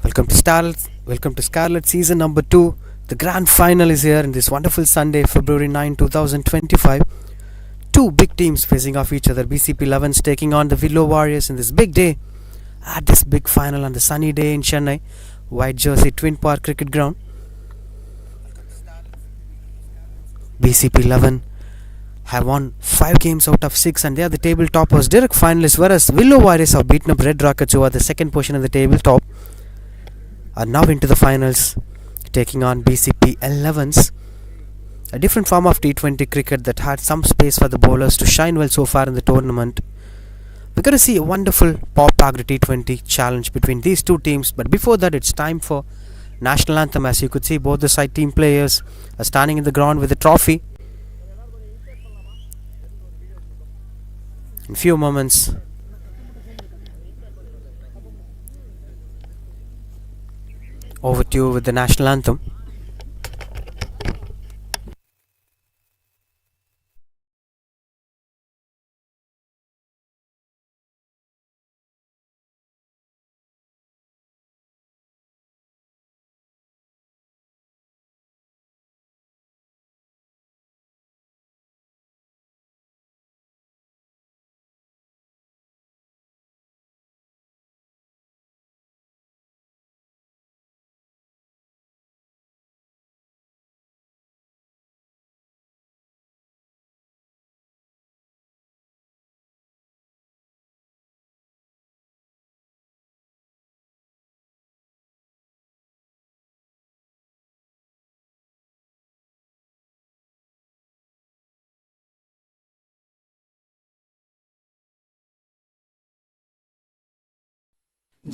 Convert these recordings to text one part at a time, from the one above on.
Welcome to Scarlet season number 2. The grand final is here in this wonderful Sunday, February 9, 2025. Two big teams facing off each other. Bcpl 11S taking on the Willow Warriors in this big day at this big final on the sunny day in Chennai, White Jersey Twin Park Cricket Ground. Bcpl 11 have won 5 games out of 6 and they are the table toppers, direct finalists, whereas Willow Warriors have beaten up Red Rockets, who are the second position in the tabletop, are now into the finals, taking on Bcpl 11s. A different form of T20 cricket that had some space for the bowlers to shine well so far in the tournament. We're going to see a wonderful pop-packed T20 challenge between these two teams, but before that it's time for national anthem. As you could see, both the side team players are standing in the ground with the trophy. In few moments, over to you with the national anthem.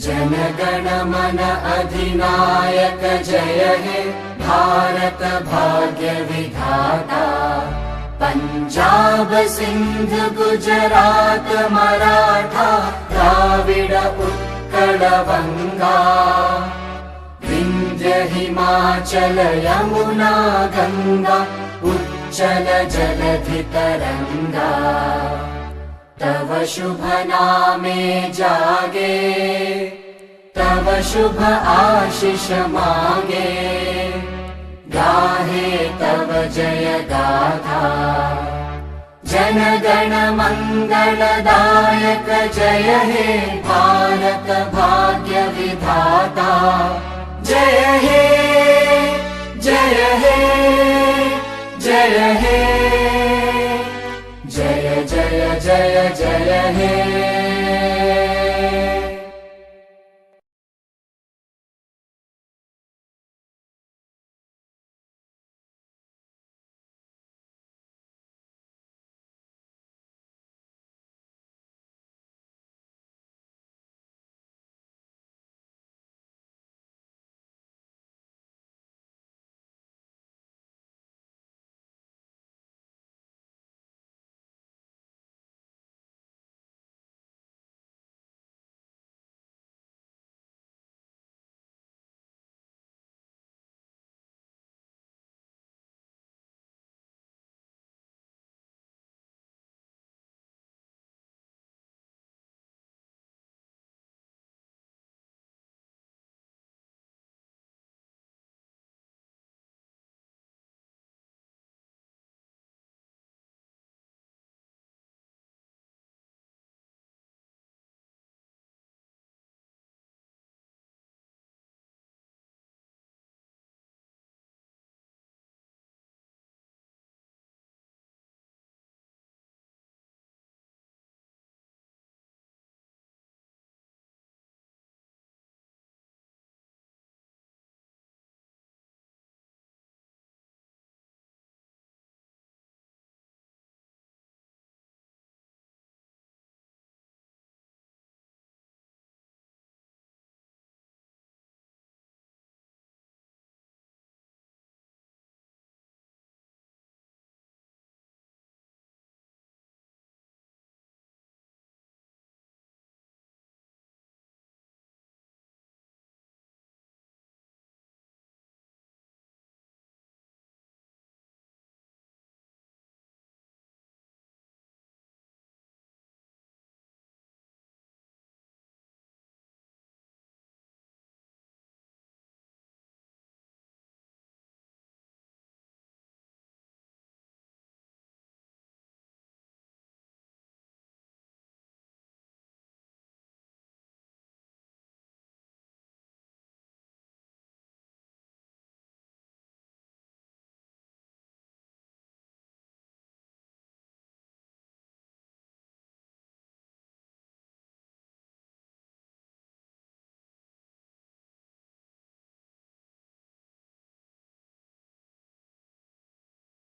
जनगण मन अधिनायक जय हे भारत भाग्य विधाता पंजाब सिंध गुजरात मराठा द्राविड उत्कल बंगा विंध्य हिमाचल यमुना गंगा उच्चल जलधि तरंगा तव शुभ नामे जागे तव शुभ आशीष मागे गाहे तव जय गाथा जनगण मंगलदायक जय हे भारत भाग्य विधाता जय हे जय हे जय हे जय जय जय जय हे।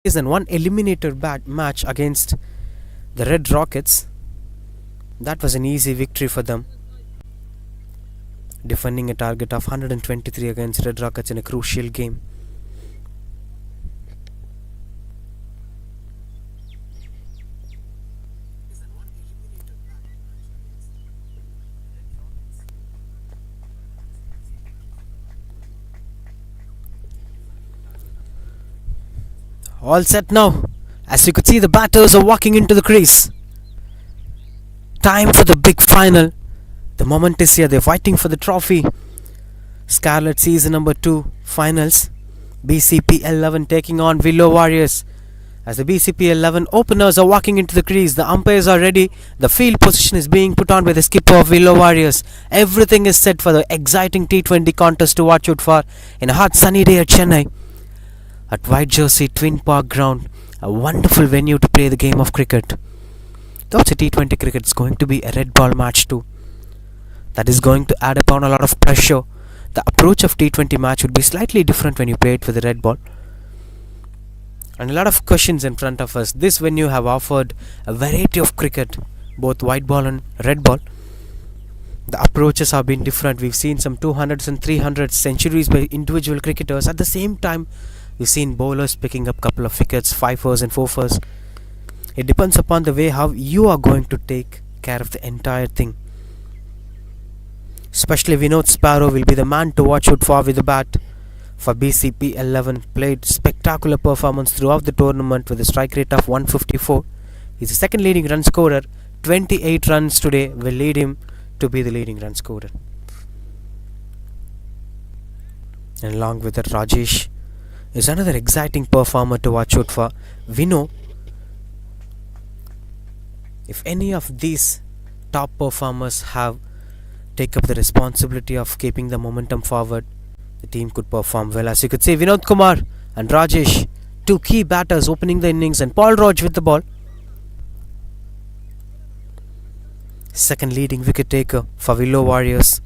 And one eliminator match against the Red Rockets. That was an easy victory for them, defending a target of 123 against Red Rockets in a crucial game. All set now. As you could see, the batters are walking into the crease. Time for the big final. The moment is here. They're fighting for the trophy. Scarlet season number 2 finals. Bcpl 11 taking on Willow Warriors. As the Bcpl 11 openers are walking into the crease, the umpires are ready. The field position is being put on by the skipper of Willow Warriors. Everything is set for the exciting T20 contest to watch out for in a hot sunny day at Chennai. At White Jersey Twin Park Ground, a wonderful venue to play the game of cricket. Though it's a T20 cricket, it's going to be a red ball match too. That is going to add upon a lot of pressure. The approach of T20 match would be slightly different when you play it with the red ball. And a lot of questions in front of us. This venue have offered a variety of cricket, both white ball and red ball. The approaches have been different. We've seen some 200s and 300s centuries by individual cricketers. At the same time, we've seen bowlers picking up a couple of wickets, 5ers and 4ers. It depends upon the way how you are going to take care of the entire thing. Especially Vinod Sparrow will be the man to watch out for with the bat. For Bcpl 11, played spectacular performance throughout the tournament with a strike rate of 154. He's the second leading run scorer. 28 runs today will lead him to be the leading run scorer. And along with that, Rajesh is another exciting performer to watch out for. We know if any of these top performers take up the responsibility of keeping the momentum forward, the team could perform well. As you could see, Vinod Kumar and Rajesh, two key batters opening the innings, and Paul Raj with the ball. Second leading wicket taker for Willow Warriors.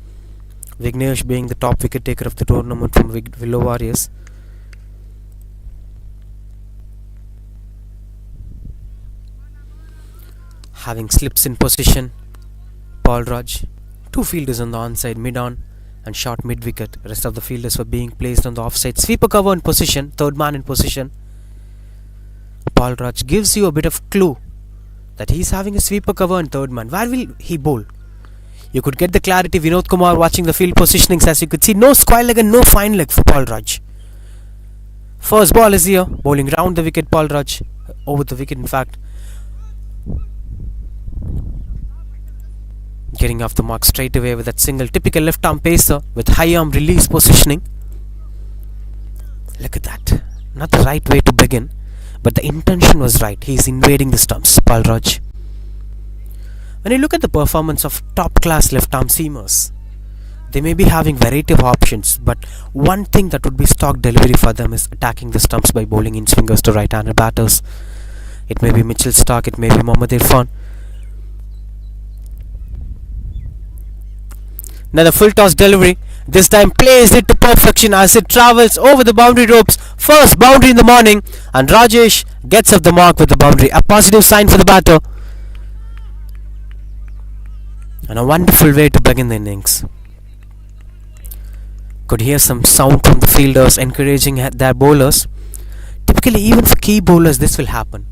Vignesh being the top wicket taker of the tournament from Willow Warriors. Having slips in position, Paul Raj. Two fielders on the onside, mid-on and short mid-wicket. Rest of the fielders were being placed on the offside. Sweeper cover in position, third man in position. Paul Raj gives you a bit of clue that he's having a sweeper cover and third man. Where will he bowl? You could get the clarity. Vinod Kumar watching the field positionings. As you could see, no square leg and no fine leg for Paul Raj. First ball is here, bowling round the wicket. Paul Raj over the wicket, in fact. Getting off the mark straight away with that single, typical left arm pacer with high arm release positioning. Look at that. Not the right way to begin, but the intention was right. He's invading the stumps, Paul Raj. When you look at the performance of top class left arm seamers, they may be having variety of options, but one thing that would be stock delivery for them is attacking the stumps by bowling in swingers to right-handed batters. It may be Mitchell Stark, it may be Mohammad Irfan. Another full toss delivery. This time plays it to perfection as it travels over the boundary ropes. First boundary in the morning, and Rajesh gets off the mark with the boundary. A positive sign for the batter. And a wonderful way to begin the innings. Could hear some sound from the fielders encouraging their bowlers. Typically, even for key bowlers, this will happen.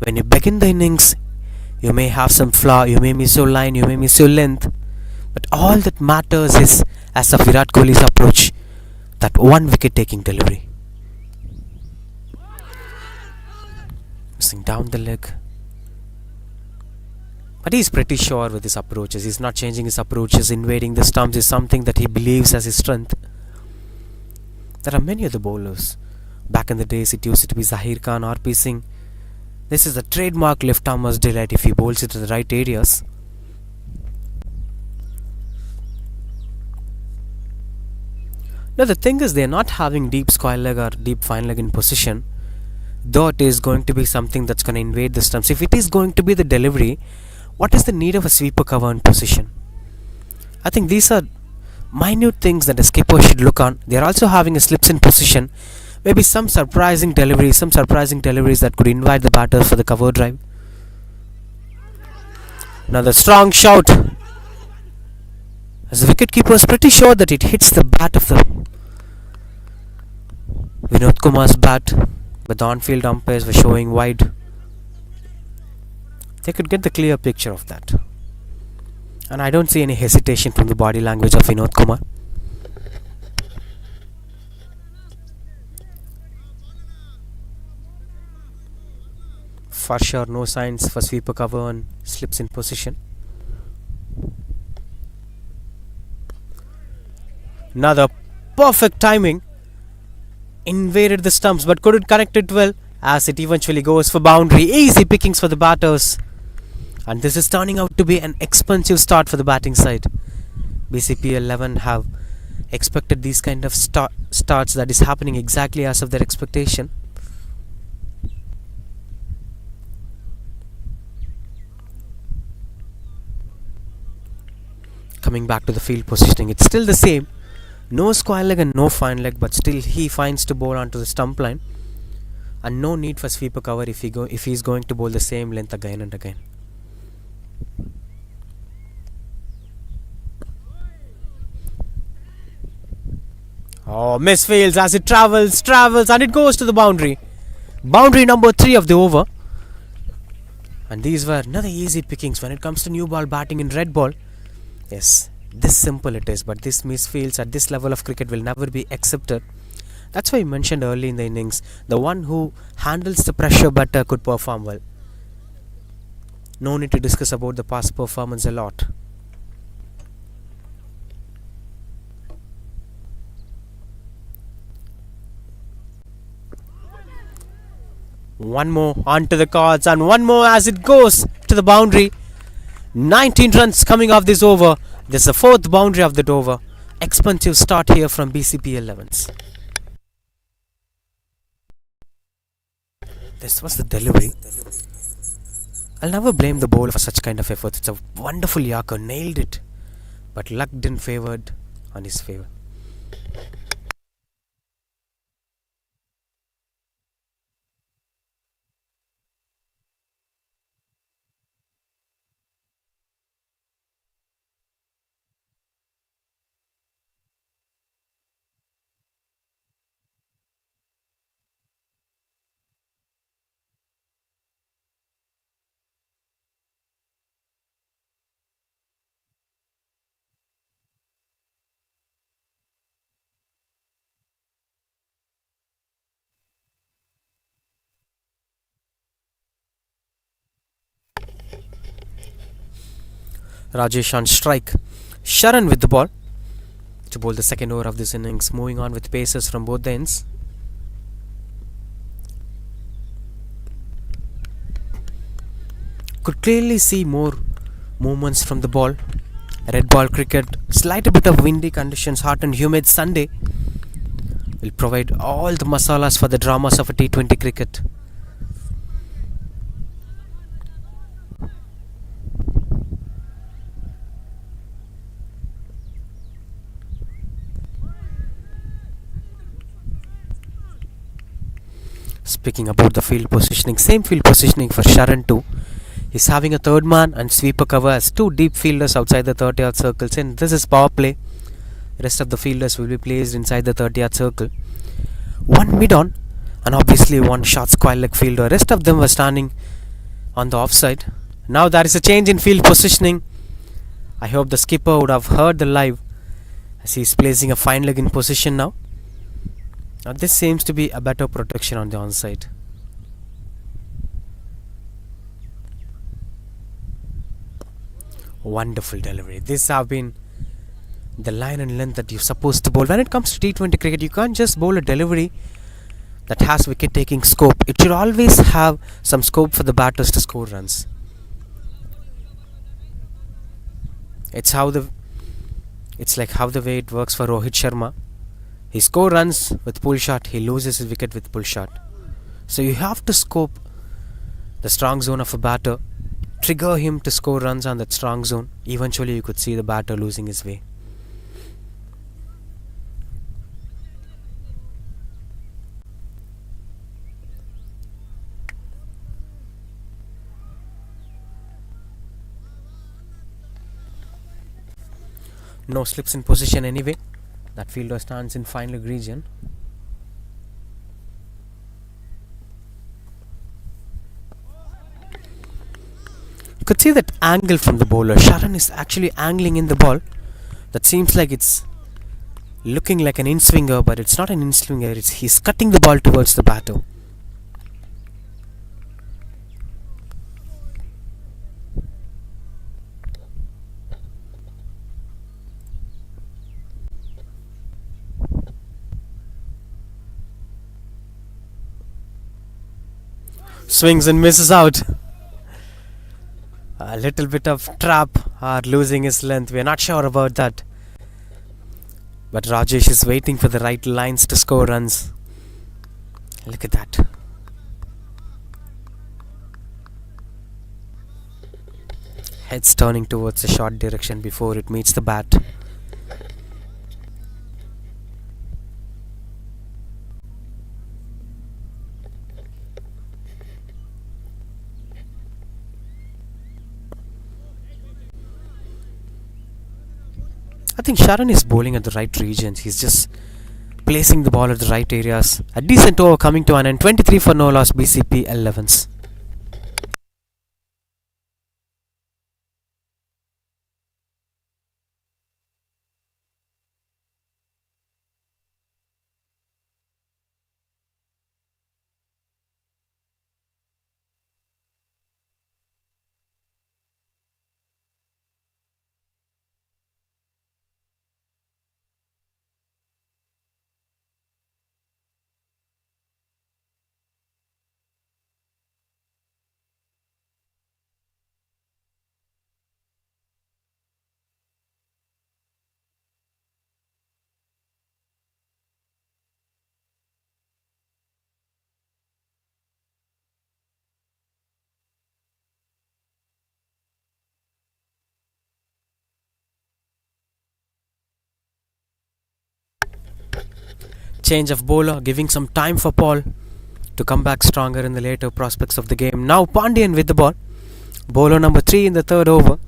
When you begin the innings, you may have some flaw, you may miss your line, you may miss your length. But all that matters is, as of Virat Kohli's approach, that one wicket taking delivery. Missing down the leg. But he's pretty sure with his approaches. He's not changing his approaches. Invading the stumps is something that he believes as his strength. There are many other bowlers. Back in the days, it used to be Zahir Khan, RP Singh. This is a trademark left armer's delight if he bowls it to the right areas. Now the thing is, they are not having deep square leg or deep fine leg in position, though it is going to be something that's going to invade the stumps. If it is going to be the delivery, what is the need of a sweeper cover in position? I think these are minute things that a skipper should look on. They are also having a slips in position, Maybe some surprising deliveries that could invite the batters for the cover drive. Another strong shot, as the wicketkeeper is pretty sure that it hits the bat of the Vinod Kumar's bat, but the on-field umpires were showing wide. They could get the clear picture of that. And I don't see any hesitation from the body language of Vinod Kumar. For sure, no signs for sweeper cover and slips in position. Another perfect timing. Invaded the stumps but couldn't connect it well, as it eventually goes for boundary. Easy pickings for the batters. And this is turning out to be an expensive start for the batting side. Bcpl 11 have expected these kind of starts that is happening exactly as of their expectation. Coming back to the field positioning, it's still the same. No square leg and no fine leg, but still he finds to bowl onto the stump line. And no need for sweeper cover if he is going to bowl the same length again and again. Oh, misfields as it travels and it goes to the boundary. Boundary number 3 of the over. And these were another easy pickings when it comes to new ball batting in red ball. Yes, this simple it is, but this misfields at this level of cricket will never be accepted. That's why I mentioned early in the innings, the one who handles the pressure better could perform well. No need to discuss about the past performance a lot. One more onto the cards and one more as it goes to the boundary. 19 runs coming off this over. This is the 4th boundary of that over. Expensive start here from Bcpl 11s. This was the delivery. I'll never blame the bowler for such kind of effort. It's a wonderful Yorker, nailed it. But luck didn't favored on his favor. Rajesh on strike. Sharan with the ball to bowl the second over of this innings, moving on with paces from both the ends. Could clearly see more movements from the ball. Red ball cricket, slight bit of windy conditions, hot and humid Sunday will provide all the masalas for the dramas of a T20 cricket. Speaking about the field positioning, same field positioning for Sharan too. He's having a third man and sweeper cover as 2 deep fielders outside the 30-yard circles. And this is power play. The rest of the fielders will be placed inside the 30-yard circle. 1 mid-on and obviously 1 short square leg fielder. Rest of them were standing on the offside. Now there is a change in field positioning. I hope the skipper would have heard the live as he is placing a fine leg in position now. Now this seems to be a better protection on the onside. Wonderful delivery. This have been the line and length that you're supposed to bowl. When it comes to T20 cricket, you can't just bowl a delivery that has wicket taking scope. It should always have some scope for the batters to score runs. It's like how the way it works for Rohit Sharma. He scores runs with pull shot, he loses his wicket with pull shot. So you have to scope the strong zone of a batter, trigger him to score runs on that strong zone. Eventually you could see the batter losing his way. No slips in position anyway. That fielder stands in final region. You could see that angle from the bowler. Sharan is actually angling in the ball. That seems like it's looking like an in-swinger, but it's not an in-swinger. He's cutting the ball towards the batter. Swings and misses out. A little bit of trap or losing his length. We're not sure about that. But Rajesh is waiting for the right lines to score runs. Look at that. Head's turning towards the short direction before it meets the bat. I think Sharan is bowling at the right regions. He's just placing the ball at the right areas. A decent over coming to an end. 23 for no loss, Bcpl 11S. Change of bowler, giving some time for Paul to come back stronger in the later prospects of the game. Now Pandian with the ball. Bowler number 3 in the third over.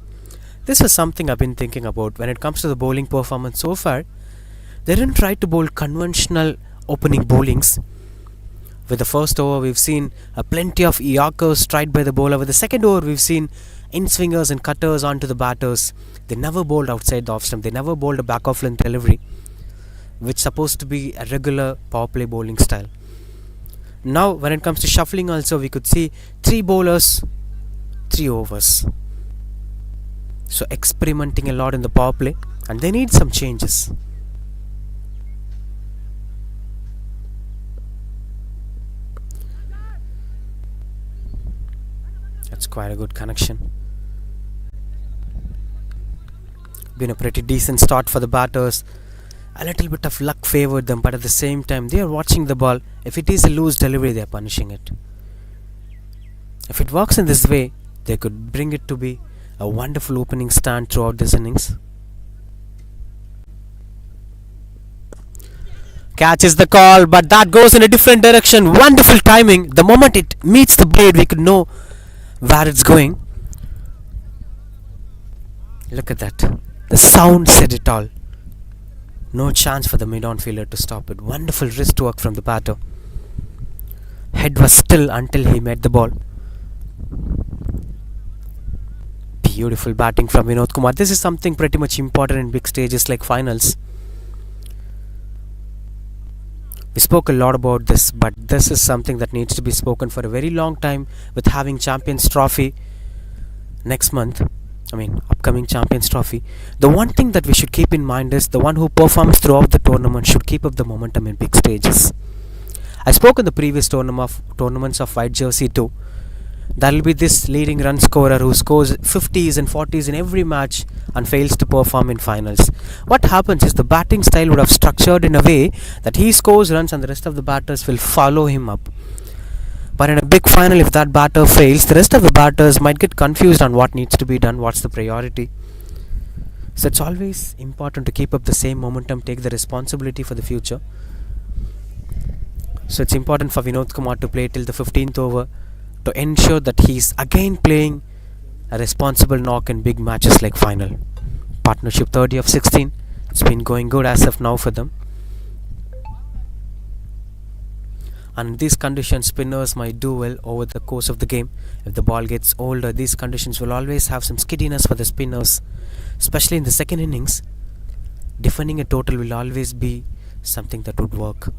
This is something I've been thinking about when it comes to the bowling performance so far. They didn't try to bowl conventional opening bowlings. With the first over, we've seen plenty of Yorkers tried by the bowler. With the second over, we've seen in-swingers and cutters onto the batters. They never bowled outside the off-stump. They never bowled a back-off-length delivery, which is supposed to be a regular power play bowling style. Now, when it comes to shuffling also, we could see 3 bowlers, 3 overs. So, experimenting a lot in the power play, and they need some changes. That's quite a good connection. Been a pretty decent start for the batters. A little bit of luck favored them, but at the same time they are watching the ball. If it is a loose delivery, they are punishing it. If it works in this way, they could bring it to be a wonderful opening stand throughout this innings. Catches the call, but that goes in a different direction. Wonderful timing. The moment it meets the blade, we could know where it's going. Look at that. The sound said it all. No chance for the mid-on fielder to stop it. Wonderful wrist work from the batter. Head was still until he met the ball. Beautiful batting from Vinod Kumar. This is something pretty much important in big stages like finals. We spoke a lot about this, but this is something that needs to be spoken for a very long time with having Champions Trophy next month. Upcoming Champions Trophy. The one thing that we should keep in mind is the one who performs throughout the tournament should keep up the momentum in big stages. I spoke in the previous tournaments of White Jersey too. There will be this leading run scorer who scores 50s and 40s in every match and fails to perform in finals. What happens is the batting style would have structured in a way that he scores runs and the rest of the batters will follow him up. But in a big final, if that batter fails, the rest of the batters might get confused on what needs to be done, what's the priority. So it's always important to keep up the same momentum, take the responsibility for the future. So it's important for Vinod Kumar to play till the 15th over to ensure that he's again playing a responsible knock in big matches like final. Partnership 30 of 16. It's been going good as of now for them. And in these conditions, spinners might do well over the course of the game. If the ball gets older, these conditions will always have some skiddiness for the spinners, especially in the second innings. Defending a total will always be something that would work.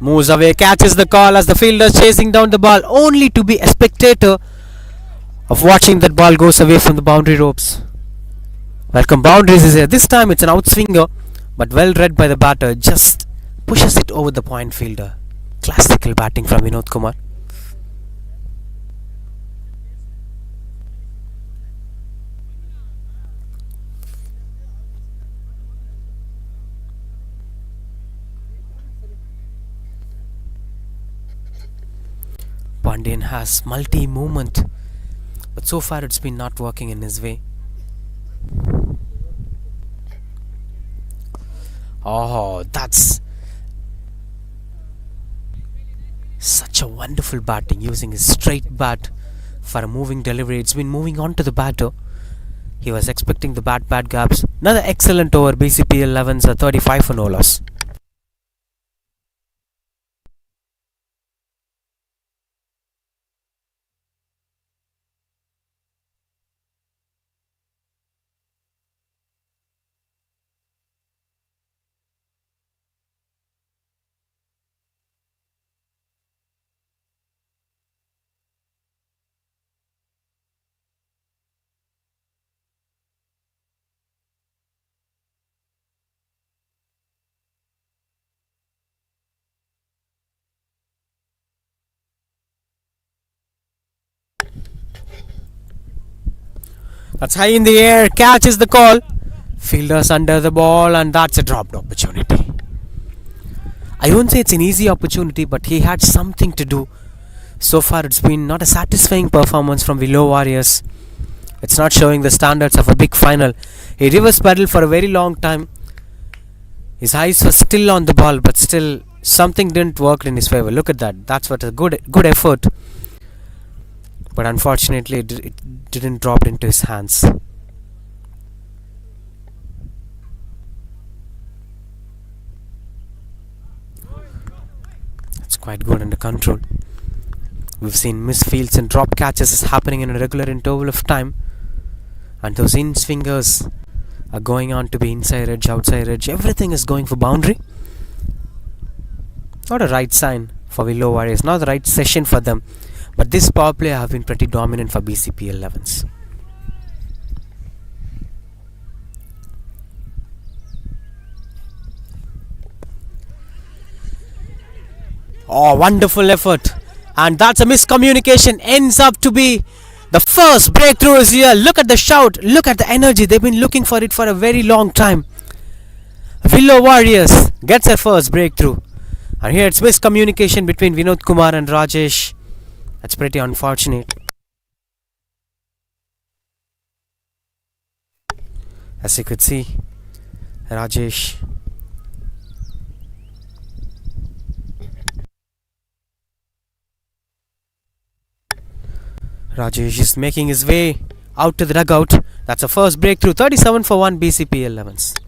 Moves away, catches the call as the fielder is chasing down the ball, only to be a spectator of watching that ball goes away from the boundary ropes. Welcome boundaries is here. This time it's an outswinger, but well read by the batter, just pushes it over the point fielder. Classical batting from Vinod Kumar. Pandian has multi-movement, but so far it's been not working in his way. Oh, that's such a wonderful batting, using his straight bat for a moving delivery. It's been moving on to the batter. He was expecting the bad gaps. Another excellent over. Bcpl 11S are 35 for no loss. That's high in the air, catches the call. Fielders under the ball, and that's a dropped opportunity. I won't say it's an easy opportunity, but he had something to do. So far it's been not a satisfying performance from Willow Warriors. It's not showing the standards of a big final. He reverse paddled for a very long time. His eyes were still on the ball, but still something didn't work in his favor. Look at that. That's what a good effort. But unfortunately it didn't drop into his hands. It's quite good under control. We've seen missed fields and drop catches happening in a regular interval of time, and those in swingers are going on to be inside edge, outside edge. Everything is going for boundary. Not a right sign for Willow Warriors, not the right session for them. But this power play have been pretty dominant for Bcpl 11s. Oh, wonderful effort. And that's a miscommunication. Ends up to be the first breakthrough is here. Look at the shout. Look at the energy. They've been looking for it for a very long time. Willow Warriors gets their first breakthrough. And here it's miscommunication between Vinod Kumar and Rajesh. That's pretty unfortunate. As you could see, Rajesh is making his way out to the dugout. That's a first breakthrough. 37 for 1 Bcpl 11s.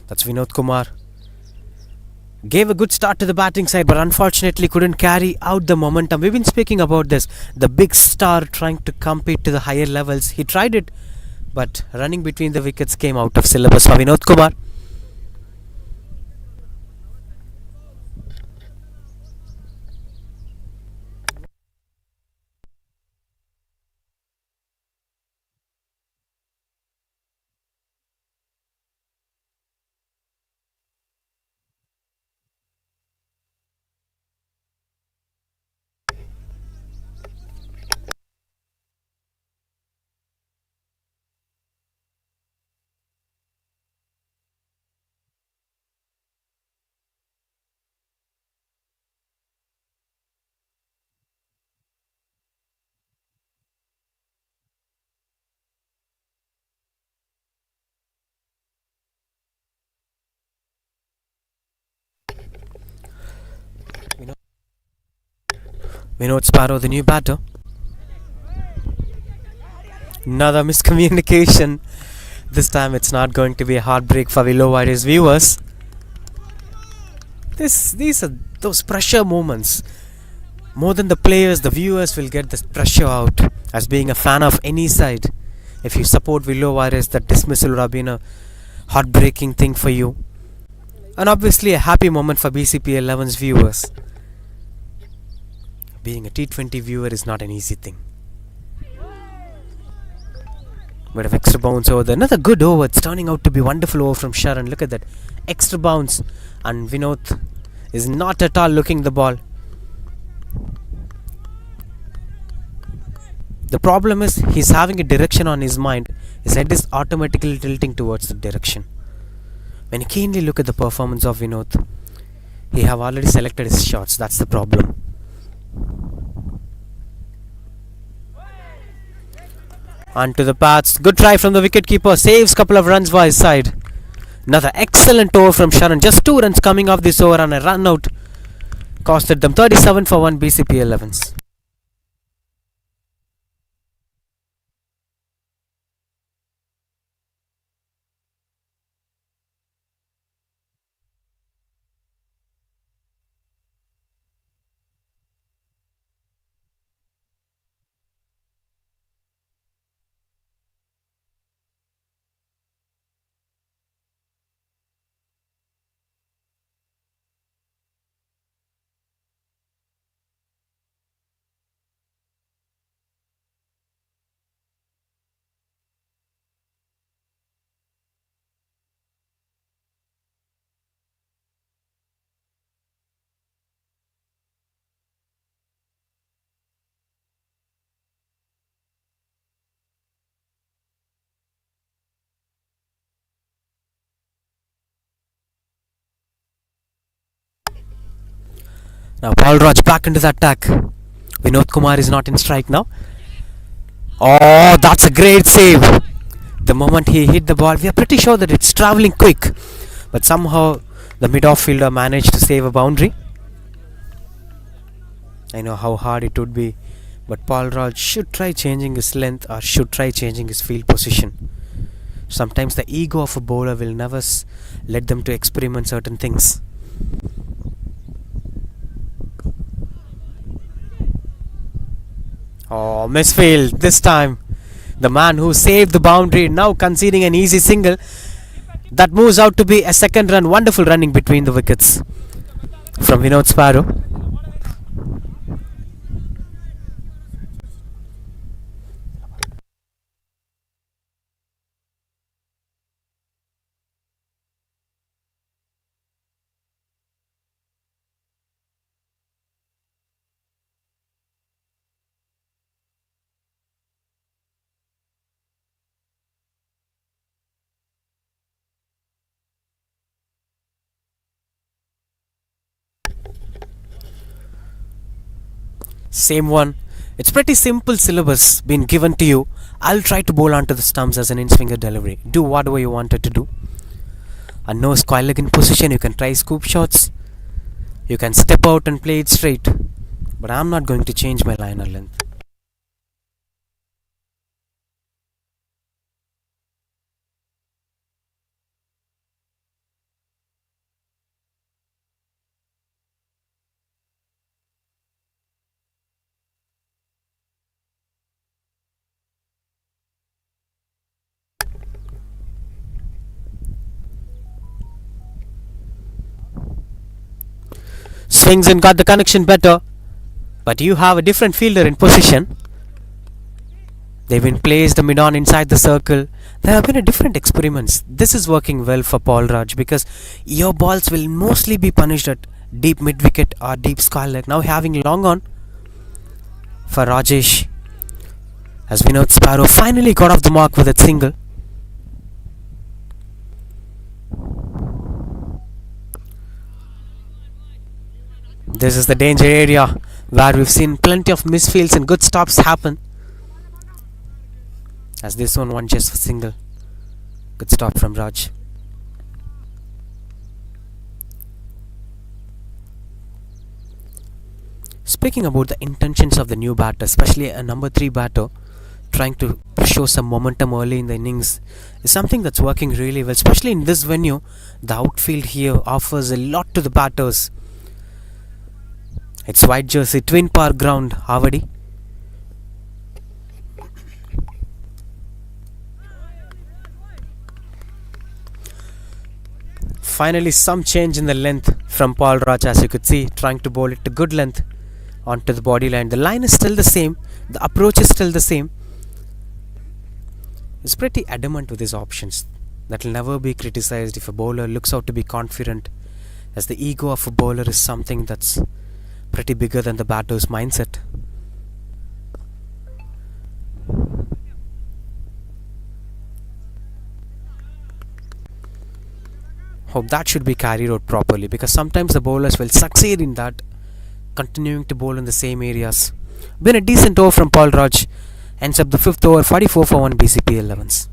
That's Vinod Kumar. Gave a good start to the batting side, but unfortunately couldn't carry out the momentum. We've been speaking about this. The big star trying to compete to the higher levels. He tried it, but running between the wickets came out of syllabus for Vinod Kumar. Vinod Sparrow, the new batter. Another miscommunication. This time it's not going to be a heartbreak for Willow White's viewers. These are those pressure moments. More than the players, the viewers will get the pressure out. As being a fan of any side, if you support Willow White's, that dismissal would have been a heartbreaking thing for you. And obviously a happy moment for Bcpl 11's viewers. Being a T20 viewer is not an easy thing. Bit of extra bounce over there. Another good over. It's turning out to be wonderful over from Sharan. Look at that. Extra bounce. And Vinod is not at all looking the ball. The problem is he's having a direction on his mind. His head is automatically tilting towards the direction. When you keenly look at the performance of Vinod, he have already selected his shots. That's the problem. On to the paths. Good try from the wicketkeeper. Saves couple of runs for his side. Another excellent over from Sharan. Just 2 runs coming off this over and a run out. Costed them 37 for 1 Bcpl 11s. Now Paul Raj back into the attack. Vinod Kumar is not in strike now. Oh, that's a great save. The moment he hit the ball, we are pretty sure that it's travelling quick. But somehow the mid-off fielder managed to save a boundary. I know how hard it would be. But Paul Raj should try changing his length or should try changing his field position. Sometimes the ego of a bowler will never let them to experiment certain things. Oh, misfield this time. The man who saved the boundary now conceding an easy single. That moves out to be a second run. Wonderful running between the wickets from Vinod Sparrow. Same one. It's pretty simple syllabus been given to you. I'll try to bowl onto the stumps as an in-swinger delivery. Do whatever you wanted to do. A no square leg in position. You can try scoop shots. You can step out and play it straight. But I'm not going to change my liner length. Swings and got the connection better. But you have a different fielder in position. They've been placed the mid-on inside the circle. There have been a different experiments. This is working well for Paul Raj because your balls will mostly be punished at deep mid-wicket or deep Scarlet. Now having long on for Rajesh. As Vinod Sparrow finally got off the mark with a single. This is the danger area where we've seen plenty of misfields and good stops happen. As this one won just for single. Good stop from Raj. Speaking about the intentions of the new batter, especially a number 3 batter trying to show some momentum early in the innings, is something that's working really well, especially in this venue. The outfield here offers a lot to the batters. It's White Jersey Twin Park Ground, Avadi. Finally, some change in the length from Paul Raj, as you could see, trying to bowl it to good length onto the body line. The line is still the same, the approach is still the same. He's pretty adamant with his options. That will never be criticized if a bowler looks out to be confident, as the ego of a bowler is something that's pretty bigger than the batter's mindset. Hope that should be carried out properly, because sometimes the bowlers will succeed in that, continuing to bowl in the same areas. Been a decent over from Paul Raj. Ends up the 5th over, 44 for 1 Bcpl 11S.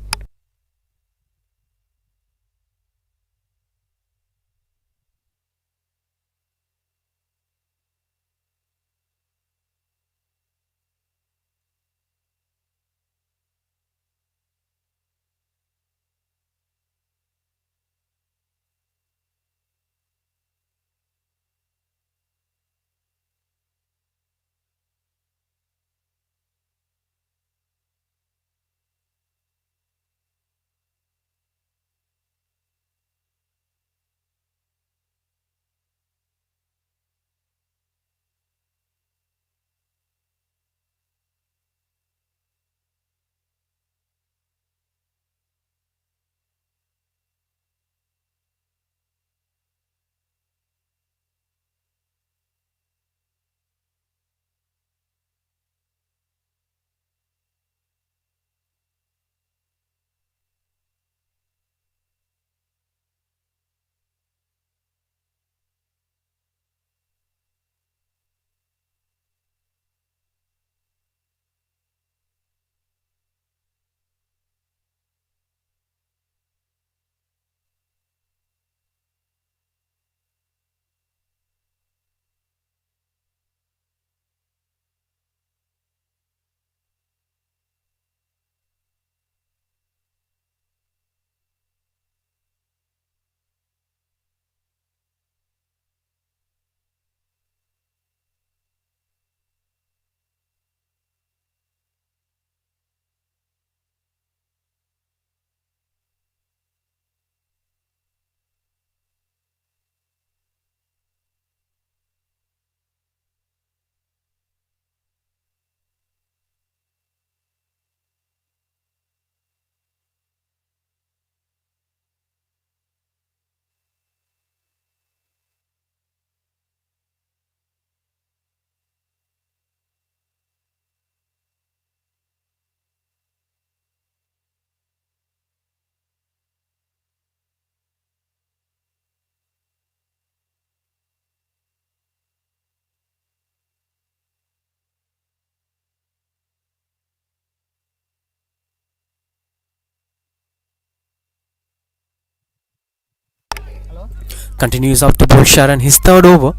Continues out to bowl Sharan, his 3rd over.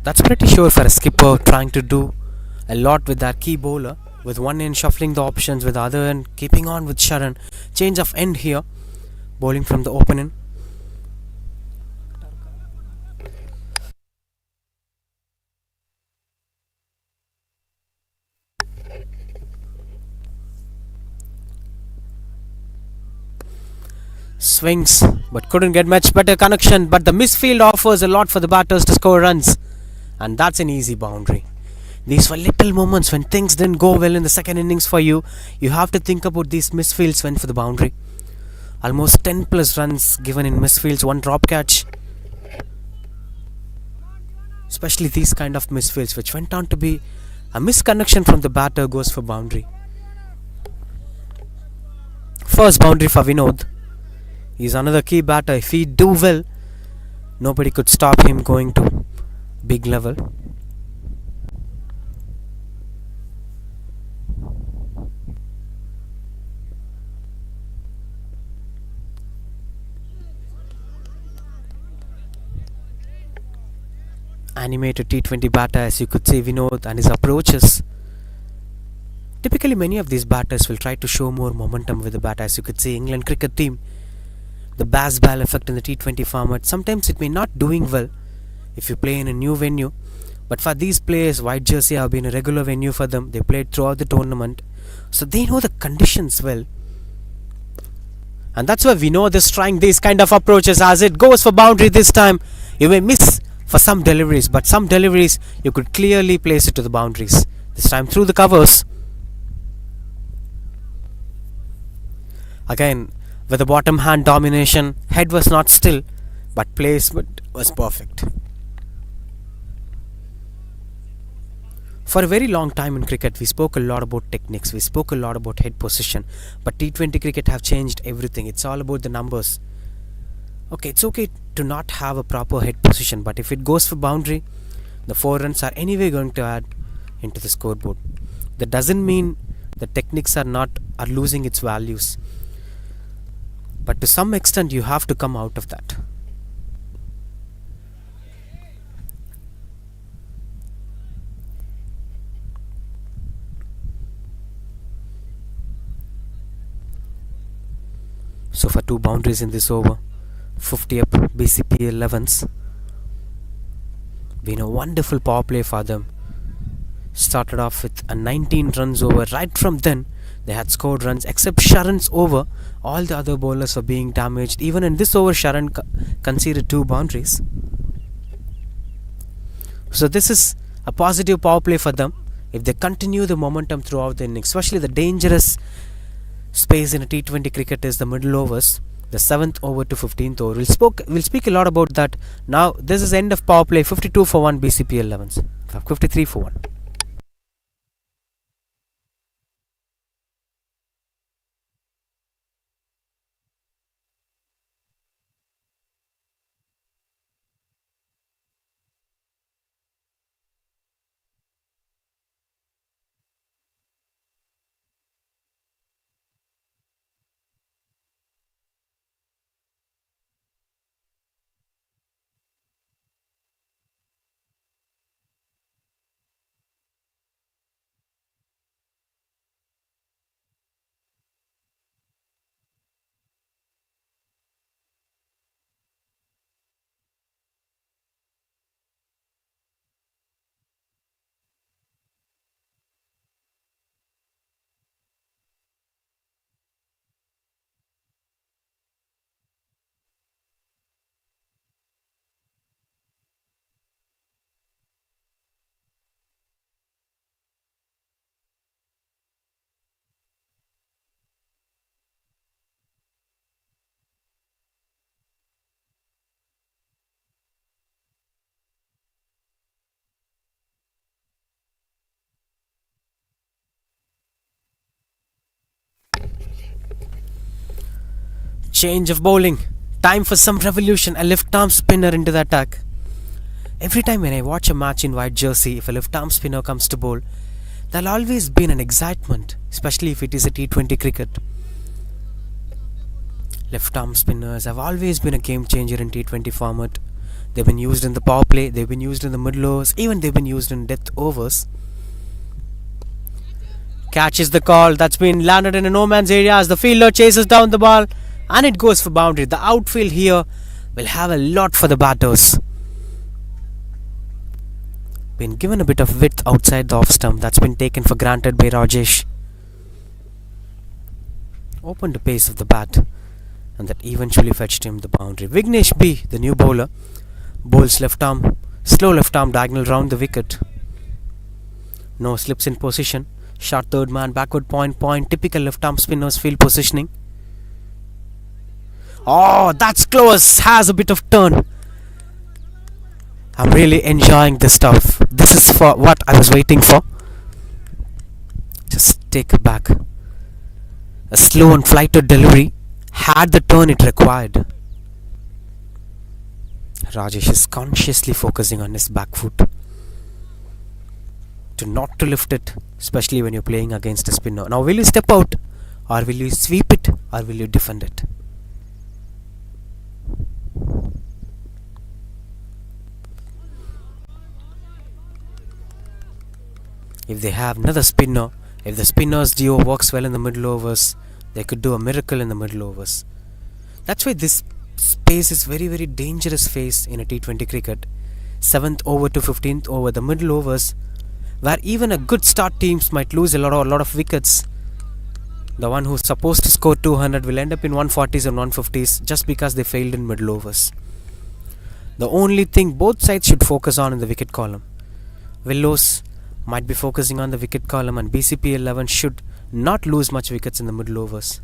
That's pretty sure for a skipper trying to do a lot with that key bowler, with one end shuffling the options, with the other end keeping on with Sharan. Change of end here, bowling from the open end. Swings, but couldn't get much better connection. But the misfield offers a lot for the batters to score runs, and that's an easy boundary. These were little moments when things didn't go well in the second innings for you. You have to think about these misfields went for the boundary. Almost 10 plus runs given in misfields, 1 drop catch. Especially these kind of misfields, which went on to be a misconnection from the batter, goes for boundary. First boundary for Vinod. He's another key batter. If he do well, nobody could stop him going to big level. animated T20 batter, as you could see Vinod and his approaches. Typically many of these batters will try to show more momentum with the bat, as you could see England cricket team. The Bcpl effect in the T20 format, sometimes it may not doing well if you play in a new venue, but for these players, white jersey have been a regular venue for them. They played throughout the tournament, so they know the conditions well. And that's why we know this trying these kind of approaches. As it goes for boundary this time, you may miss for some deliveries, but some deliveries you could clearly place it to the boundaries. This time through the covers. Again, with the bottom hand domination, head was not still, but placement was perfect. For a very long time in cricket, we spoke a lot about techniques, we spoke a lot about head position, but T20 cricket have changed everything. It's all about the numbers. Okay, it's okay to not have a proper head position, but if it goes for boundary, the 4 runs are anyway going to add into the scoreboard. That doesn't mean the techniques are losing its values, but to some extent you have to come out of that. So for 2 boundaries in this over, 50 up Bcpl 11S. Been a wonderful power play for them. Started off with a 19 runs over. Right from then they had scored runs, except Sharan's over. All the other bowlers were being damaged. Even in this over, Sharan conceded 2 boundaries. So this is a positive power play for them. If they continue the momentum throughout the innings, especially the dangerous space in a T20 cricket is the middle overs, the 7th over to 15th over. We'll speak a lot about that. Now this is end of power play. 52 for 1 Bcpl 11s, 53 for 1. Change of bowling. Time for some revolution. A left arm spinner into the attack. Every time when I watch a match in white jersey, if a left arm spinner comes to bowl, there'll always be an excitement, especially if it is a T20 cricket. Left arm spinners have always been a game changer in T20 format. They've been used in the power play, they've been used in the middle overs, even they've been used in death overs. Catches the call. That's been landed in a no man's area as the fielder chases down the ball and it goes for boundary. The outfield here will have a lot for the batters. Been given a bit of width outside the off stump. That's been taken for granted by Rajesh. Opened the pace of the bat and that eventually fetched him the boundary. Vignesh B, the new bowler, bowls left arm, slow left arm diagonal round the wicket. No slips in position. Short third man, backward point. Typical left arm spinners field positioning. Oh, that's close. Has a bit of turn. I'm really enjoying this stuff. This is for what I was waiting for. Just take it back. A slow and flighted delivery had the turn it required. Rajesh is consciously focusing on his back foot to not to lift it, especially when you're playing against a spinner. Now will you step out, or will you sweep it, or will you defend it? If they have another spinner, if the spinner's duo works well in the middle overs, they could do a miracle in the middle overs. That's why this space is very, very dangerous phase in a T20 cricket. 7th over to 15th over, the middle overs, where even a good start teams might lose a lot of wickets. The one who's supposed to score 200 will end up in 140s and 150s just because they failed in middle overs. The only thing both sides should focus on in the wicket column. Willows might be focusing on the wicket column, and Bcpl 11 should not lose much wickets in the middle overs.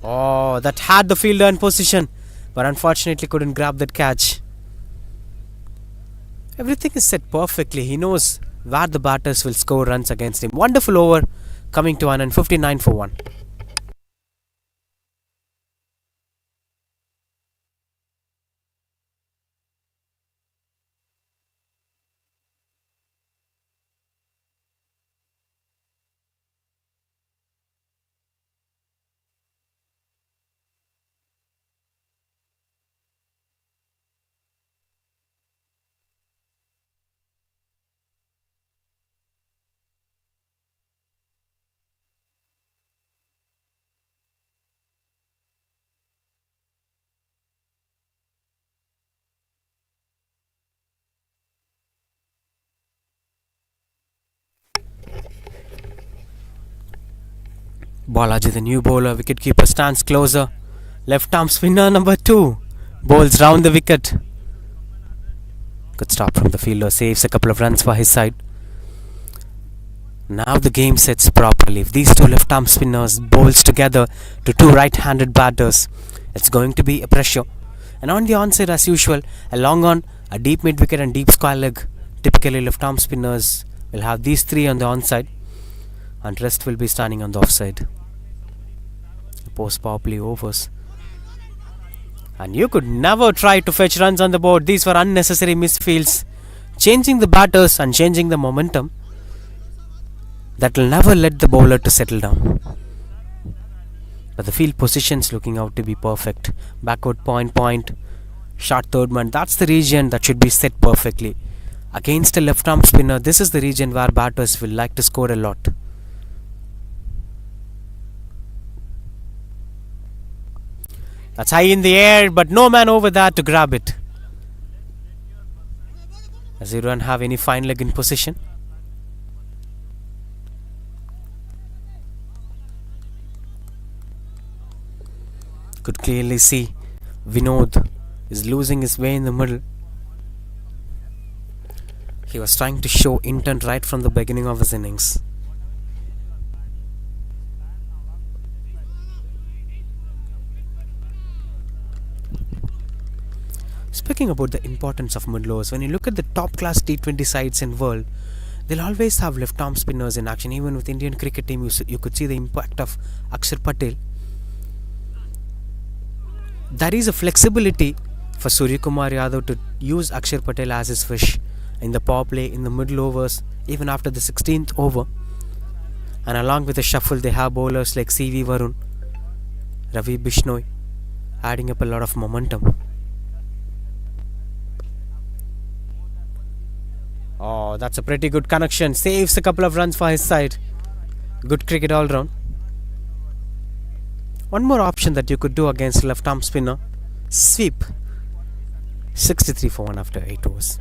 Oh, that had the fielder in position, but unfortunately couldn't grab that catch. Everything is set perfectly. He knows where the batters will score runs against him. Wonderful over, coming to 159 for 1. Balaji, the new bowler, wicketkeeper, stands closer. Left arm spinner number 2 bowls round the wicket. Good stop from the fielder, saves a couple of runs for his side. Now the game sets properly. If these two left arm spinners bowls together to two right-handed batters, it's going to be a pressure. And on the onside, as usual, a long on, a deep mid wicket and deep square leg. Typically left arm spinners will have these three on the onside, and rest will be standing on the offside. Post power play overs, and you could never try to fetch runs on the board. These were unnecessary misfields, changing the batters and changing the momentum. That will never let the bowler to settle down. But the field positions looking out to be perfect. Backward point, short third man, that's the region that should be set perfectly. Against a left arm spinner, this is the region where batters will like to score a lot. That's high in the air, but no man over there to grab it, as you don't have any fine leg in position. Could clearly see Vinod is losing his way in the middle. He was trying to show intent right from the beginning of his innings. Speaking about the importance of middle overs, when you look at the top class T20 sides in world, they'll always have left arm spinners in action. Even with Indian cricket team, you could see the impact of Akshar Patel. There is a flexibility for Surya Kumar Yadav to use Akshar Patel as his wish in the power play, in the middle overs, even after the 16th over. And along with the shuffle, they have bowlers like CV Varun, Ravi Bishnoi, adding up a lot of momentum. Oh, that's a pretty good connection. Saves a couple of runs for his side. Good cricket all round. One more option that you could do against left arm spinner: sweep. 63 for 1 after 8 overs.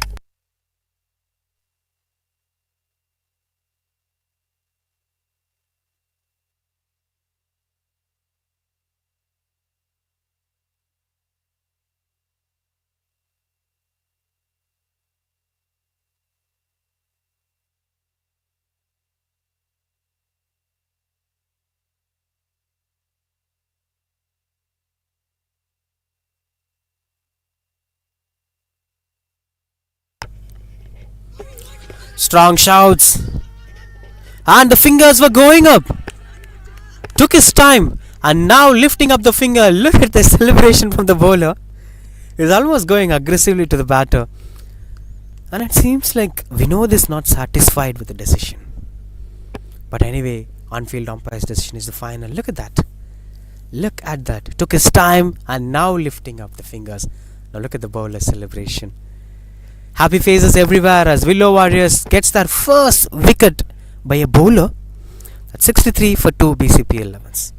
Strong shouts, and the fingers were going up. Took his time, and now lifting up the finger. Look at the celebration from the bowler. He's almost going aggressively to the batter, and it seems like Vinod is not satisfied with the decision. But anyway, on-field umpire's decision is the final. Look at that. Look at that. Took his time, and now lifting up the fingers. Now look at the bowler's celebration. Happy faces everywhere as Willow Warriors gets their first wicket by a bowler. That's 63 for 2 Bcpl 11s.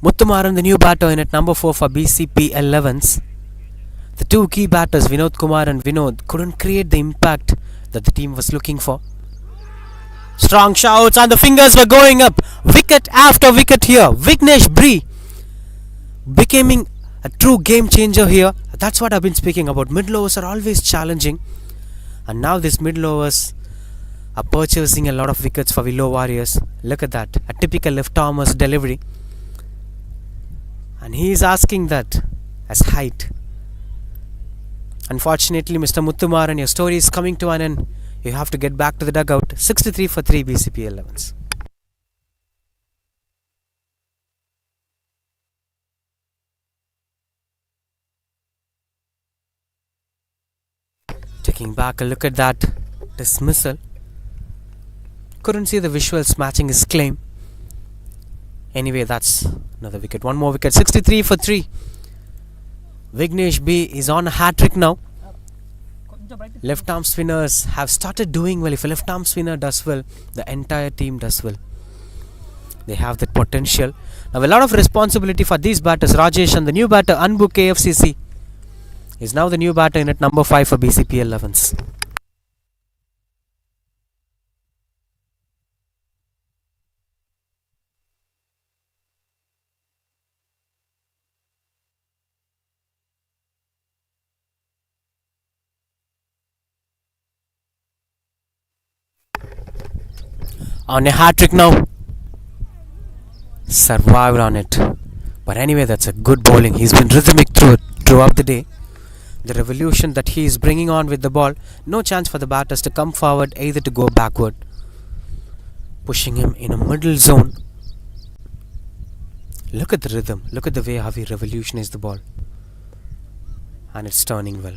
Muthumaran, the new batter in at number 4 for BCP 11s. The two key batters, Vinod Kumar and Vinod, couldn't create the impact that the team was looking for. Strong shouts and the fingers were going up. Wicket after wicket here. Vignesh Bree becoming a true game changer here. That's what I've been speaking about. Middle overs are always challenging. And now these middle overs are purchasing a lot of wickets for Willow Warriors. Look at that. A typical left-armer's delivery. And he is asking that as height. Unfortunately, Mr. Muthumaran, your story is coming to an end. You have to get back to the dugout. 63 for 3 BCP 11s. Taking back a look at that dismissal. Couldn't see the visuals matching his claim. Anyway, that's another wicket. One more wicket. 63 for 3. Vignesh B is on a hat-trick now. Left arm spinners have started doing well. If a left arm spinner does well, the entire team does well. They have that potential. Now a lot of responsibility for these batters. Rajesh and the new batter Anbu KFCC is now the new batter in at number 5 for BCP 11s. On a hat-trick now. Survived on it. But anyway, that's a good bowling. He's been rhythmic throughout the day. The revolution that he is bringing on with the ball. No chance for the batters to come forward, either to go backward. Pushing him in a middle zone. Look at the rhythm. Look at the way how he revolutionized the ball. And it's turning well.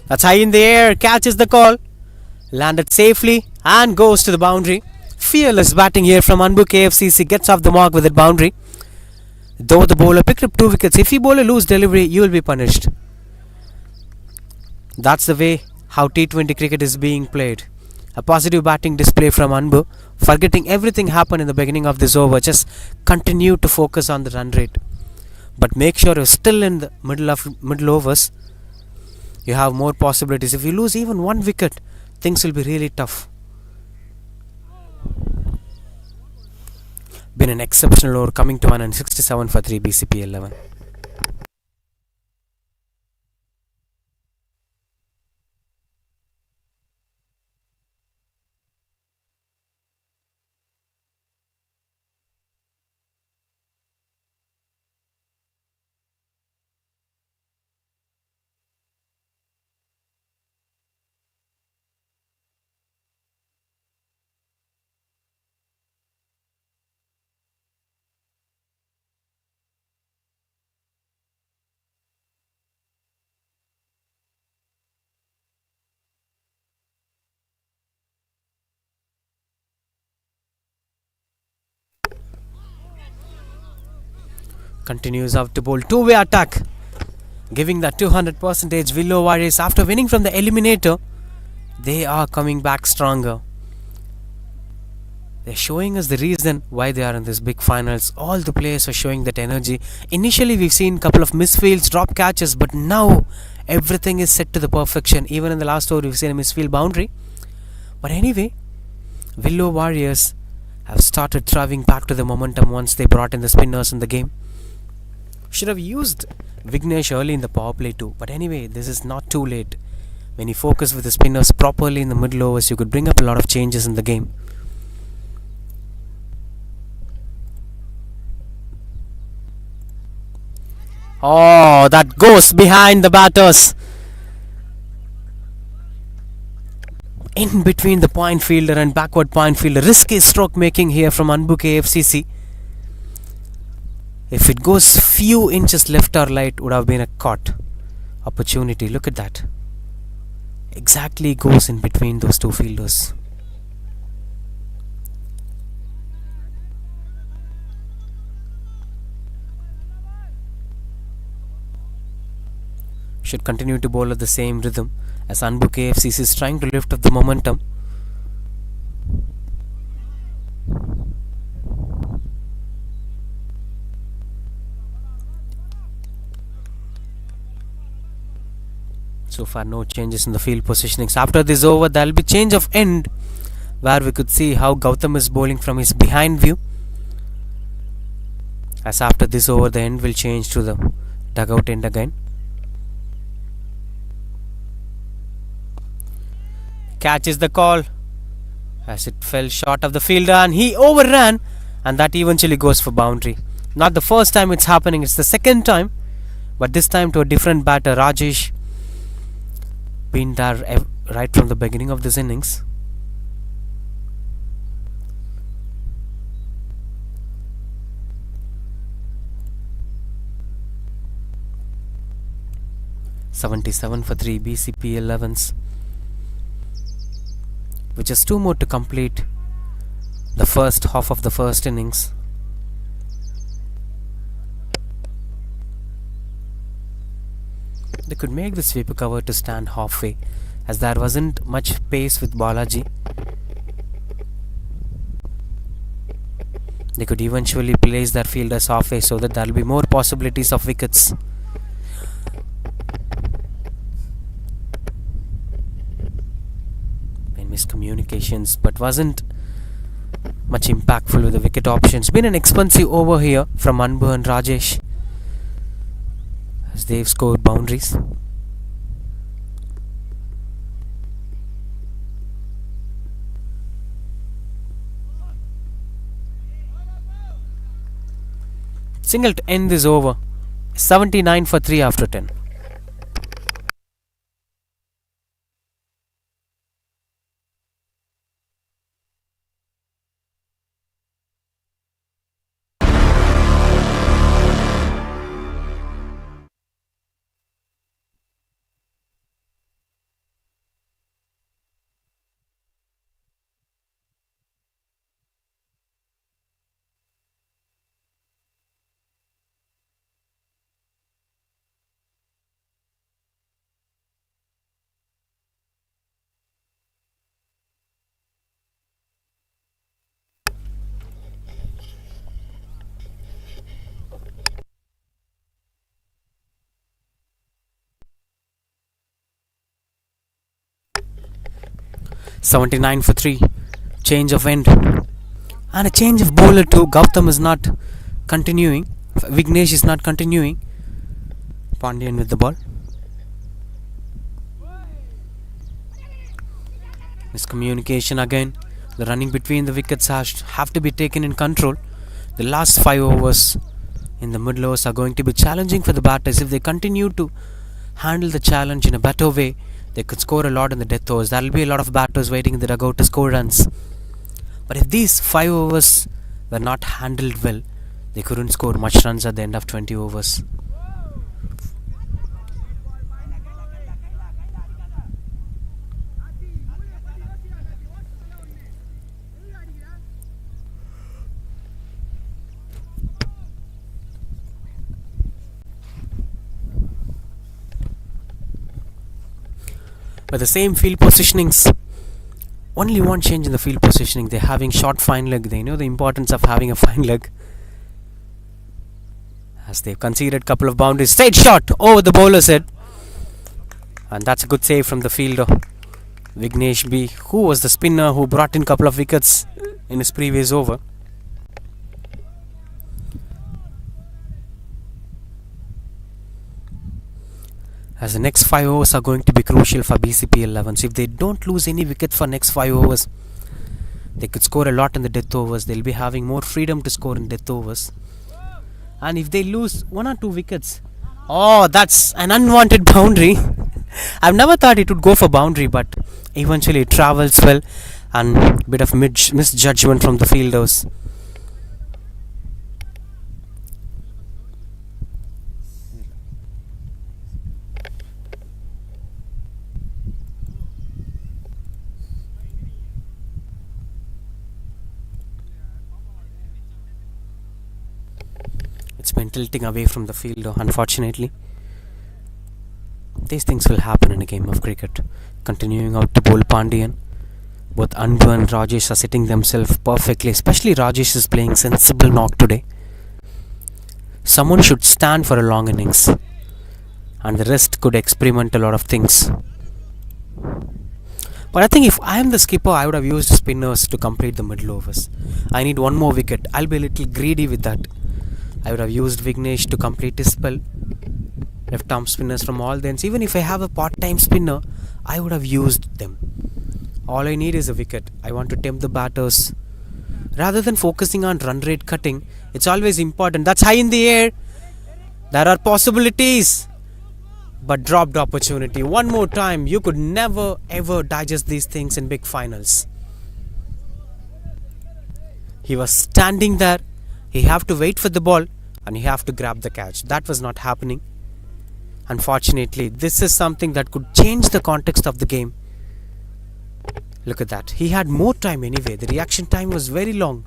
That's high in the air, catches the call, landed safely and goes to the boundary. Fearless batting here from Anbu KFCC, gets off the mark with that boundary. Though the bowler picked up 2 wickets, if you bowl a loose delivery, you will be punished. That's the way how T20 cricket is being played. A positive batting display from Anbu, forgetting everything happened in the beginning of this over. Just continue to focus on the run rate. But make sure you're still in the middle overs. You have more possibilities. If you lose even 1 wicket, things will be really tough. Been an exceptional over, coming to an end. 67 for 3 BCP 11. continues out to bowl two-way attack, giving that 200% Willow Warriors after winning from the eliminator. They are coming back stronger. They're showing us the reason why they are in this big finals. All the players are showing that energy. Initially we've seen a couple of misfields, drop catches, but now everything is set to the perfection. Even in the last over we've seen a misfield boundary. But anyway, Willow Warriors have started thriving back to the momentum once they brought in the spinners in the game. Should have used Vignesh early in the power play too. But anyway, this is not too late. When you focus with the spinners properly in the middle overs, you could bring up a lot of changes in the game. Oh, that goes behind the batters. In between the point fielder and backward point fielder. Risky stroke making here from Anbu KFCC. If it goes few inches left or right, would have been a caught opportunity. Look at that. Exactly goes in between those two fielders. Should continue to bowl at the same rhythm as Anbu KFCC is trying to lift up the momentum. So far no changes in the field positionings. After this over there will be change of end, where we could see how Gautam is bowling from his behind view. As after this over the end will change to the dugout end again. Catches the call as it fell short of the fielder and he overran, and that eventually goes for boundary. Not the first time it's happening, it's the second time, but this time to a different batter. Rajesh been there right from the beginning of this innings. .77 for 3 Bcpl 11S. With just 2 more to complete the first half of the first innings. They could make the sweeper cover to stand halfway, as there wasn't much pace with Balaji. They could eventually place their fielders halfway so that there will be more possibilities of wickets. Miscommunications, but wasn't much impactful with the wicket options. Been an expensive over here from Anbu and Rajesh as they've scored boundaries. Single to end this over. 79 for 3 after 10. .79 for 3. Change of end. And a change of bowler too. Gautam is not continuing. Vignesh is not continuing. Pandian with the ball. Miscommunication again. The running between the wickets have to be taken in control. The last 5 overs in the middle overs are going to be challenging for the batters. If they continue to handle the challenge in a better way, they could score a lot in the death overs. There will be a lot of batters waiting in the dugout to score runs. But if these 5 overs were not handled well, they couldn't score much runs at the end of 20 overs. With the same field positionings, only one change in the field positioning. They're having short fine leg. They know the importance of having a fine leg, as they've conceded a couple of boundaries. Straight shot over the bowler's head, and that's a good save from the fielder Vignesh B, who was the spinner who brought in a couple of wickets in his previous over. As the next 5 overs are going to be crucial for Bcpl 11s. If they don't lose any wicket for next 5 overs, they could score a lot in the death overs. They'll be having more freedom to score in death overs. And if they lose 1 or 2 wickets, oh, that's an unwanted boundary. I've never thought it would go for boundary, but eventually it travels well, and a bit of misjudgment from the fielders. It's been tilting away from the fielder, unfortunately. These things will happen in a game of cricket. Continuing out to bowl Pandian. Both Anbu and Rajesh are sitting themselves perfectly. Especially Rajesh is playing sensible knock today. Someone should stand for a long innings, and the rest could experiment a lot of things. But I think if I am the skipper, I would have used spinners to complete the middle overs. I need one more wicket. I'll be a little greedy with that. I would have used Vignesh to complete his spell. Left arm spinners from all the ends. Even if I have a part-time spinner, I would have used them. All I need is a wicket. I want to tempt the batters. Rather than focusing on run rate cutting, it's always important. That's high in the air. There are possibilities, but dropped opportunity. One more time. You could never ever digest these things in big finals. He was standing there. He have to wait for the ball, and he have to grab the catch. That was not happening. Unfortunately, this is something that could change the context of the game. Look at that. He had more time anyway. The reaction time was very long.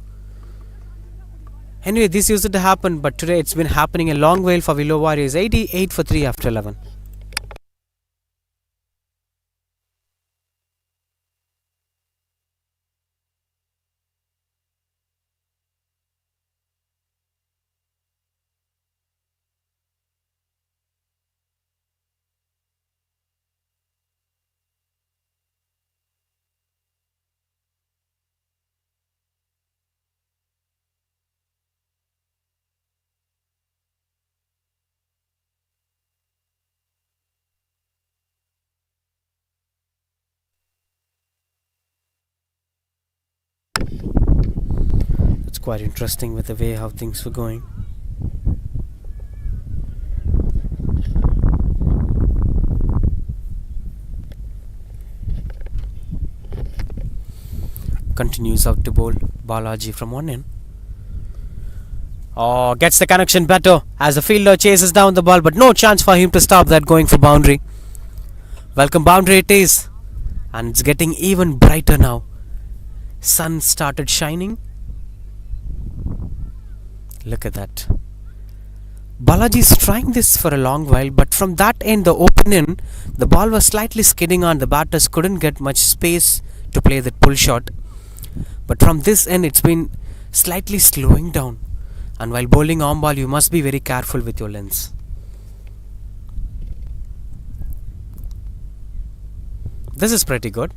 Anyway, this used to happen, but today it's been happening a long while for Willow Warriors. 88 for 3 after 11. It's quite interesting with the way how things were going. Continues out to bowl Balaji from one end. Oh, gets the connection better as the fielder chases down the ball, but no chance for him to stop that, going for boundary. Welcome boundary it is, and it's getting even brighter now. Sun started shining. Look at that. Balaji is trying this for a long while, but from that end, the open end, the ball was slightly skidding on. The batters couldn't get much space to play that pull shot. But from this end, it's been slightly slowing down. And while bowling on ball, you must be very careful with your lengths. This is pretty good.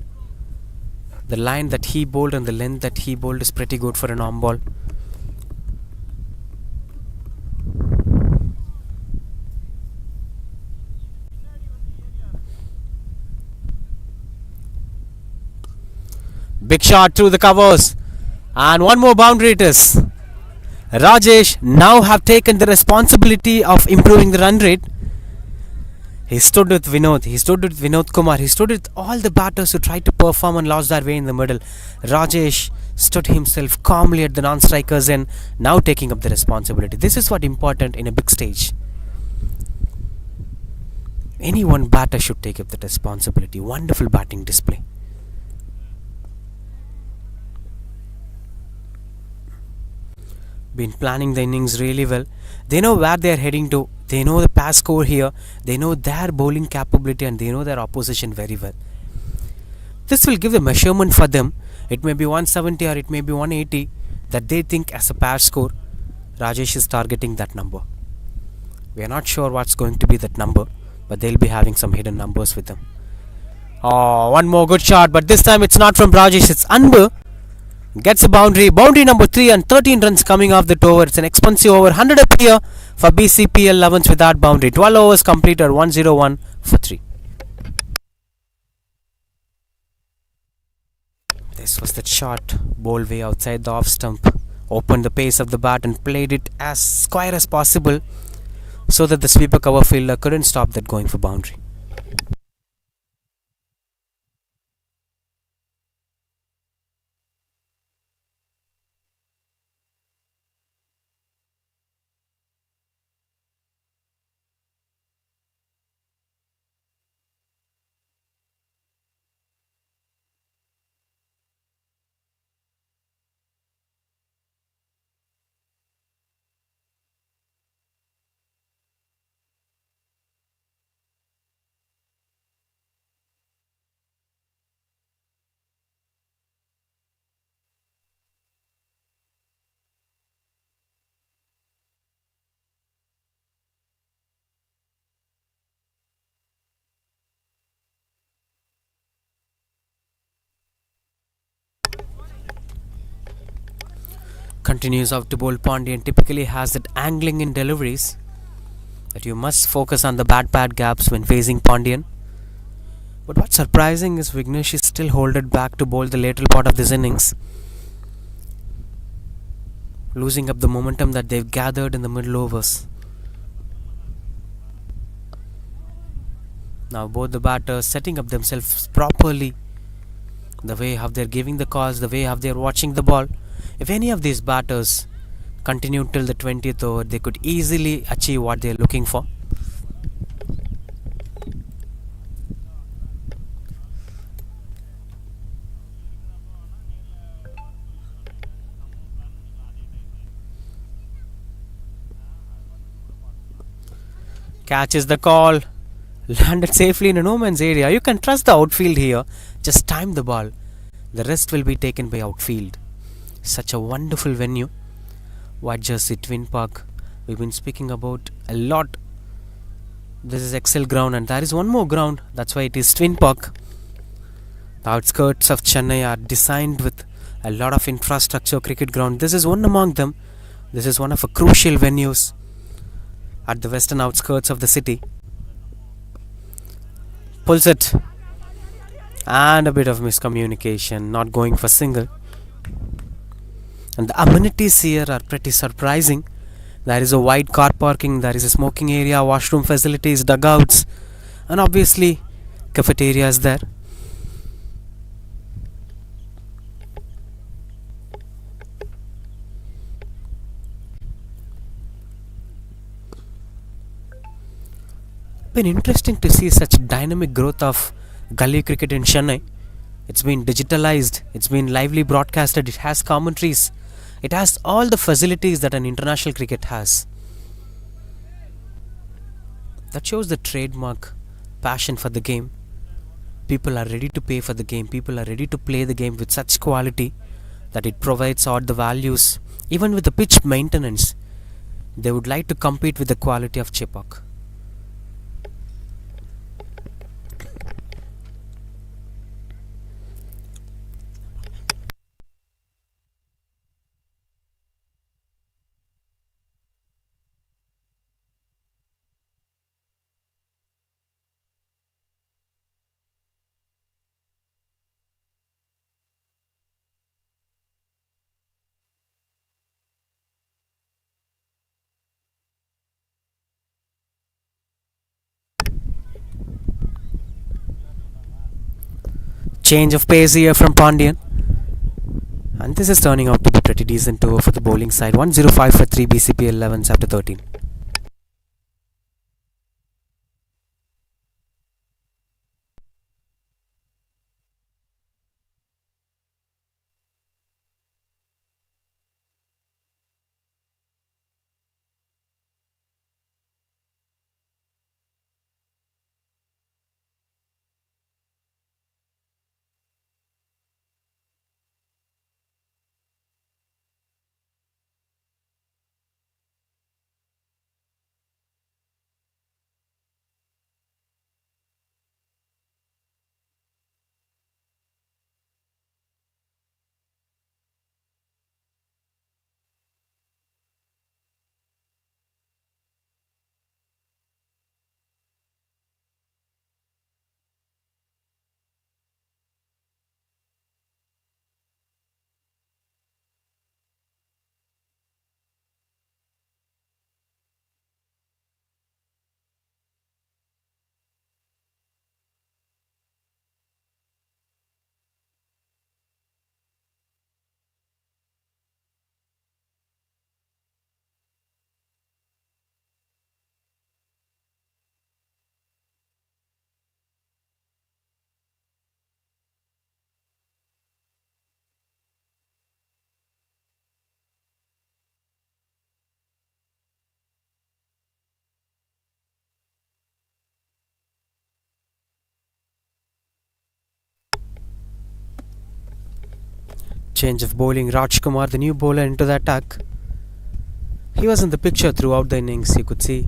The line that he bowled and the length that he bowled is pretty good for an on ball. Big shot through the covers, and one more boundary it is. Rajesh now have taken the responsibility of improving the run rate. He stood with Vinod, he stood with Vinod Kumar, he stood with all the batters who tried to perform and lost their way in the middle. Rajesh stood himself calmly at the non-strikers end, now taking up the responsibility. This is what important in a big stage. Any one batter should take up the responsibility. Wonderful batting display. Been planning the innings really well. They know where they are heading to. They know the pass score here. They know their bowling capability, and they know their opposition very well. This will give the measurement for them. It may be 170 or it may be 180 that they think as a pair score. Rajesh is targeting that number. We are not sure what's going to be that number, but they'll be having some hidden numbers with them. Oh, one more good shot, but this time it's not from Rajesh, it's Anbu. Gets a boundary. Boundary number 3 and 13 runs coming off the over. It's an expensive over. 100 up here for Bcpl 11s with that boundary. 12 overs completed. 101 for 3. This was that shot. Bowled way outside the off stump. Opened the pace of the bat and played it as square as possible so that the sweeper cover fielder couldn't stop that going for boundary. Continues out to bowl Pandyan. Typically has that angling in deliveries that you must focus on the bat pad gaps when facing Pandyan. But what's surprising is Vignesh is still holded back to bowl the later part of this innings, losing up the momentum that they've gathered in the middle overs. Now both the batters setting up themselves properly, the way how they're giving the calls, the way how they're watching the ball. If any of these batters continue till the 20th over, they could easily achieve what they're looking for. Catches the call, landed safely in a no man's area. You can trust the outfield here. Just time the ball. The rest will be taken by outfield. Such a wonderful venue, White Jersey Twin Park. We've been speaking about a lot. This is Excel ground, and there is one more ground. That's why it is Twin Park. The outskirts of Chennai are designed with a lot of infrastructure cricket ground. This is one among them. This is one of the crucial venues at the western outskirts of the city. Pulls it, and a bit of miscommunication, not going for single. And the amenities here are pretty surprising. There is a wide car parking, there is a smoking area, washroom facilities, dugouts, and obviously cafeterias there. Been interesting to see such dynamic growth of gully cricket in Chennai. It's been digitalized, it's been lively broadcasted, it has commentaries, it has all the facilities that an international cricket has. That shows the trademark passion for the game. People are ready to pay for the game, people are ready to play the game with such quality that it provides all the values. Even with the pitch maintenance, they would like to compete with the quality of Chepauk. Change of pace here from Pandyan, and this is turning out to be pretty decent over for the bowling side. 105 for 3 Bcpl 11s after 13. Change of bowling. Rajkumar, the new bowler, into the attack. He was in the picture throughout the innings, you could see.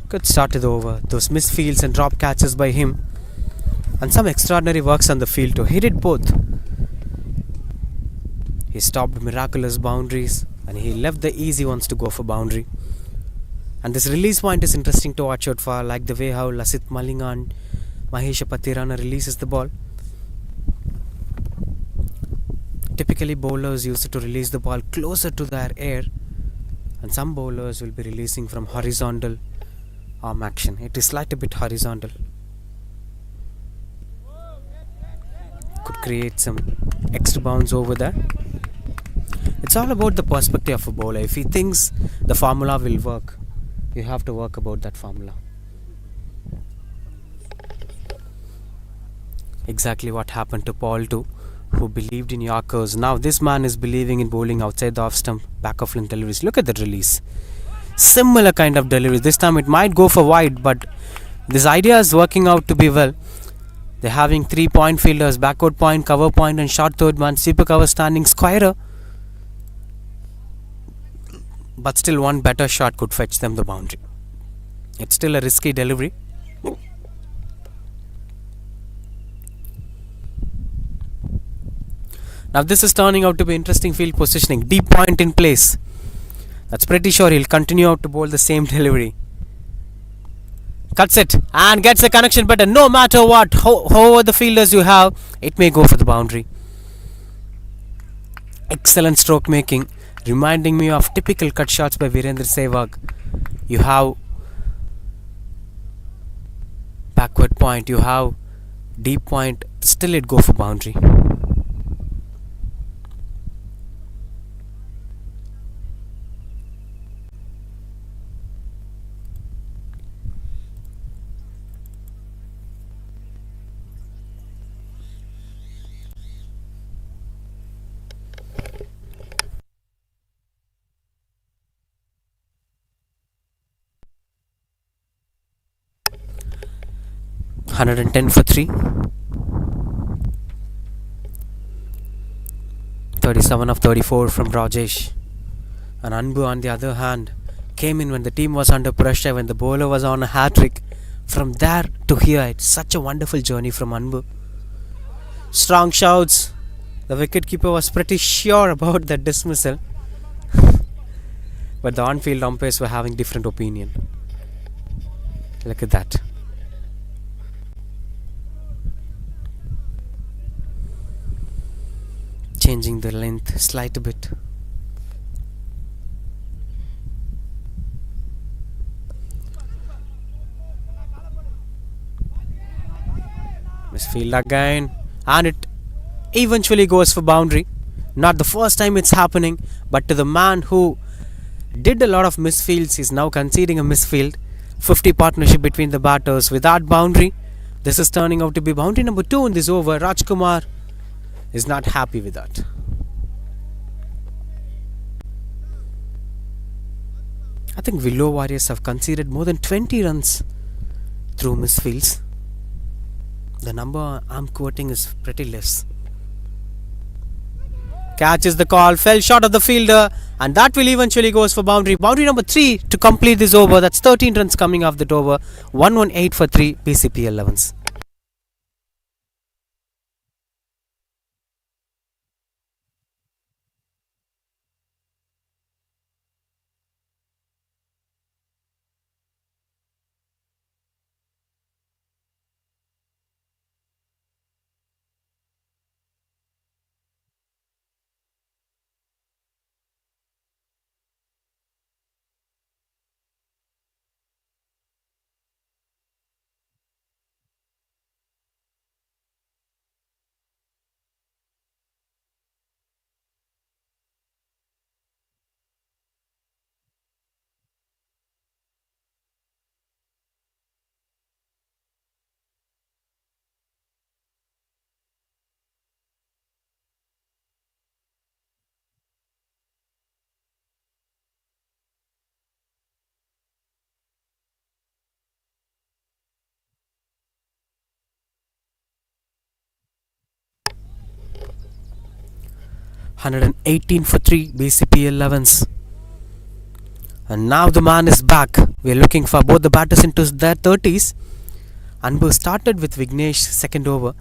Good start to the over. Those missed fields and drop catches by him. And some extraordinary works on the field too. He did both. He stopped miraculous boundaries and he left the easy ones to go for boundary. And this release point is interesting to watch out for, like the way how Lasit Malinga and Mahesh Patirana releases the ball. Typically bowlers use it to release the ball closer to their air, and some bowlers will be releasing from horizontal arm action. It is slightly bit horizontal. Could create some extra bounce over there. It's all about the perspective of a bowler. If he thinks the formula will work, you have to work about that formula. Exactly what happened to Paul too, who believed in Yorkers. Now this man is believing in bowling outside the off stump, back of length deliveries. Look at that release. Similar kind of delivery. This time it might go for wide, but this idea is working out to be well. They're having 3 point fielders, backward point, cover point and short third man, sweeper cover standing squarer. But still one better shot could fetch them the boundary. It's still a risky delivery. Now this is turning out to be interesting field positioning. Deep point in place. That's pretty sure he'll continue out to bowl the same delivery. Cuts it and gets the connection better. No matter what, however the fielders you have, it may go for the boundary. Excellent stroke making. Reminding me of typical cut shots by Virendra Sehwag. You have backward point, you have deep point, still it go for boundary. $110 for 3. 37 of 34 from Rajesh. And Anbu on the other hand came in when the team was under pressure, when the bowler was on a hat-trick. From there to here, it's such a wonderful journey from Anbu. Strong shouts. The wicketkeeper was pretty sure about that dismissal. But the on-field umpires were having different opinion. Look at that. Changing the length slight a bit. Misfield again, and it eventually goes for boundary. Not the first time it's happening, but to the man who did a lot of misfields, is now conceding a misfield. 50 partnership between the batters without boundary. This is turning out to be boundary number 2 in this over. Rajkumar is not happy with that. I think Willow Warriors have conceded more than 20 runs through misfields. The number I'm quoting is pretty less. Catches the call, fell short of the fielder, and that will eventually goes for boundary. Boundary number 3 to complete this over. That's 13 runs coming off that over. 118 for 3 Bcpl 11S. 118 for 3 Bcpl 11S. And now the man is back. We are looking for both the batters into their 30s. Anbu started with Vignesh second over.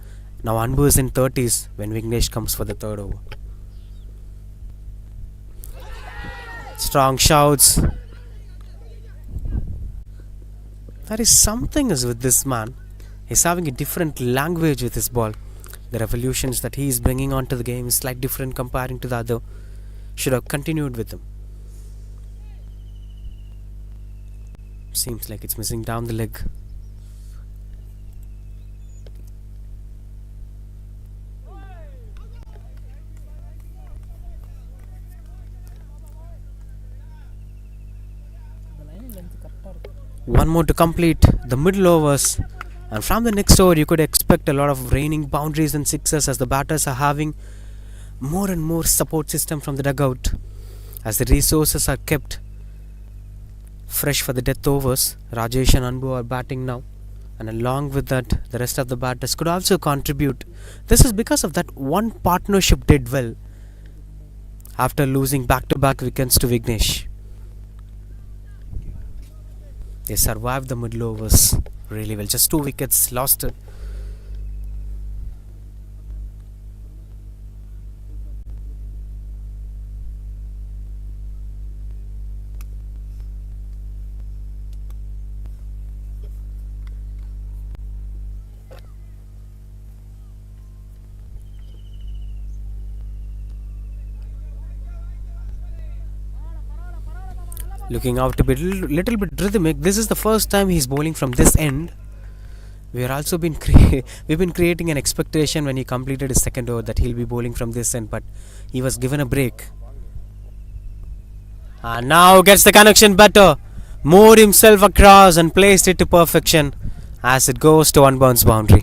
Now Anbu is in 30s when Vignesh comes for the third over. Strong shouts. There is something is with this man. He's having a different language with his ball. The revolutions that he is bringing onto the game is slightly different comparing to the other. Should have continued with him. Seems like it's missing down the leg. One more to complete the middle overs, and from the next over you could expect a lot of raining boundaries and sixes as the batters are having more and more support system from the dugout as the resources are kept fresh for the death overs. Rajesh and Anbu are batting now, and along with that the rest of the batters could also contribute. This is because of that one partnership did well after losing back-to-back wickets to Vignesh. They survived the middle overs really well. Just 2 wickets lost. Looking out to be little bit rhythmic. This is the first time he's bowling from this end. We are also been we've been creating an expectation when he completed his second over that he'll be bowling from this end, but he was given a break. And now gets the connection better. Moved himself across and placed it to perfection as it goes to unbounce boundary.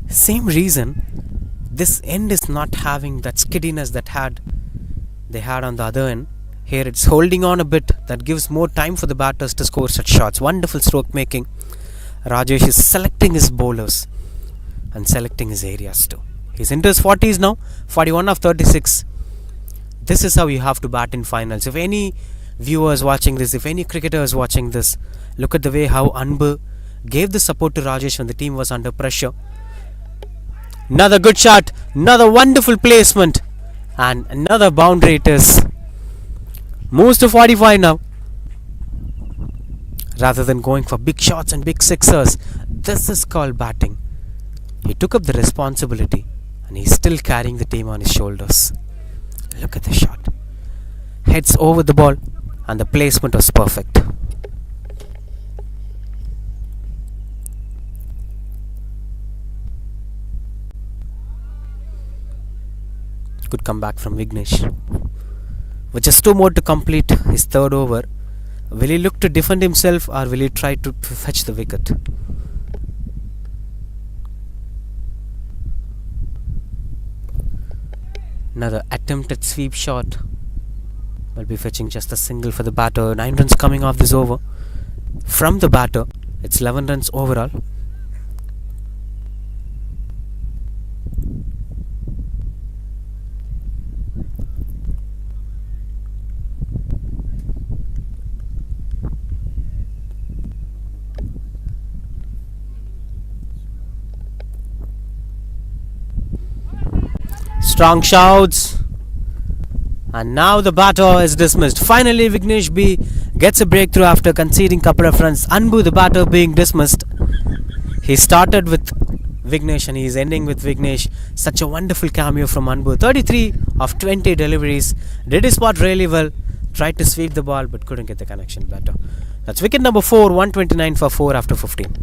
Same reason this end is not having that skiddiness that they had on the other end. Here it's holding on a bit. That gives more time for the batters to score such shots. Wonderful stroke making. Rajesh is selecting his bowlers and selecting his areas too. He's into his 40s now. 41 of 36. This is how you have to bat in finals. If any viewers watching this, if any cricketers watching this, look at the way how Anbu gave the support to Rajesh when the team was under pressure. Another good shot. Another wonderful placement. And another boundary it is. Moves to 45 now. Rather than going for big shots and big sixers, this is called batting. He took up the responsibility and he's still carrying the team on his shoulders. Look at the shot. Heads over the ball and the placement was perfect. Good comeback from Vignesh. With just 2 more to complete his third over, will he look to defend himself or will he try to fetch the wicket? Another attempt at sweep shot. Will be fetching just a single for the batter. 9 runs coming off this over. From the batter, it's 11 runs overall. Strong shouts. And now the batter is dismissed. Finally Vignesh B gets a breakthrough after conceding couple of runs. Anbu, the batter, being dismissed. He started with Vignesh and he is ending with Vignesh. Such a wonderful cameo from Anbu. 33 of 20 deliveries. Did his spot really well. Tried to sweep the ball but couldn't get the connection better. That's wicket number 4. 129 for 4 after 15.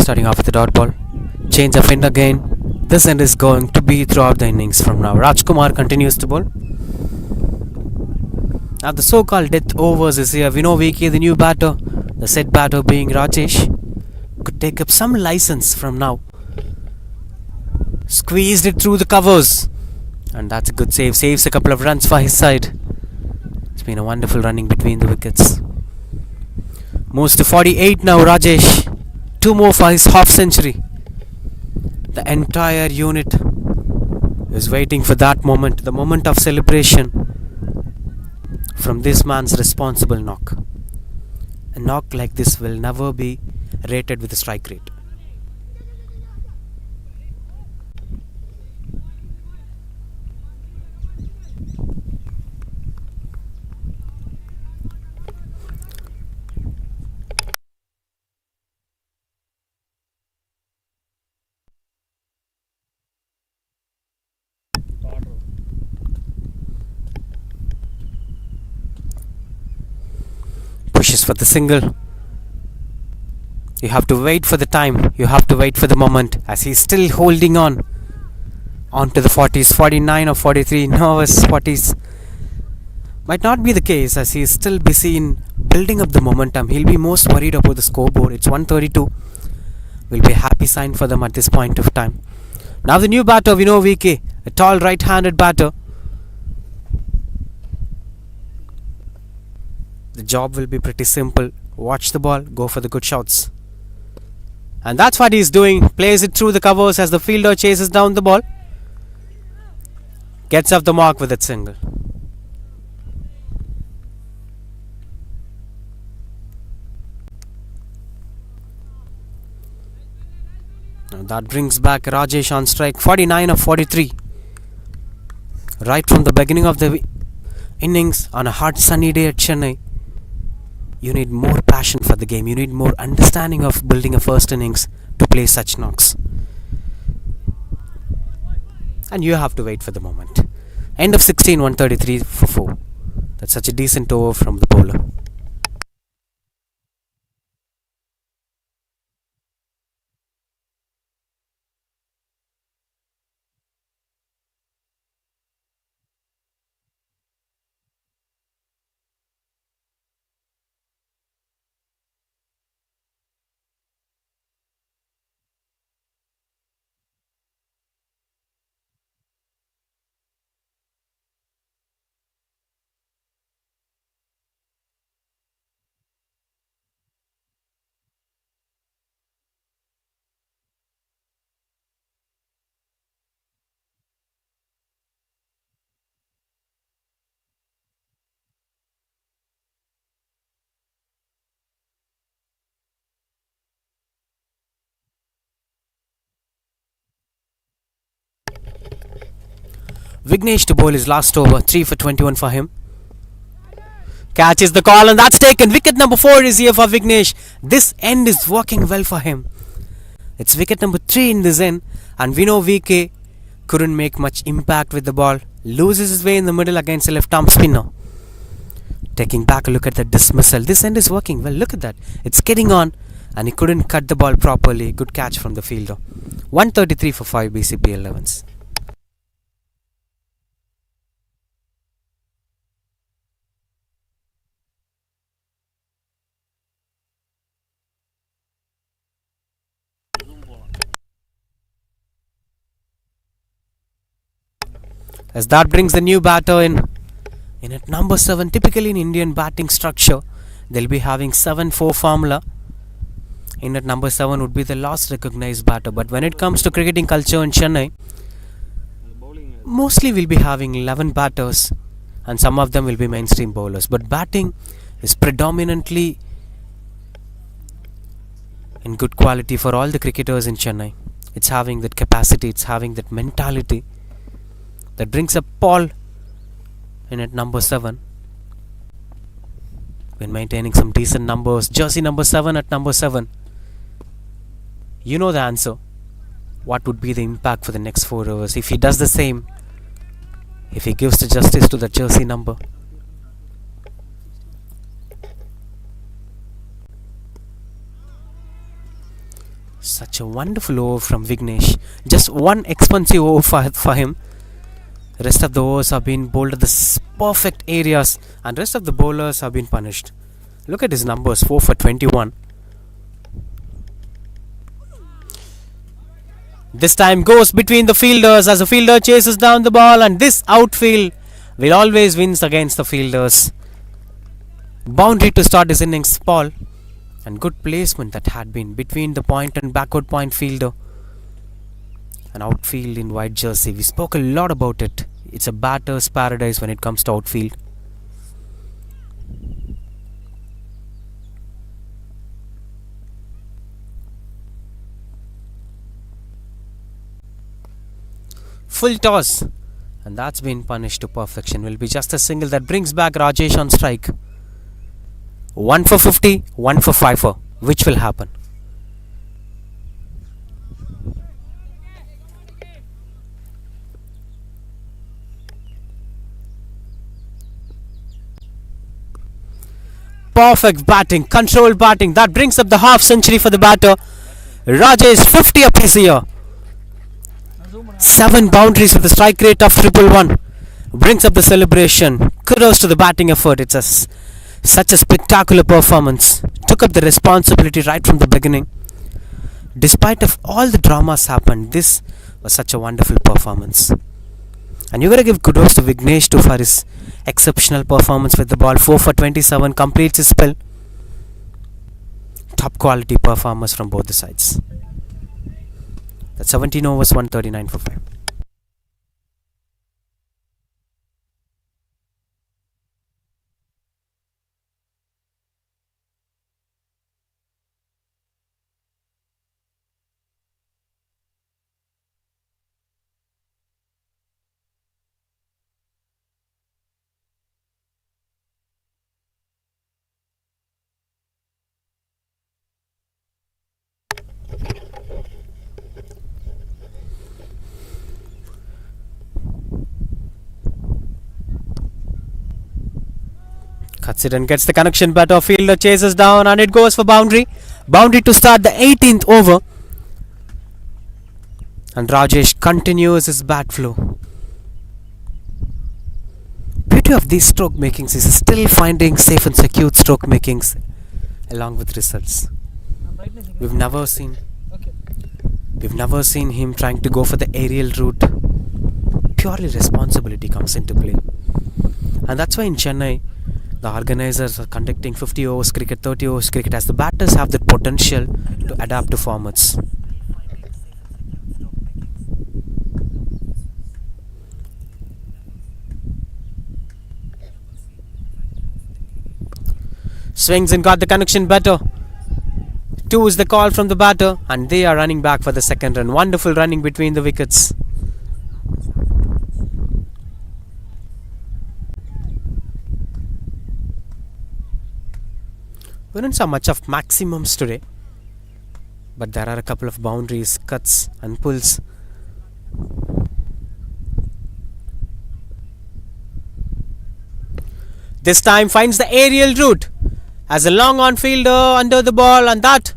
starting off with the dot ball. Change of end again. This end is going to be throughout the innings from now. Rajkumar continues to bowl. Now the so-called death overs is here. We know VK, the new batter, the set batter being Rajesh, could take up some license from now. Squeezed it through the covers, and that's a good save. Saves a couple of runs for his side. It's been a wonderful running between the wickets. Moves to 48 now, Rajesh. 2 more for his half century. The entire unit is waiting for that moment, the moment of celebration from this man's responsible knock. A knock like this will never be rated with a strike rate. Pushes for the single. You have to wait for the time, you have to wait for the moment, as he's still holding on to the 40s, 49 or 43, nervous 40s. Might not be the case, as he's still busy in building up the momentum. He'll be most worried about the scoreboard. It's 132. Will be a happy sign for them at this point of time. Now the new batter, we know VK, a tall right-handed batter. The job will be pretty simple. Watch the ball, go for the good shots. And that's what he's doing. Plays it through the covers as the fielder chases down the ball. Gets off the mark with that single. Now that brings back Rajesh on strike. 49 of 43. Right from the beginning of the innings on a hot sunny day at Chennai. You need more passion for the game. You need more understanding of building a first innings to play such knocks. And you have to wait for the moment. End of 16, 133 for 4. That's such a decent over from the bowler. Vignesh to bowl his last over. 3 for 21 for him. Catches the call and that's taken. Wicket number 4 is here for Vignesh. This end is working well for him. It's wicket number 3 in this end. And we know VK couldn't make much impact with the ball. Loses his way in the middle against a left arm spinner. Taking back a look at the dismissal. This end is working well. Look at that. It's getting on. And he couldn't cut the ball properly. Good catch from the fielder. 133 for 5 Bcpl 11S. As that brings the new batter in at number 7. Typically in Indian batting structure, they'll be having 7-4 formula. In at number 7 would be the last recognized batter. But when it comes to cricketing culture in Chennai, mostly we'll be having 11 batters and some of them will be mainstream bowlers. But batting is predominantly in good quality for all the cricketers in Chennai. It's having that capacity, it's having that mentality. That brings up Paul in at number 7. Been maintaining some decent numbers. Jersey number 7 at number 7. You know the answer. What would be the impact for the next 4 overs if he does the same? If he gives the justice to the jersey number. Such Such a wonderful over from Vignesh. Just one expensive over for him. Rest of the overs have been bowled at the perfect areas, and rest of the bowlers have been punished. Look at his numbers: 4 for 21. This time goes between the fielders as the fielder chases down the ball, and this outfield will always wins against the fielders. Boundary to start his innings, Paul, and good placement that had been between the point and backward point fielder. An outfield in white jersey. We spoke a lot about it. It's a batter's paradise when it comes to outfield. Full toss, and that's been punished to perfection. Will be just a single that brings back Rajesh on strike. 1 for 50, 1 for 5 for. Which will happen? Perfect batting, controlled batting. That brings up the half century for the batter. Rajesh 50 apiece here. 7 boundaries with the strike rate of 111. Brings up the celebration. Kudos to the batting effort. It's such a spectacular performance. Took up the responsibility right from the beginning. Despite of all the dramas happened, this was such a wonderful performance. And you gotta give kudos to Vignesh too for his exceptional performance with the ball. 4 for 27, completes his spell. Top quality performance from both the sides. That's 17 overs, 139 for 5. Cuts it and gets the connection, but fielder chases down and it goes for boundary. Boundary to start the 18th over. And Rajesh continues his bat flow. Beauty of these stroke makings is still finding safe and secure stroke makings along with results. We've never seen him trying to go for the aerial route. Purely responsibility comes into play. And that's why in Chennai the organizers are conducting 50 overs cricket, 30 overs cricket, as the batters have the potential to adapt to formats. Swings and got the connection better. 2 is the call from the batter, and they are running back for the second run. Wonderful running between the wickets. We didn't saw much of maximums today, but there are a couple of boundaries, cuts and pulls. This time finds the aerial route as a long on fielder under the ball, and that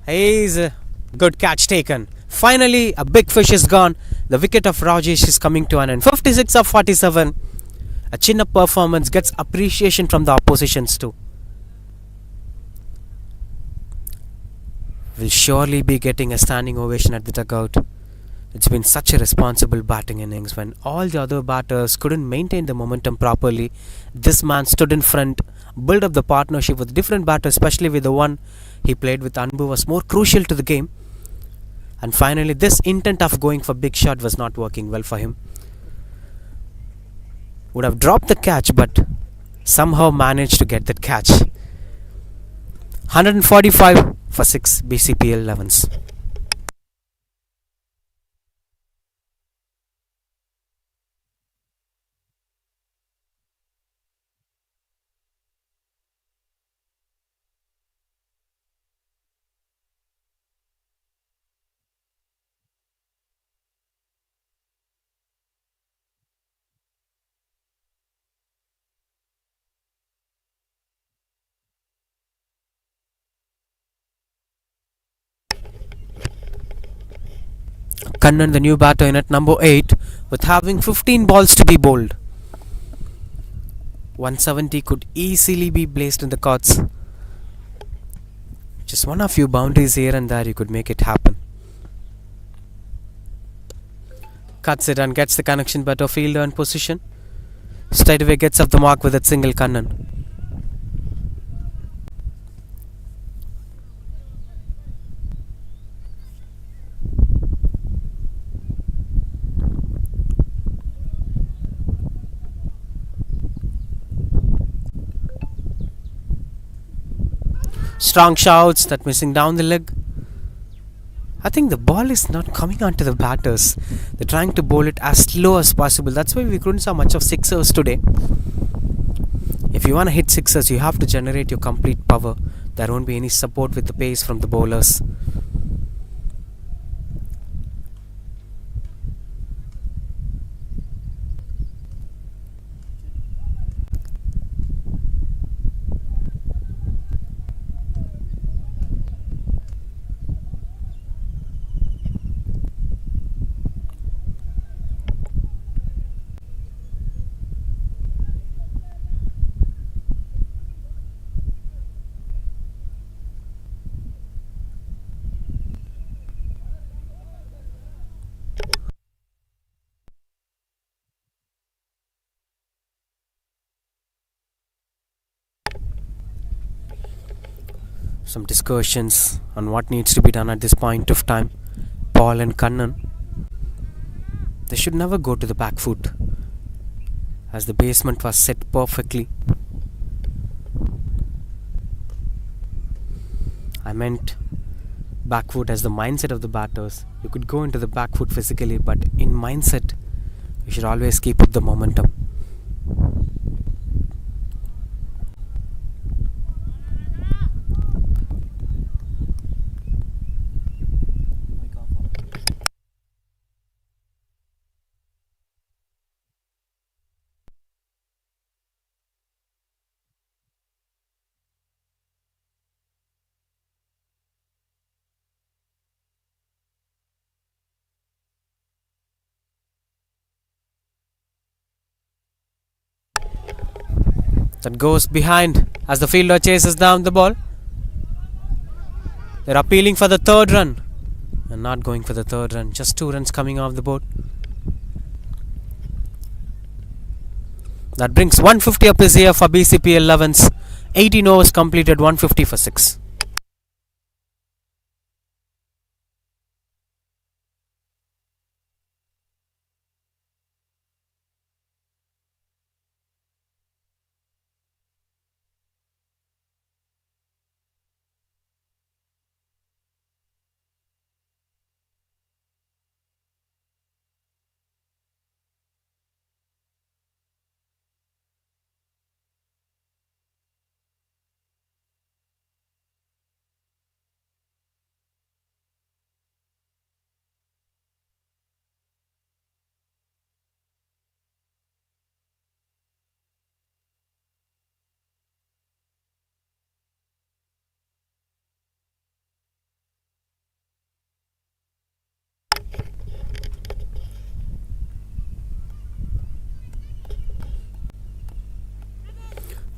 is a good catch taken. Finally a big fish is gone. The wicket of Rajesh is coming to an end. 56 of 47. A chin-up performance gets appreciation from the oppositions too. Will surely be getting a standing ovation at the dugout. It's been such a responsible batting innings. When all the other batters couldn't maintain the momentum properly, this man stood in front, built up the partnership with different batters, especially with the one he played with, Anbu, was more crucial to the game. And finally this intent of going for big shot was not working well for him. Would have dropped the catch, but somehow managed to get that catch. 145 for 6 Bcpl 11s. Kannan, the new batter, in at number 8, with having 15 balls to be bowled. 170 could easily be placed in the cards. Just one or few boundaries here and there, you could make it happen. Cuts it and gets the connection, but a fielder in position. Straight away gets off the mark with that single, Kannan. Strong shouts, that missing down the leg. I think the ball is not coming onto the batters. They're trying to bowl it as slow as possible. That's why we couldn't saw much of sixers today. If you want to hit sixers, you have to generate your complete power. There won't be any support with the pace from the bowlers. Some discussions on what needs to be done at this point of time. Paul and Kannan, they should never go to the back foot, as the basement was set perfectly. I meant back foot as the mindset of the batters. You could go into the back foot physically, but in mindset, you should always keep up the momentum. That goes behind as the fielder chases down the ball. They're appealing for the third run and not going for the third run. Just 2 runs coming off the board. That brings 150 up his here for Bcpl 11S. 18 overs completed, 150 for 6.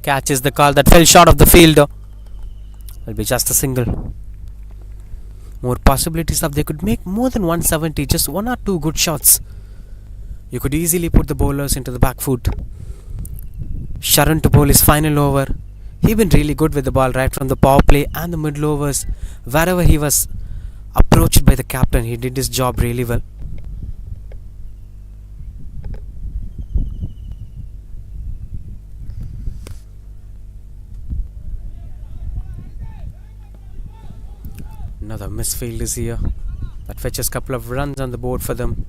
Catch is the call that fell short of the fielder. Will be just a single. More possibilities of they could make more than 170. Just 1 or 2 good shots. You could easily put the bowlers into the back foot. Sharan to bowl his final over. He been really good with the ball right from the power play and the middle overs. Wherever he was approached by the captain, he did his job really well. Another misfield is here. That fetches a couple of runs on the board for them.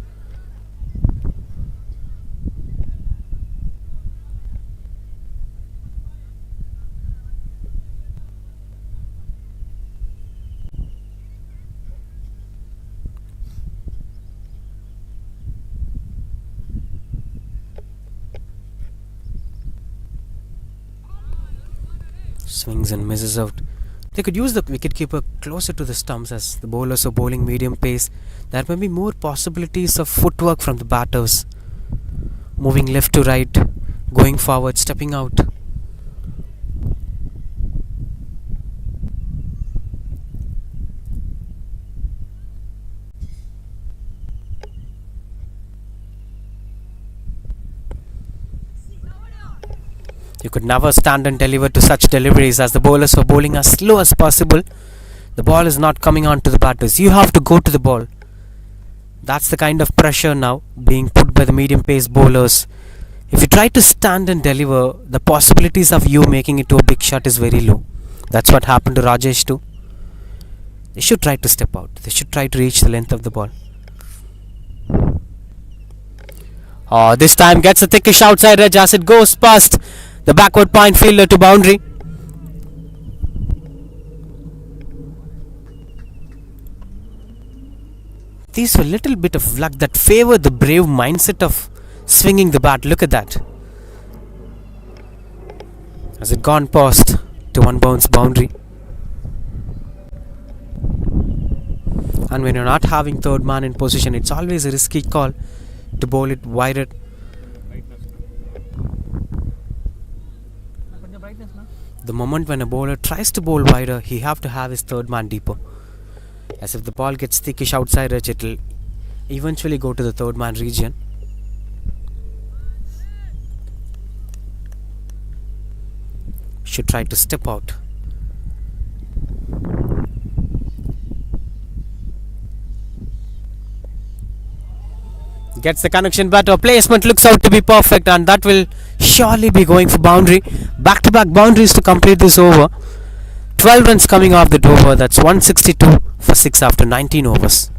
Swings and misses out. They could use the wicketkeeper closer to the stumps as the bowlers are bowling medium pace. There may be more possibilities of footwork from the batters. Moving left to right, going forward, stepping out. You could never stand and deliver to such deliveries as the bowlers were bowling as slow as possible. The ball is not coming on to the batters. You have to go to the ball. That's the kind of pressure now being put by the medium pace bowlers. If you try to stand and deliver, the possibilities of you making it to a big shot is very low. That's what happened to Rajesh too. They should try to step out. They should try to reach the length of the ball. This time gets a thickish outside edge as it goes past the backward point fielder to boundary. These were a little bit of luck that favored the brave mindset of swinging the bat. Look at that. Has it gone past to one bounce boundary? And when you're not having third man in position, it's always a risky call to bowl it wider. The moment when a bowler tries to bowl wider, he have to have his third man deeper. As if the ball gets thickish outside edge, it will eventually go to the third man region. Should try to step out. Gets the connection better. Placement looks out to be perfect, and that will surely be going for boundary. Back-to-back boundaries to complete this over. 12 runs coming off that over. That's 162 for 6 after 19 overs.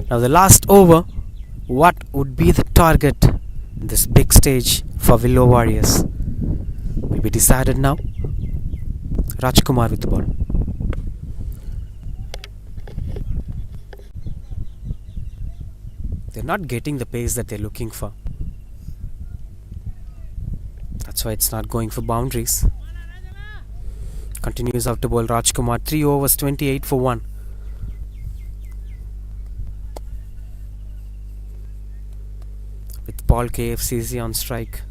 Now the last over, what would be the target in this big stage for Willow Warriors will be decided now. Rajkumar with the ball. They're not getting the pace that they're looking for. That's why it's not going for boundaries. Continues out to bowl Rajkumar. 3 overs, 28 for 1. With Paul KFCC on strike,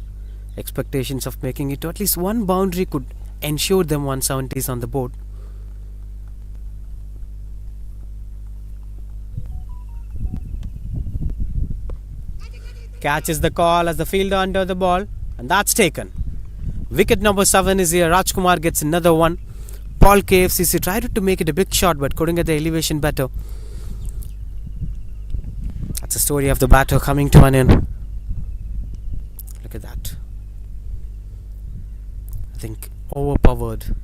expectations of making it to at least one boundary could ensure them 170s on the board. Catches the call as the fielder under the ball, and that's taken. Wicket number 7 is here. Rajkumar gets another one. Paul KFCC tried to make it a big shot but couldn't get the elevation better. That's the story of the batter coming to an end. Look at that. I think overpowered.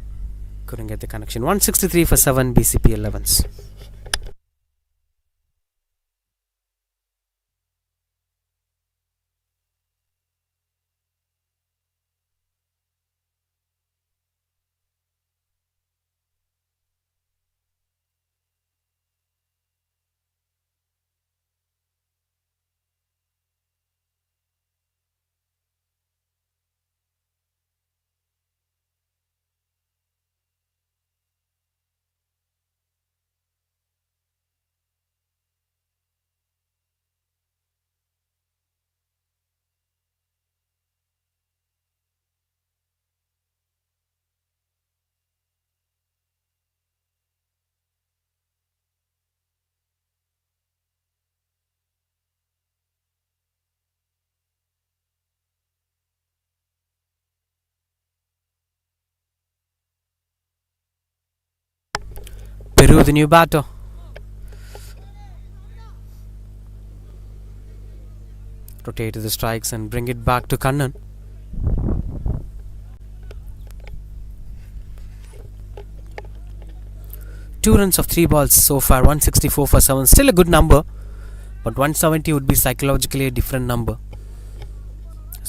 Couldn't get the connection. 163 for 7 Bcpl 11S. Peru, the new batter. Rotate to the strikes and bring it back to Kannan. Two runs of 3 balls so far, 164 for 7. Still a good number, but 170 would be psychologically a different number.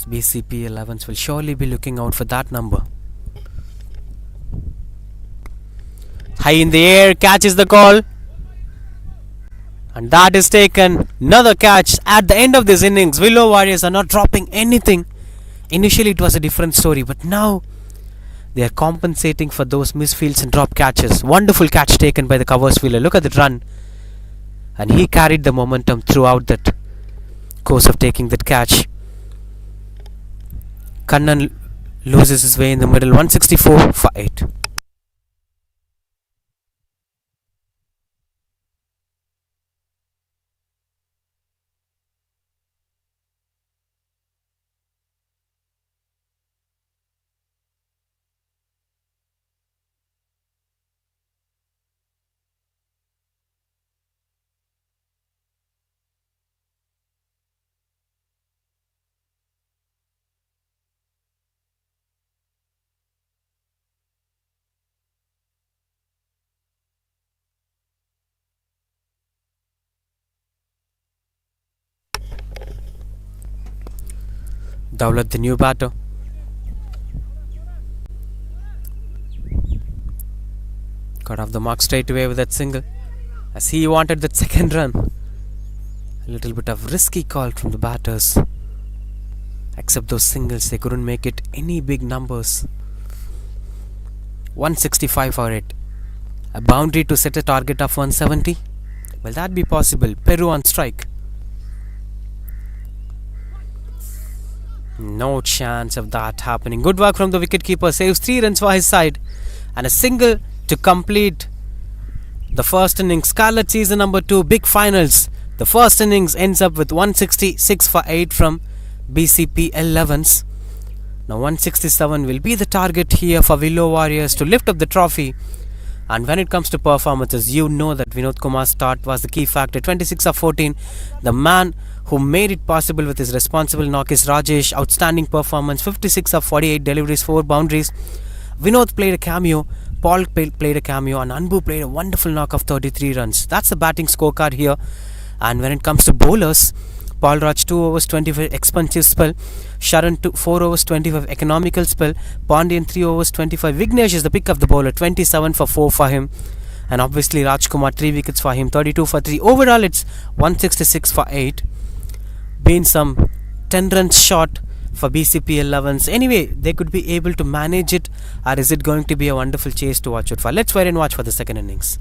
Bcpl 11s will surely be looking out for that number. High in the air, catches the call. And that is taken. Another catch at the end of this innings. Willow Warriors are not dropping anything. Initially it was a different story, but now they are compensating for those misfields and drop catches. Wonderful catch taken by the covers fielder. Look at the run. And he carried the momentum throughout that course of taking that catch. Kannan loses his way in the middle. 164 for 8. Dowlat, the new batter. Got off the mark straight away with that single, as he wanted that second run. A little bit of risky call from the batters. Except those singles, they couldn't make it any big numbers. 165 for 8. A boundary to set a target of 170. Will that be possible? Peru on strike. No chance of that happening. Good work from the wicketkeeper. Saves 3 runs for his side. And a single to complete the first innings. Scarlet season number 2. Big finals. The first innings ends up with 166 for 8 from Bcpl 11s. Now 167 will be the target here for Willow Warriors to lift up the trophy. And when it comes to performances, you know that Vinod Kumar's start was the key factor. 26 of 14. The man who made it possible with his responsible knock is Rajesh. Outstanding performance. 56 of 48 deliveries, 4 boundaries. Vinod played a cameo. Paul played a cameo. And Anbu played a wonderful knock of 33 runs. That's the batting scorecard here. And when it comes to bowlers, Paul Raj 2 overs 25 expensive spell. Sharan 4 overs 25 economical spell. Pandian 3 overs 25. Vignesh is the pick of the bowler. 27 for 4 for him. And obviously Rajkumar 3 wickets for him. 32 for 3. Overall it's 166 for 8. Been some 10 runs short for Bcpl 11s. Anyway, they could be able to manage it, or is it going to be a wonderful chase to watch out for? Let's wait and watch for the second innings.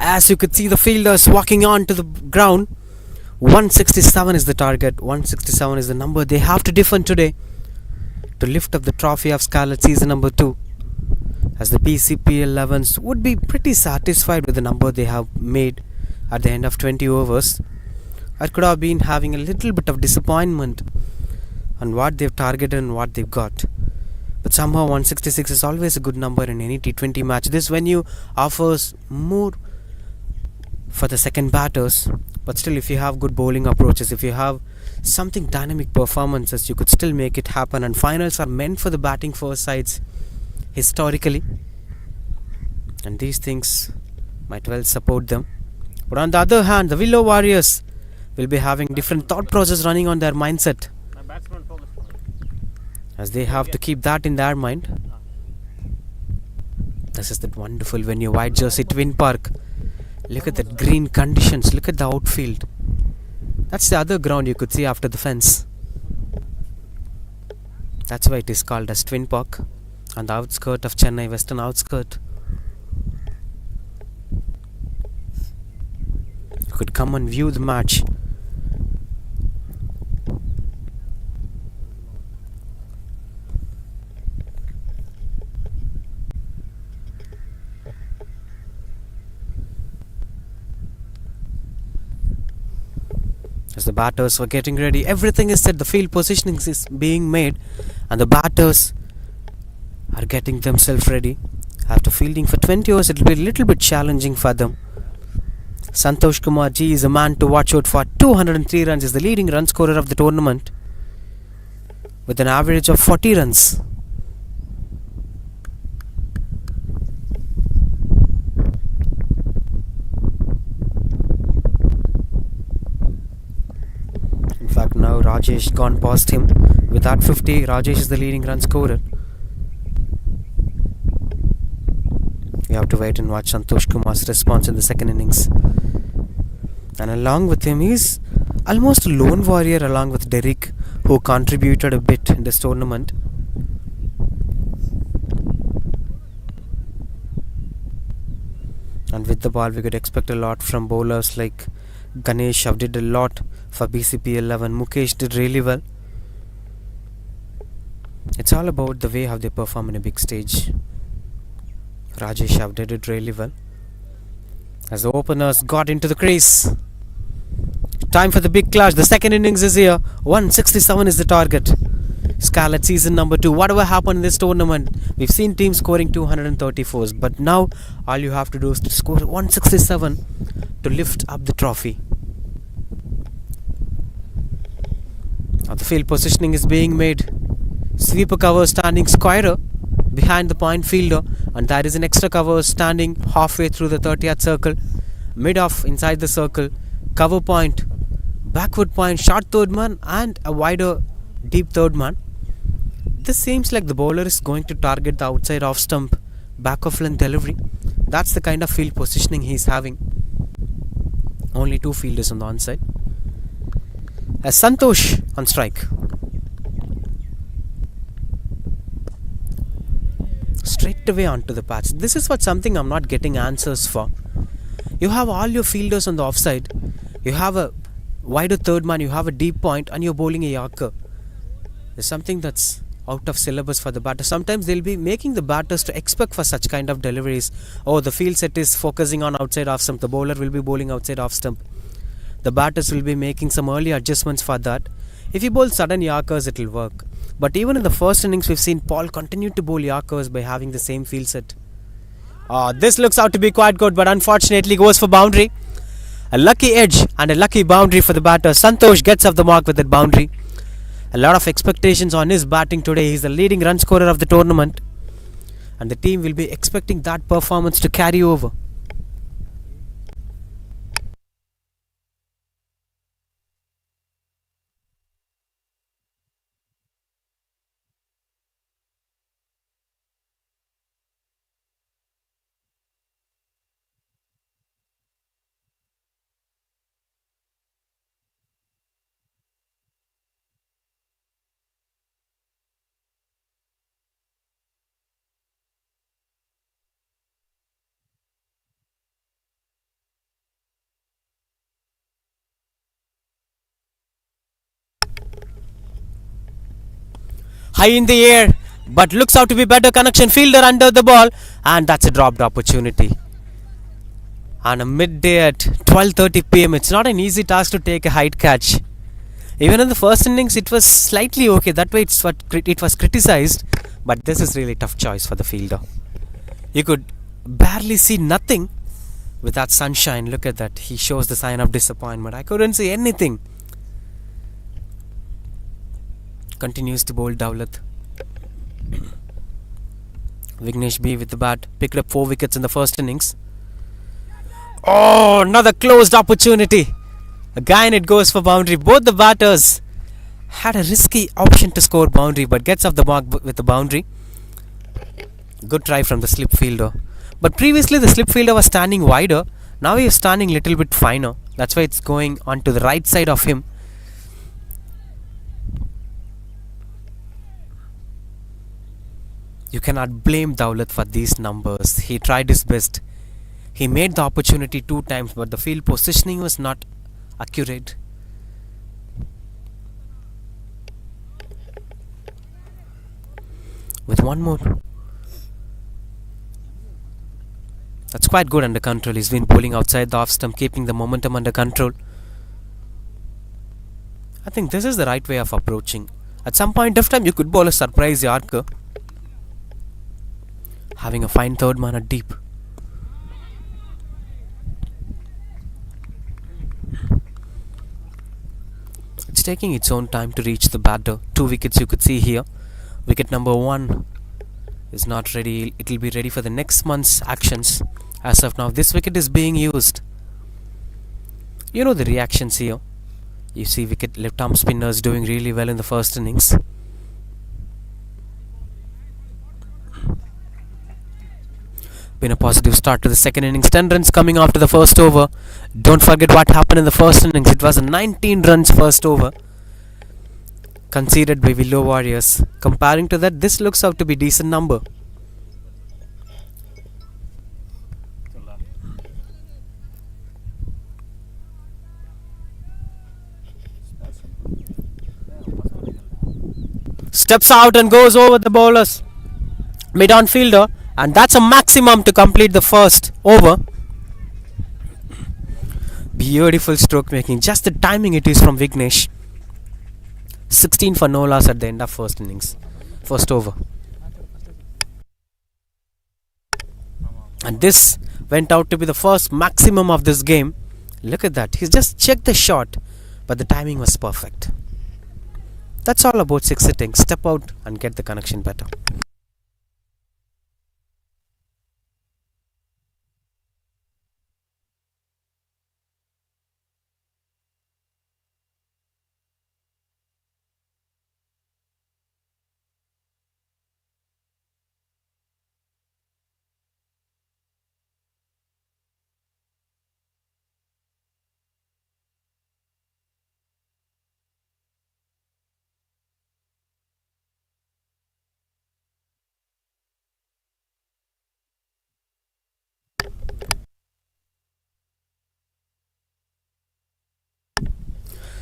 As you could see, the fielders walking on to the ground. 167 is the target. 167 is the number they have to defend today to lift up the trophy of Scarlet season number 2. As the Bcpl 11s would be pretty satisfied with the number they have made at the end of 20 overs. I could have been having a little bit of disappointment on what they've targeted and what they've got. But somehow 166 is always a good number in any T20 match. This venue offers more for the second batters, but still, if you have good bowling approaches, if you have something dynamic performances, you could still make it happen. And finals are meant for the batting first sides historically, and these things might well support them. But on the other hand, the Willow Warriors will be having different thought process running on their mindset, as they have to keep that in their mind. This is that wonderful venue, White Jersey Twin Park. Look at that green conditions. Look at the outfield. That's the other ground you could see after the fence. That's why it is called as Twin Park, on the outskirt of Chennai, western outskirt. You could come and view the match. As the batters were getting ready, everything is set, the field positioning is being made, and the batters are getting themselves ready. After fielding for 20 overs, it will be a little bit challenging for them. Santosh Kumar Ji is a man to watch out for. 203 runs, is the leading run scorer of the tournament with an average of 40 runs. In fact, now Rajesh gone past him. With that 50, Rajesh is the leading run scorer. We have to wait and watch Santosh Kumar's response in the second innings. And along with him, he's almost a lone warrior along with Derek, who contributed a bit in this tournament. And with the ball, we could expect a lot from bowlers like Ganesh did a lot for Bcpl 11. Mukesh did really well. It's all about the way how they perform in a big stage. Rajesh did it really well. As the openers got into the crease. Time for the big clash. The second innings is here. 167 is the target. Scarlet season number 2. Whatever happened in this tournament, we've seen teams scoring 234s, but now all you have to do is to score 167 to lift up the trophy. Now the field positioning is being made. Sweeper cover standing squarer behind the point fielder, and there is an extra cover standing halfway through the 30th circle, mid off inside the circle, cover point, backward point, short third man, and a wider deep third man. This seems like the bowler is going to target the outside off stump, back of length delivery. That's the kind of field positioning he's having. Only 2 fielders on the onside. As Santosh on strike. Straight away onto the patch. This is what something I'm not getting answers for. You have all your fielders on the offside. You have a wider third man. You have a deep point, and you're bowling a Yorker. There's something that's out of syllabus for the batter. Sometimes they'll be making the batters to expect for such kind of deliveries. Oh, the field set is focusing on outside off stump. The bowler will be bowling outside off stump. The batters will be making some early adjustments for that. If you bowl sudden Yorkers, it will work. But even in the first innings, we've seen Paul continue to bowl Yorkers by having the same field set. This looks out to be quite good, but unfortunately goes for boundary. A lucky edge and a lucky boundary for the batter. Santosh gets off the mark with that boundary. A lot of expectations on his batting today. He's the leading run scorer of the tournament, and the team will be expecting that performance to carry over. high in the air, but looks out to be better connection. Fielder under the ball, and that's a dropped opportunity. On a midday at 12:30 p.m., it's not an easy task to take a height catch. Even in the first innings, it was slightly okay. That way, it was criticized, but this is really tough choice for the fielder. You could barely see nothing with that sunshine. Look at that. He shows the sign of disappointment. I couldn't see anything. Continues to bowl Dowlat. Vignesh B with the bat. Picked up 4 wickets in the first innings. Oh, another closed opportunity. Again it goes for boundary. Both the batters had a risky option to score boundary, but gets off the mark with the boundary. Good try from the slip fielder. But previously the slip fielder was standing wider. Now he is standing little bit finer. That's why it's going on to the right side of him. You cannot blame Dowlat for these numbers. He tried his best. He made the opportunity 2 times, but the field positioning was not accurate. With one more. That's quite good under control. He's been bowling outside the off stump, keeping the momentum under control. I think this is the right way of approaching. At some point of time, you could bowl a surprise Yorker, having a fine third man at deep. It's taking its own time to reach the batter. 2 wickets you could see here. Wicket number 1 is not ready. It will be ready for the next month's actions. As of now, this wicket is being used. You know the reactions here. You see wicket left arm spinners doing really well in the first innings. Been a positive start to the second innings. 10 runs coming after the first over. Don't forget what happened in the first innings. It was a 19 runs first over conceded by Willow Warriors. Comparing to that, this looks out to be decent number. Steps out and goes over the bowlers. Mid-on fielder. And that's a maximum to complete the first over. Beautiful stroke making. Just the timing it is from Vignesh. 16 for no loss at the end of first innings. First over. And this went out to be the first maximum of this game. Look at that. He's just checked the shot, but the timing was perfect. That's all about 6 hitting. Step out and get the connection better.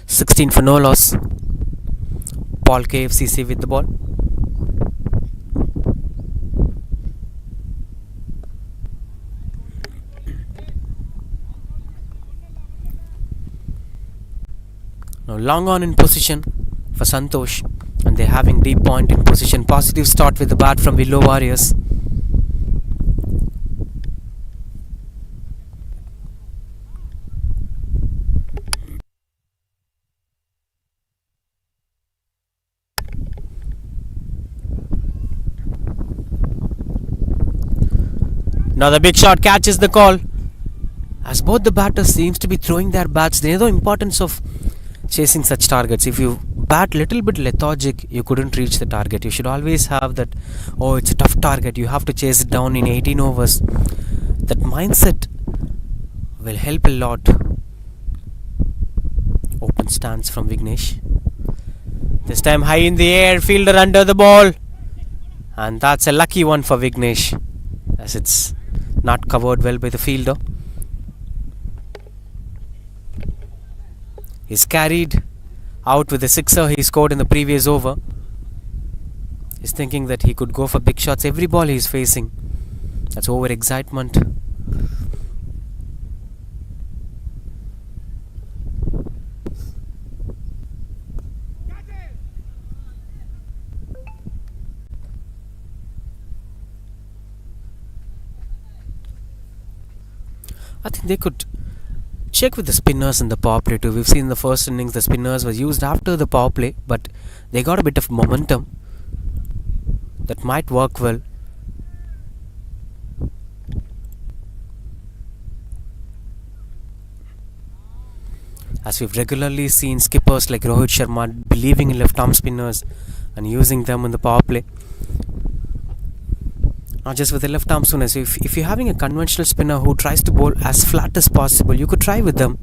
(16 for no loss). Paul KFCC with the ball. Now long on in position for Santosh, and they're having deep point in position. Positive start with the bat from Willow Warriors. Now the big shot catches the call. As both the batters seems to be throwing their bats, they know the importance of chasing such targets. If you bat little bit lethargic, you couldn't reach the target. You should always have that, oh, it's a tough target, you have to chase it down in 18 overs. That mindset will help a lot. Open stance from Vignesh. This time high in the air, fielder under the ball. And that's a lucky one for Vignesh, as it's not covered well by the fielder. He's carried out with the sixer he scored in the previous over. He's thinking that he could go for big shots every ball he's facing. That's over excitement. I think they could check with the spinners in the power play too. We've seen in the first innings the spinners were used after the power play, but they got a bit of momentum that might work well. As we've regularly seen skippers like Rohit Sharma believing in left arm spinners and using them in the power play. Not just with the left arm spinners. If you're having a conventional spinner who tries to bowl as flat as possible, you could try with them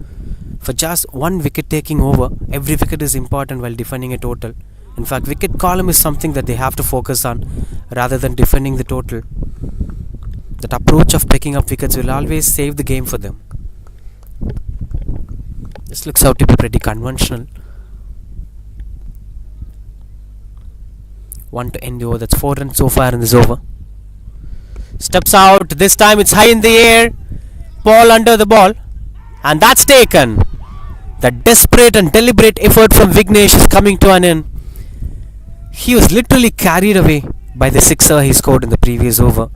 for just one wicket taking over. Every wicket is important while defending a total. In fact, wicket column is something that they have to focus on rather than defending the total. That approach of picking up wickets will always save the game for them. This looks out to be pretty conventional. One to end the over. That's 4 runs so far in this over. Steps out. This time it's high in the air. Ball under the ball. And that's taken. The desperate and deliberate effort from Vignesh is coming to an end. He was literally carried away by the sixer he scored in the previous over.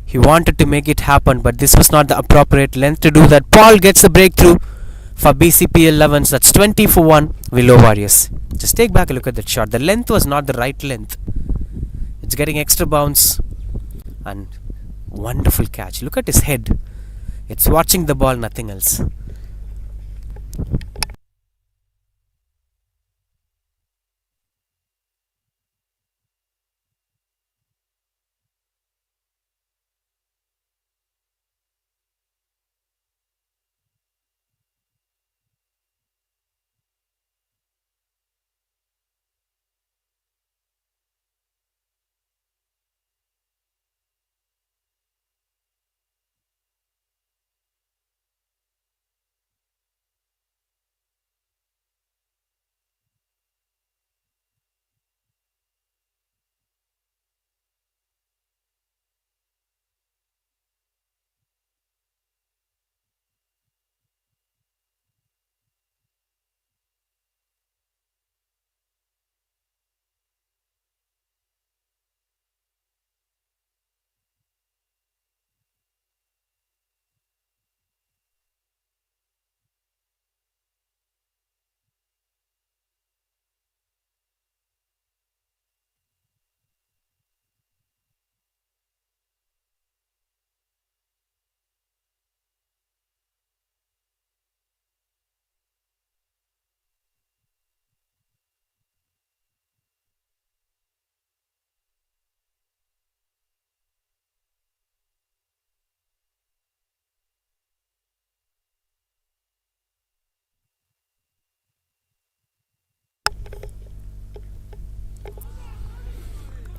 He wanted to make it happen, but this was not the appropriate length to do that. Paul gets the breakthrough for Bcpl 11S. That's 20 for 1 Willow Warriors. Just take back a look at that shot. The length was not the right length. It's getting extra bounce. And wonderful catch. Look at his head. It's watching the ball, nothing else.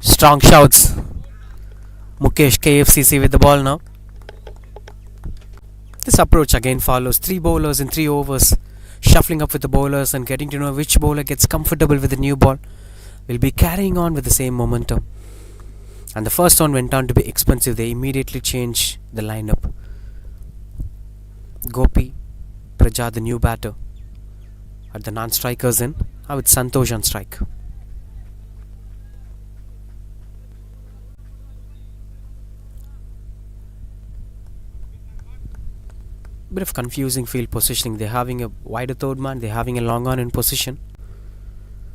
Strong shouts. Mukesh KFCC with the ball now. This approach again follows 3 bowlers in 3 overs, shuffling up with the bowlers and getting to know which bowler gets comfortable with the new ball. Will be carrying on with the same momentum. And the first one went on to be expensive. They immediately changed the lineup. Gopi, Praja, the new batter, at the non-strikers in. Now it's Santosh on strike. Bit of confusing field positioning. They're having a wider third man, they're having a long on in position.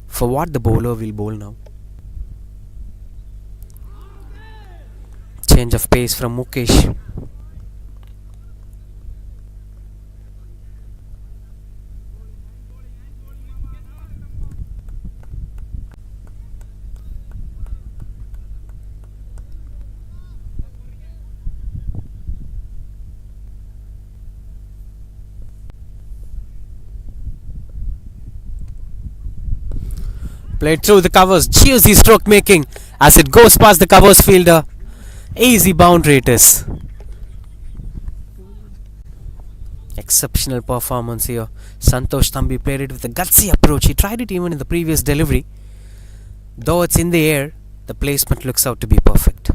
For what the bowler will bowl now. Change of pace from Mukesh. Played through the covers. Juicy stroke making as it goes past the covers fielder. Easy boundary it is. Exceptional performance here. Santosh Thambi played it with a gutsy approach. He tried it even in the previous delivery. Though it's in the air, The placement looks out to be perfect.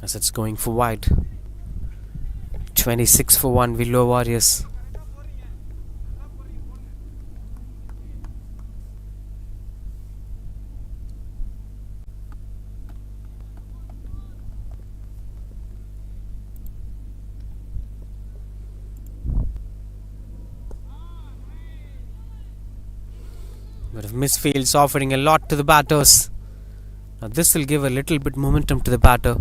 As it's going for wide. 26 for 1 Willow Warriors. But if misfields offering a lot to the batters. Now this will give a little bit momentum to the batter.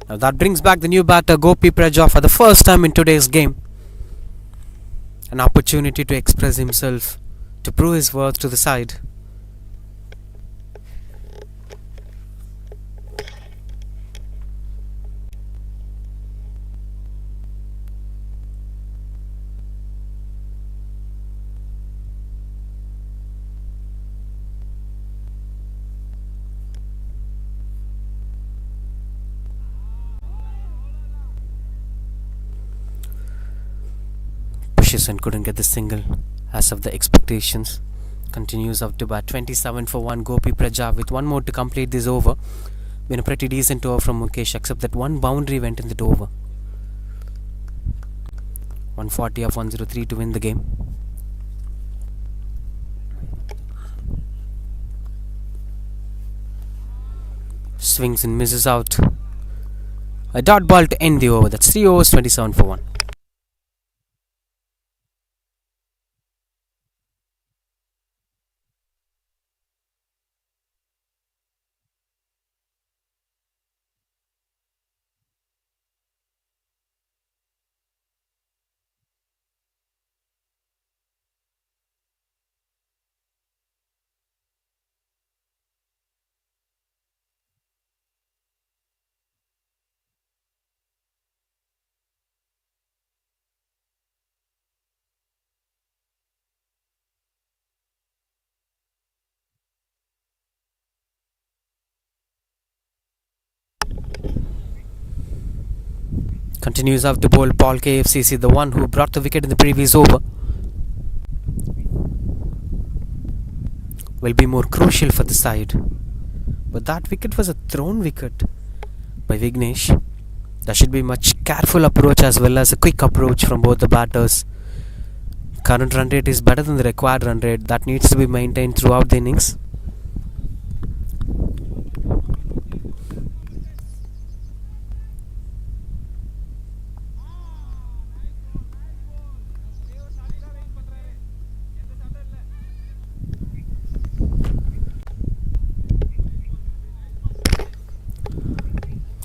Now that brings back the new batter Gopi Praja for the first time in today's game. An opportunity to express himself, to prove his worth to the side. And couldn't get the single as of the expectations. Continues up to bat. 27 for 1 Gopi Praja with one more to complete this over. Been a pretty decent over from Mukesh, except that one boundary went in that over. 140 of 103 to win the game. Swings and misses out. A dot ball to end the over. That's 3 overs, 27 for 1. Continues out to bowl Paul KFCC, the one who brought the wicket in the previous over. Will be more crucial for the side. But that wicket was a thrown wicket by Vignesh. There should be much careful approach as well as a quick approach from both the batters. Current run rate is better than the required run rate. That needs to be maintained throughout the innings.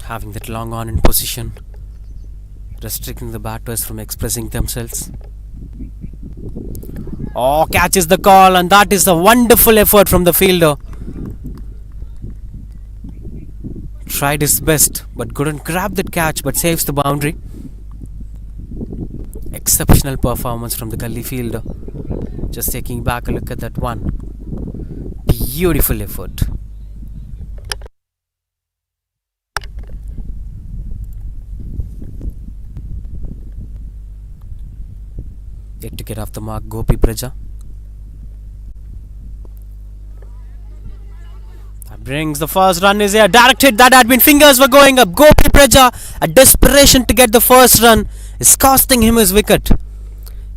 Having that long on in position, restricting the batters from expressing themselves. Oh, catches the call, and that is a wonderful effort from the fielder. Tried his best, but couldn't grab that catch, but saves the boundary. Exceptional performance from the gully fielder. Just taking back a look at that one. Beautiful effort. Yet to get off the mark, Gopi Praja. That brings the first run. Is a direct hit that had been fingers were going up. Gopi Praja, a desperation to get the first run, is costing him his wicket.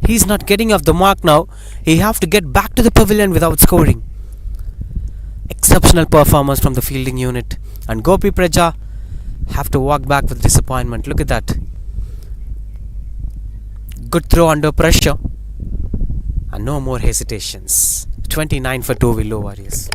He's not getting off the mark now. He have to get back to the pavilion without scoring. Exceptional performance from the fielding unit, and Gopi Praja have to walk back with disappointment. Look at that. Good throw under pressure, and no more hesitations. 29 for 2 Willow Warriors.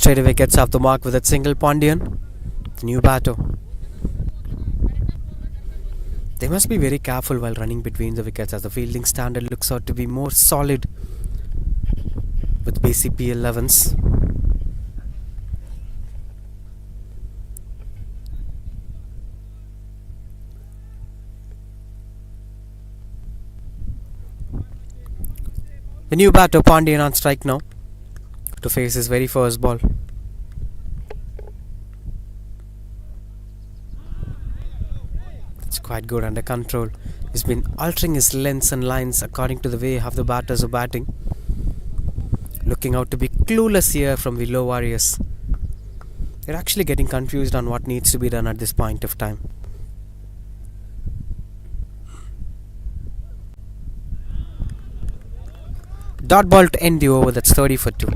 straight away gets off the mark with that single. Pondian, the new batter. They must be very careful while running between the wickets, as the fielding standard looks out to be more solid with Bcpl 11s. The new batter Pondian on strike now to face his very first ball. It's quite good, under control. He's been altering his lengths and lines according to the way how the batters are batting. Looking out to be clueless here from Willow Warriors. They're actually getting confused on what needs to be done at this point of time. Dot ball to end the over. That's 30 for 2.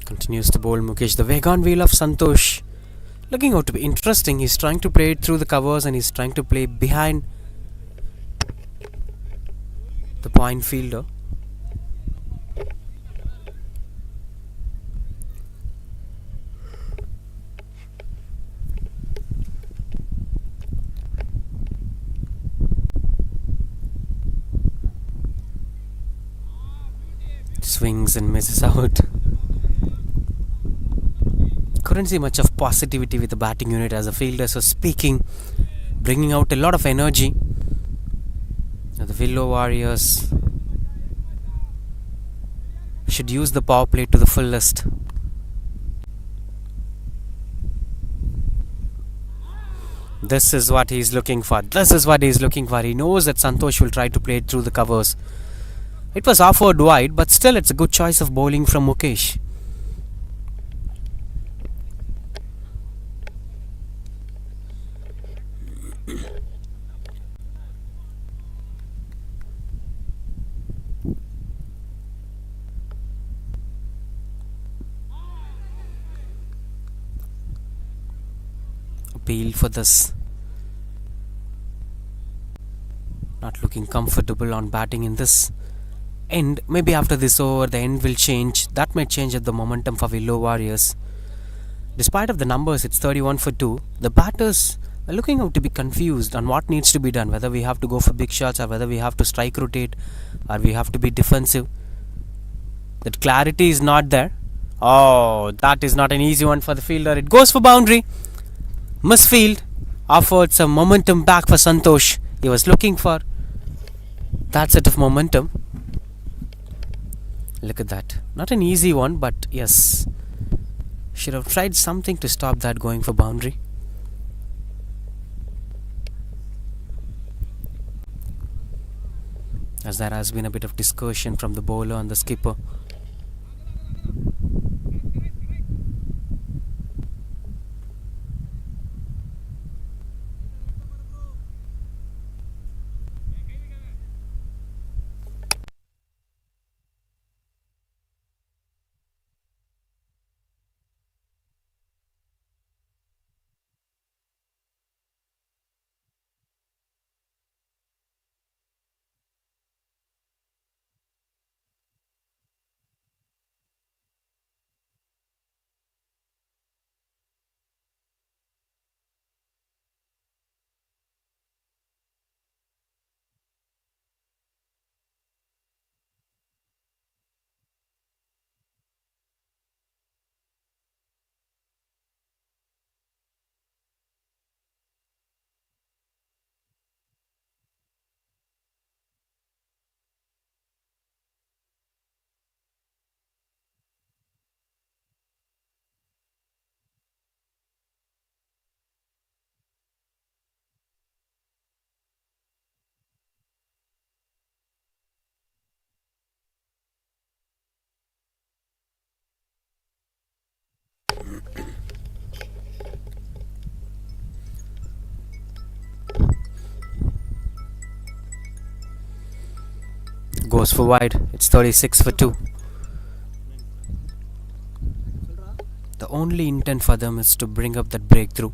Continues to bowl Mukesh. The wagon wheel of Santosh looking out to be interesting. He's trying to play it through the covers and he's trying to play behind the point fielder. Swings and misses out. Couldn't see much of positivity with the batting unit as the fielders were speaking, bringing out a lot of energy. Now the Willow Warriors should use the power play to the fullest. This is what he's looking for. This is what he's looking for. He knows that Santosh will try to play it through the covers. It was offered wide, but still it's a good choice of bowling from Mukesh. Appeal for this. Not looking comfortable on batting in this end. Maybe after this over the end will change. That may change at the momentum for Willow Warriors. Despite of the numbers, it's 31 for 2. The batters are looking out to be confused on what needs to be done. Whether we have to go for big shots or whether we have to strike rotate or we have to be defensive. That clarity is not there. Oh, that is not an easy one for the fielder. It goes for boundary. Misfield offered some momentum back for Santosh. He was looking for that set of momentum. Look at that. Not an easy one, but yes. Should have tried something to stop that going for boundary. As there has been a bit of discussion from the bowler and the skipper. goes for wide. It's 36 for 2. The only intent for them is to bring up that breakthrough.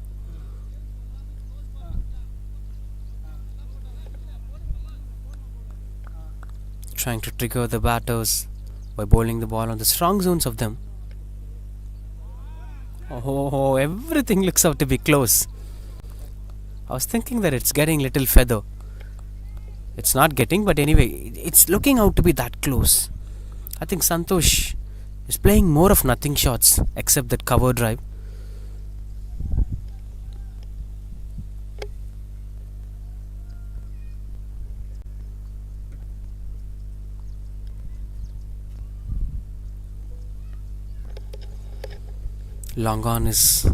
Trying to trigger the batters by bowling the ball on the strong zones of them. Oh, everything looks out to be close. I was thinking that it's getting little feather. It's not getting, but anyway, it's looking out to be that close. I think Santosh is playing more of nothing shots except that cover drive. Long on is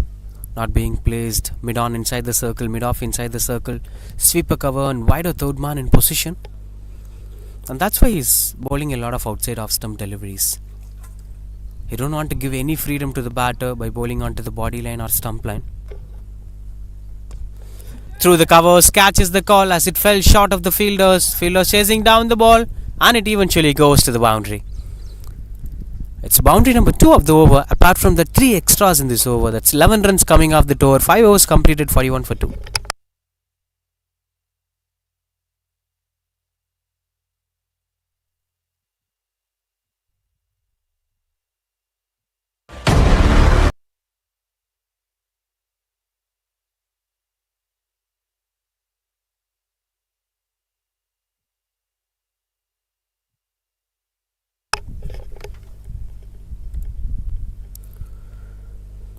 not being placed. Mid on inside the circle, mid off inside the circle. Sweeper cover and wider third man in position. And that's why he's bowling a lot of outside off stump deliveries. He don't want to give any freedom to the batter by bowling onto the body line or stump line. Through the covers, catches the call as it fell short of the fielders. Fielders chasing down the ball and it eventually goes to the boundary. It's boundary number 2 of the over, apart from the 3 extras in this over. That's 11 runs coming off the door. 5 overs completed, 41 for 2.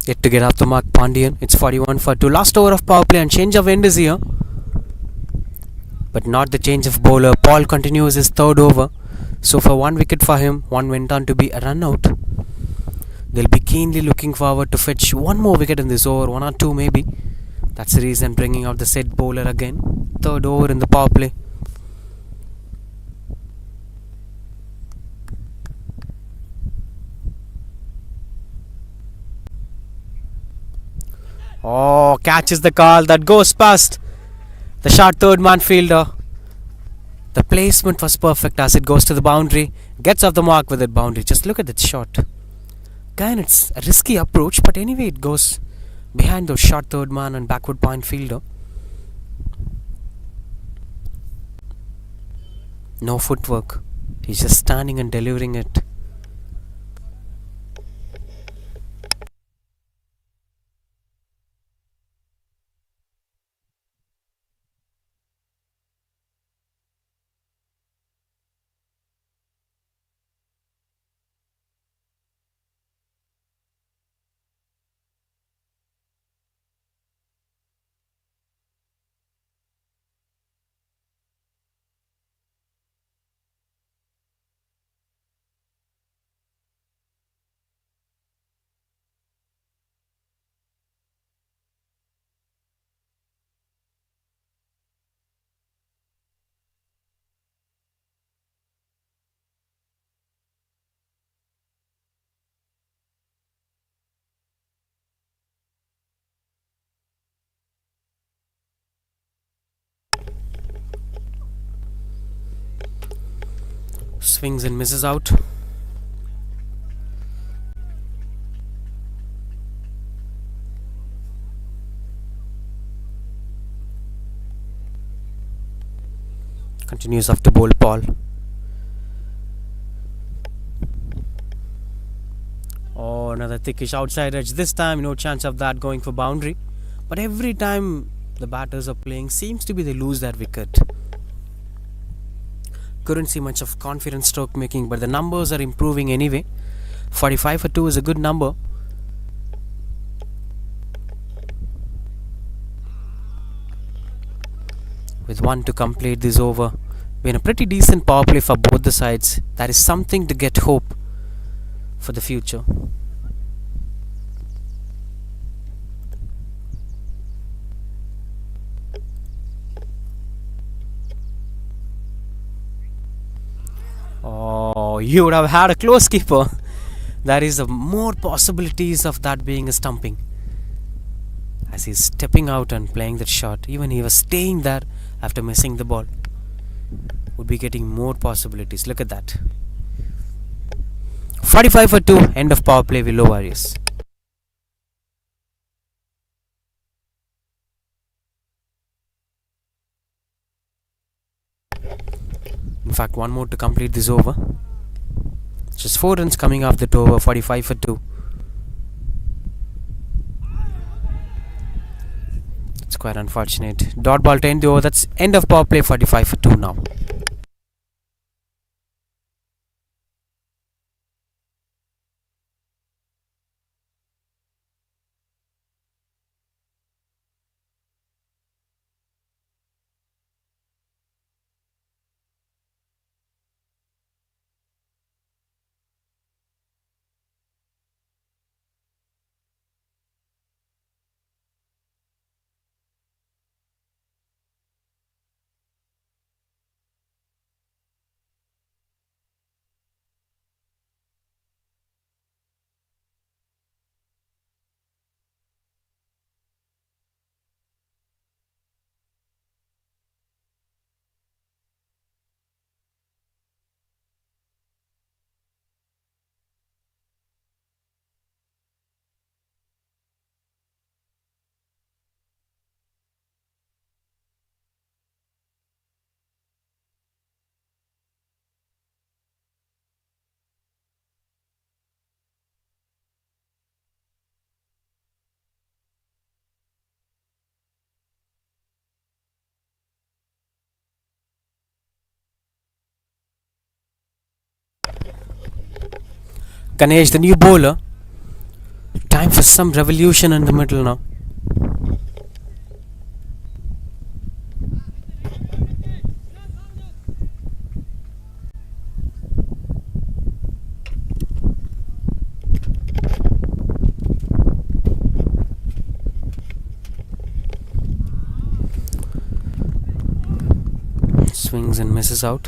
Yet to get off the mark, Pandian. It's 41 for 2. Last over of power play and change of end is here. But not the change of bowler. Paul continues his third over. So for 1 wicket for him, 1 went on to be a run out. They'll be keenly looking forward to fetch 1 more wicket in this over, 1 or 2 maybe. That's the reason bringing out the said bowler again. Third over in the power play. Oh, catches the call that goes past the short third man fielder. The placement was perfect as it goes to the boundary. Gets off the mark with that boundary. Just look at that shot. Again, it's a risky approach, but anyway, it goes behind those short third man and backward point fielder. No footwork. He's just standing and delivering it. Swings and misses out. Continues off to bowl Paul. Oh, another thickish outside edge. This time no chance of that going for boundary. But every time the batters are playing, seems to be they lose their wicket. Couldn't see much of confident stroke making, but the numbers are improving anyway. 45 for 2 is a good number. With 1 to complete this over, been a pretty decent power play for both the sides. That is something to get hope for the future. Oh, you would have had a close keeper. There is more possibilities of that being a stumping. As he's stepping out and playing that shot. Even he was staying there after missing the ball. would be getting more possibilities. Look at that. 45 for 2, end of power play, Willow Warriors. In fact, one more to complete this over. Just 4 runs coming off that over. 45 for 2. It's quite unfortunate. Dot ball to end the over. That's end of power play. 45 for 2 now. Ganesh, the new bowler. Time for some revolution in the middle now. Swings and misses out.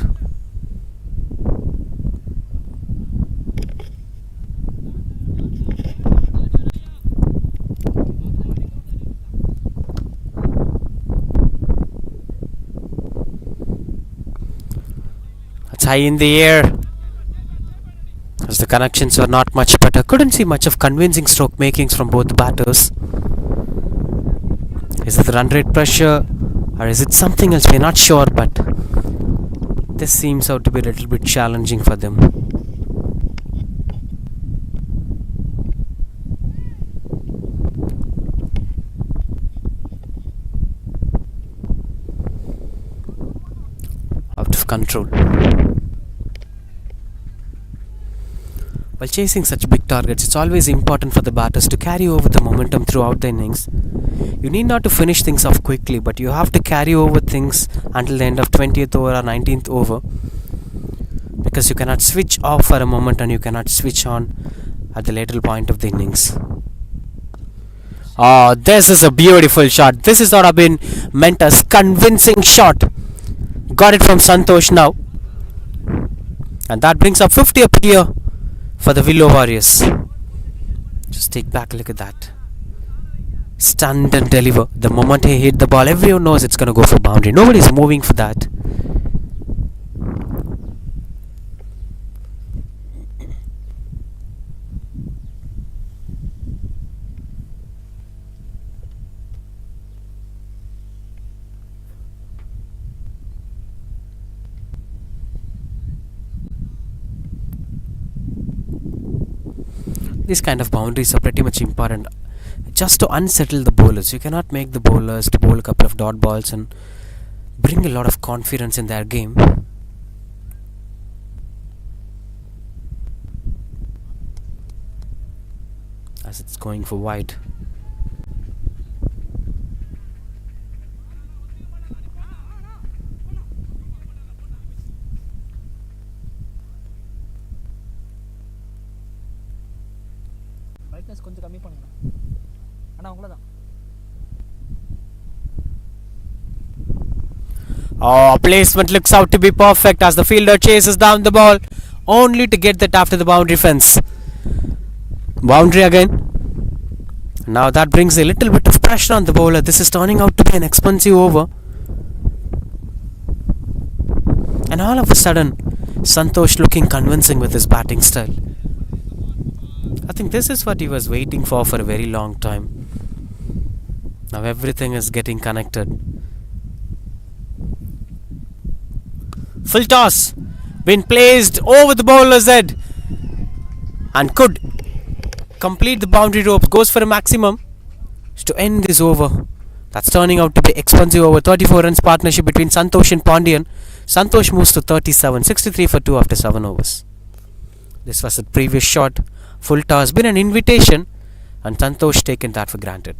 High in the air, as the connections were not much better. Couldn't see much of convincing stroke makings from both the batters. Is it the run rate pressure or is it something else? We're not sure, but this seems out to be a little bit challenging for them. Out of control. While chasing such big targets, it's always important for the batters to carry over the momentum throughout the innings. You need not to finish things off quickly, but you have to carry over things until the end of 20th over or 19th over, because you cannot switch off for a moment and you cannot switch on at the later point of the innings. Oh, this is a beautiful shot. This is what have been meant as convincing shot. Got it from Santosh now, and that brings up 50 up here for the Willow Warriors. Just take back a look at that. Stand and deliver. The moment he hit the ball, everyone knows it's going to go for boundary. Nobody's moving for that. These kind of boundaries are pretty much important just to unsettle the bowlers. You cannot make the bowlers to bowl a couple of dot balls and bring a lot of confidence in their game. As it's going for wide. கொஞ்சம் கம்மி பண்ணுங்க அண்ணா உங்கள தான். Oh, placement looks out to be perfect as the fielder chases down the ball, only to get that after the boundary fence. Boundary again. Now that brings a little bit of pressure on the bowler. This is turning out to be an expensive over. And all of a sudden, Santosh looking convincing with his batting style. I think this is what he was waiting for a very long time. Now everything is getting connected. Full toss been placed over the bowler's head and could complete the boundary ropes. Goes for a maximum to end this over. That's turning out to be expensive over. 34 runs partnership between Santosh and Pandian. Santosh moves to 37, 63 for 2 after 7 overs. This was the previous shot. Full toss been an invitation and Santosh taken that for granted.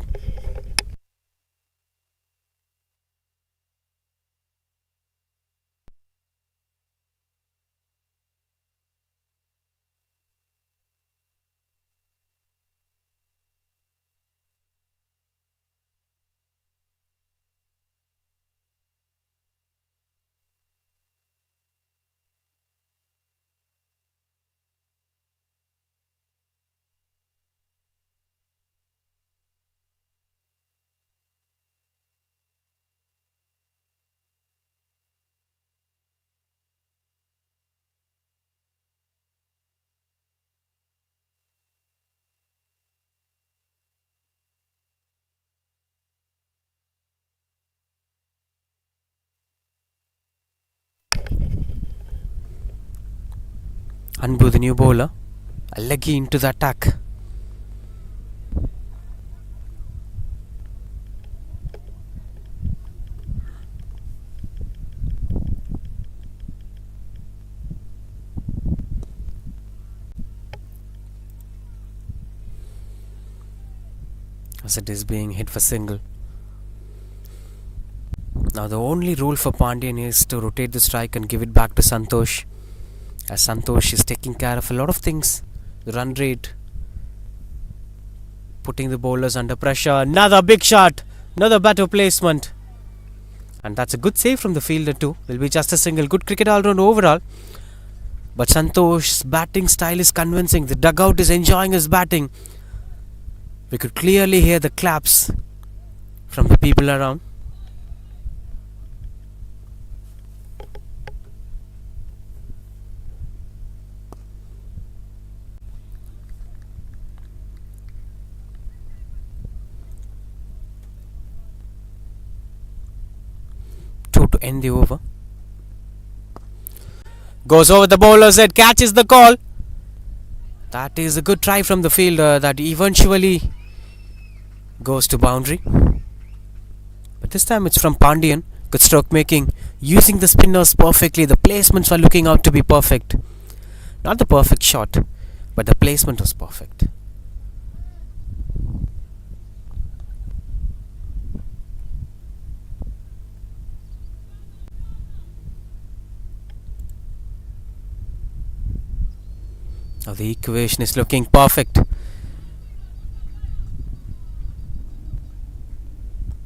Anbu, the new bowler, a leggy into the attack. As it is being hit for single. Now the only rule for Pandian is to rotate the strike and give it back to Santosh. As Santosh is taking care of a lot of things. The run rate, putting the bowlers under pressure. Another big shot, another better placement, and that's a good save from the fielder too. Will be just a single. Good cricket all round overall. But Santosh's batting style is convincing. The dugout is enjoying his batting. We could clearly hear the claps from the people around. To end the over. Goes over the bowler's head, catches the call. That is a good try from the fielder that eventually goes to boundary. But this time it's from Pandian. Good stroke making, using the spinners perfectly. The placements were looking out to be perfect. Not the perfect shot, but the placement was perfect. Now the equation is looking perfect.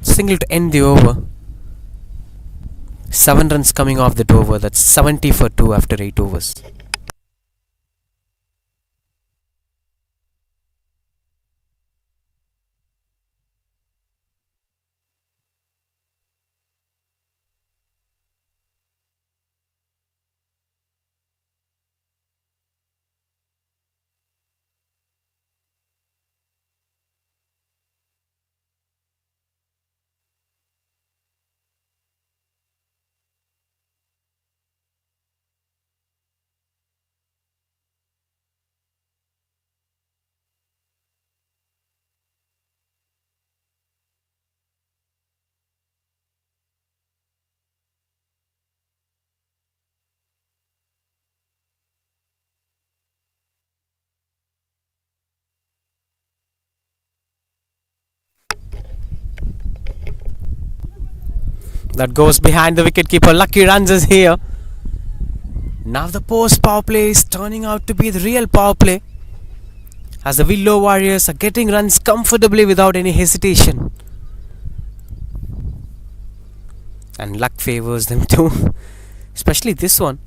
Single to end the over. 7 runs coming off that over. That's 70 for 2 after 8 overs. That goes behind the wicketkeeper. Lucky runs is here. Now the post power play is turning out to be the real power play, as the Willow Warriors are getting runs comfortably without any hesitation. And luck favors them too. Especially this one.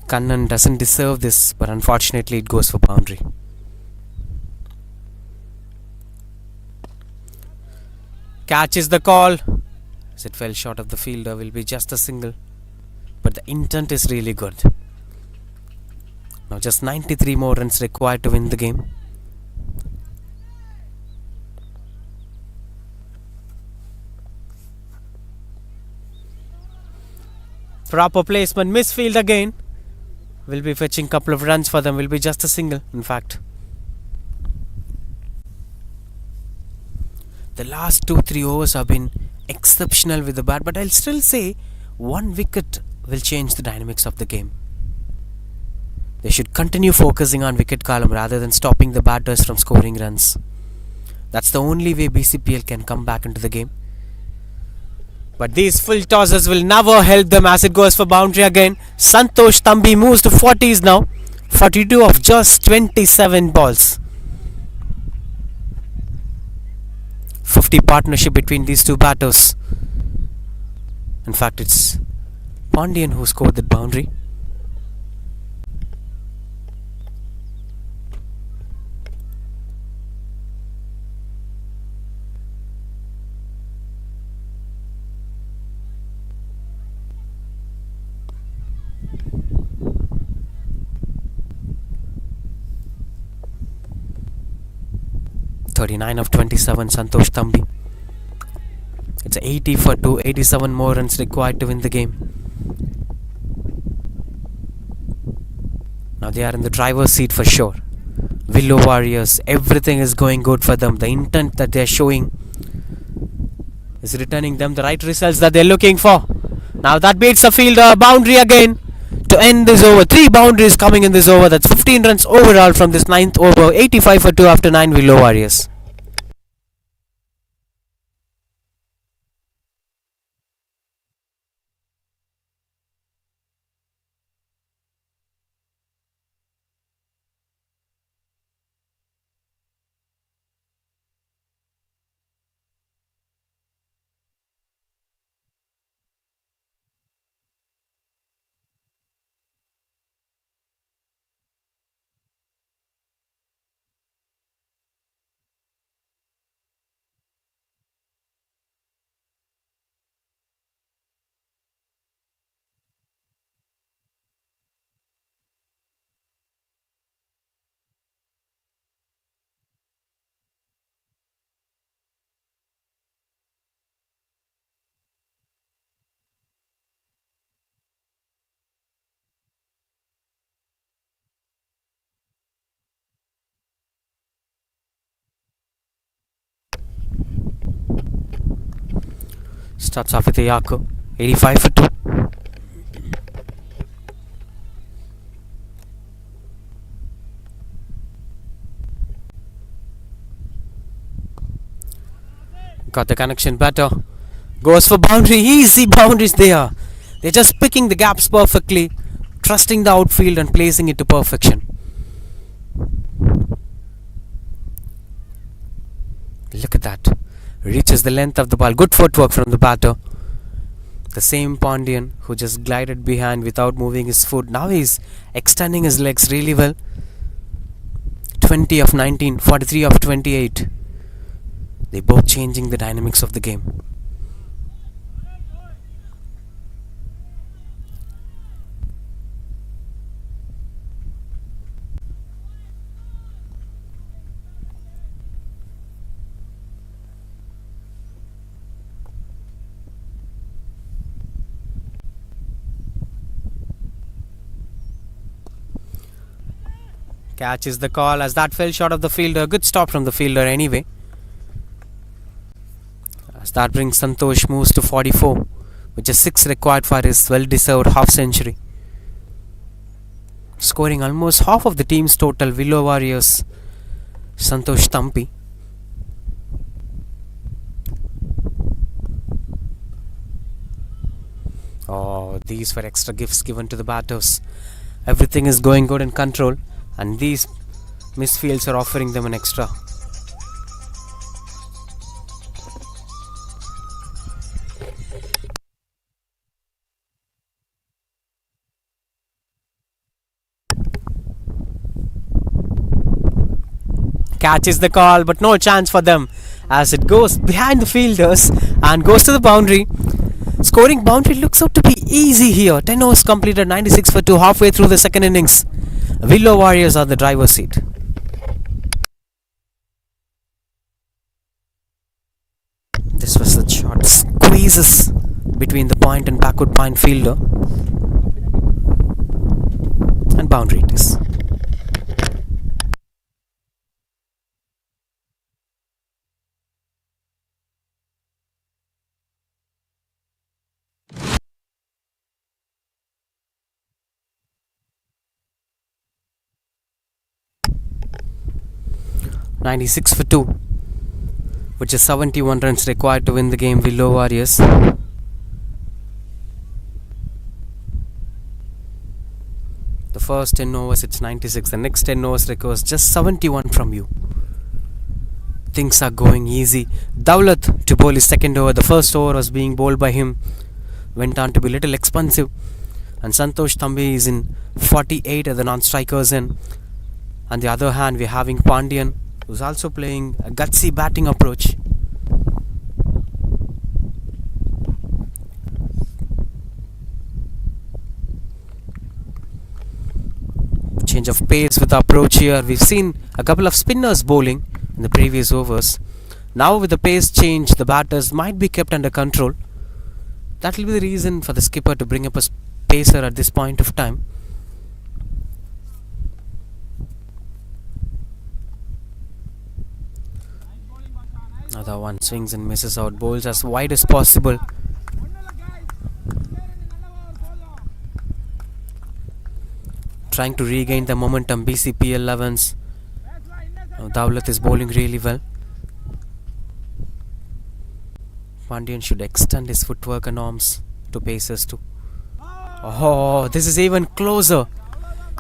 Kannan doesn't deserve this, but unfortunately it goes for boundary. Catches the call. As it fell short of the fielder, will be just a single. but the intent is really good. Now just 93 more runs required to win the game. Proper placement, misfield again. Will be fetching couple of runs for them. Will be just a single, in fact. The last 2-3 overs have been exceptional with the bat, but I'll still say one wicket will change the dynamics of the game. They should continue focusing on wicket column rather than stopping the batters from scoring runs. That's the only way BCPL can come back into the game. But these full tosses will never help them as it goes for boundary again. Santosh Thambi moves to 40s now. 42 of just 27 balls. 50 partnership between these two batters. In fact, it's Pandian who scored that boundary. (39 of 27), Santosh Thambi. It's 80 for 2, 87 more runs required to win the game. Now they are in the driver's seat for sure. Willow Warriors, everything is going good for them. The intent that they are showing is returning them the right results that they are looking for. Now that beats the fielder, boundary again to end this over. 3 boundaries coming in this over. That's 15 runs overall from this 9th over. 85 for 2 after 9, Willow Warriors. Starts off with a Yako. 85 for 2. Got the connection better. Goes for boundary. Easy boundaries there. They're just picking the gaps perfectly, trusting the outfield and placing it to perfection. Look at that. Reaches the length of the ball. Good footwork from the batter. The same Pandian who just glided behind without moving his foot. Now he's extending his legs really well. 20 of 19, 43 of 28. They're both changing the dynamics of the game. Catches the call as that fell short of the fielder. Good stop from the fielder anyway. As that brings Santosh moves to 44, which is 6 required for his well-deserved half century. Scoring almost half of the team's total, Willow Warriors, Santosh Thambi. Oh, these were extra gifts given to the batters. Everything is going good in control, and these misfields are offering them an extra. Catches the call, but no chance for them as it goes behind the fielders and goes to the boundary. Scoring boundary looks out to be easy here. 10 overs completed, 96 for 2 halfway through the second innings. Willow Warriors are the driver's seat. This was the shot. Squeezes between the point and backward point fielder. And boundary it is. "96 for 2", which is 71 runs required to win the game. Willow Warriors. The first 10 overs it's 96. The next 10 overs requires just 71 from you. Things are going easy. Dawlat to bowl his second over. The first over was being bowled by him. Went on to be little expensive. And Santosh Thambi is in 48 at the non-strikers end. On the other hand, we're having Pandian, who's also playing a gutsy batting approach. Change of pace with the approach here. We've seen a couple of spinners bowling in the previous overs. Now with the pace change, the batters might be kept under control. That will be the reason for the skipper to bring up a pacer at this point of time. Another one swings and misses out. Bowls as wide as possible. Trying to regain the momentum. Bcpl 11S. Now Dawlat is bowling really well. Pandian should extend his footwork and arms to pacers too. Oh, this is even closer.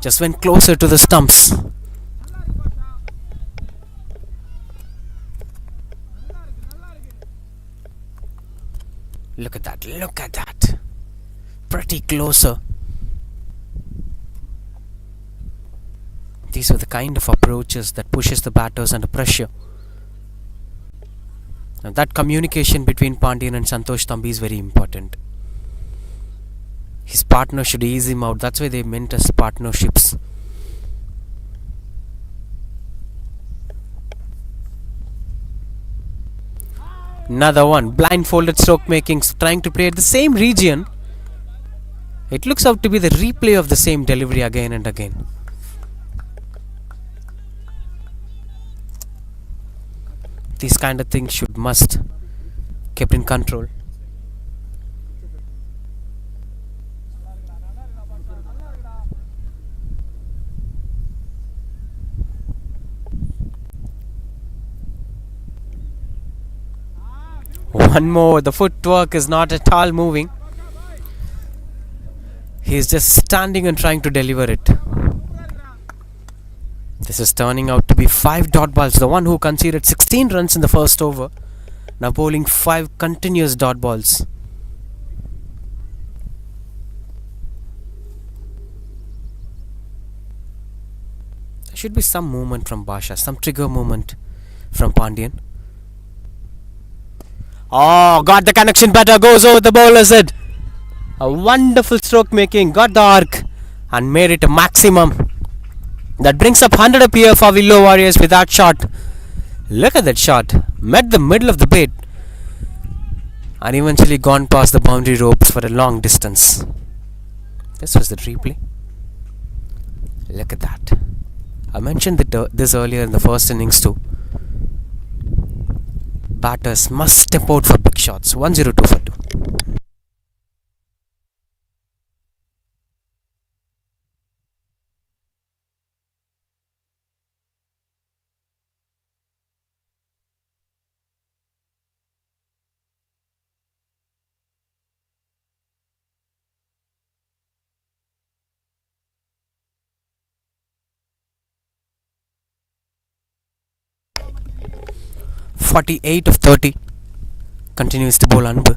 Just went closer to the stumps. Look at that, look at that. Pretty closer. These are the kind of approaches that pushes the batters under pressure. Now that communication between Pandian and Santosh Thambi is very important. His partner should ease him out. That's why they meant as partnerships. Another one. Blindfolded stroke making, trying to play at the same region. It looks out to be the replay of the same delivery again and again. These kind of things must kept in control. One more. The footwork is not at all moving. He is just standing and trying to deliver it. This is turning out to be 5 dot balls. The one who conceded 16 runs in the first over, now bowling 5 continuous dot balls. There should be some movement from Basha, some trigger movement from Pandian. Oh, got the connection better, goes over the bowler's head. A wonderful stroke making, got the arc and made it a maximum. That brings up 100 up here for Willow Warriors with that shot. Look at that shot. Met the middle of the bait and eventually gone past the boundary ropes for a long distance. This was the replay. Look at that. I mentioned this earlier in the first innings too. Batters must step out for big shots. 102 for 2. "48 of 30. Continues to bowl Anbu.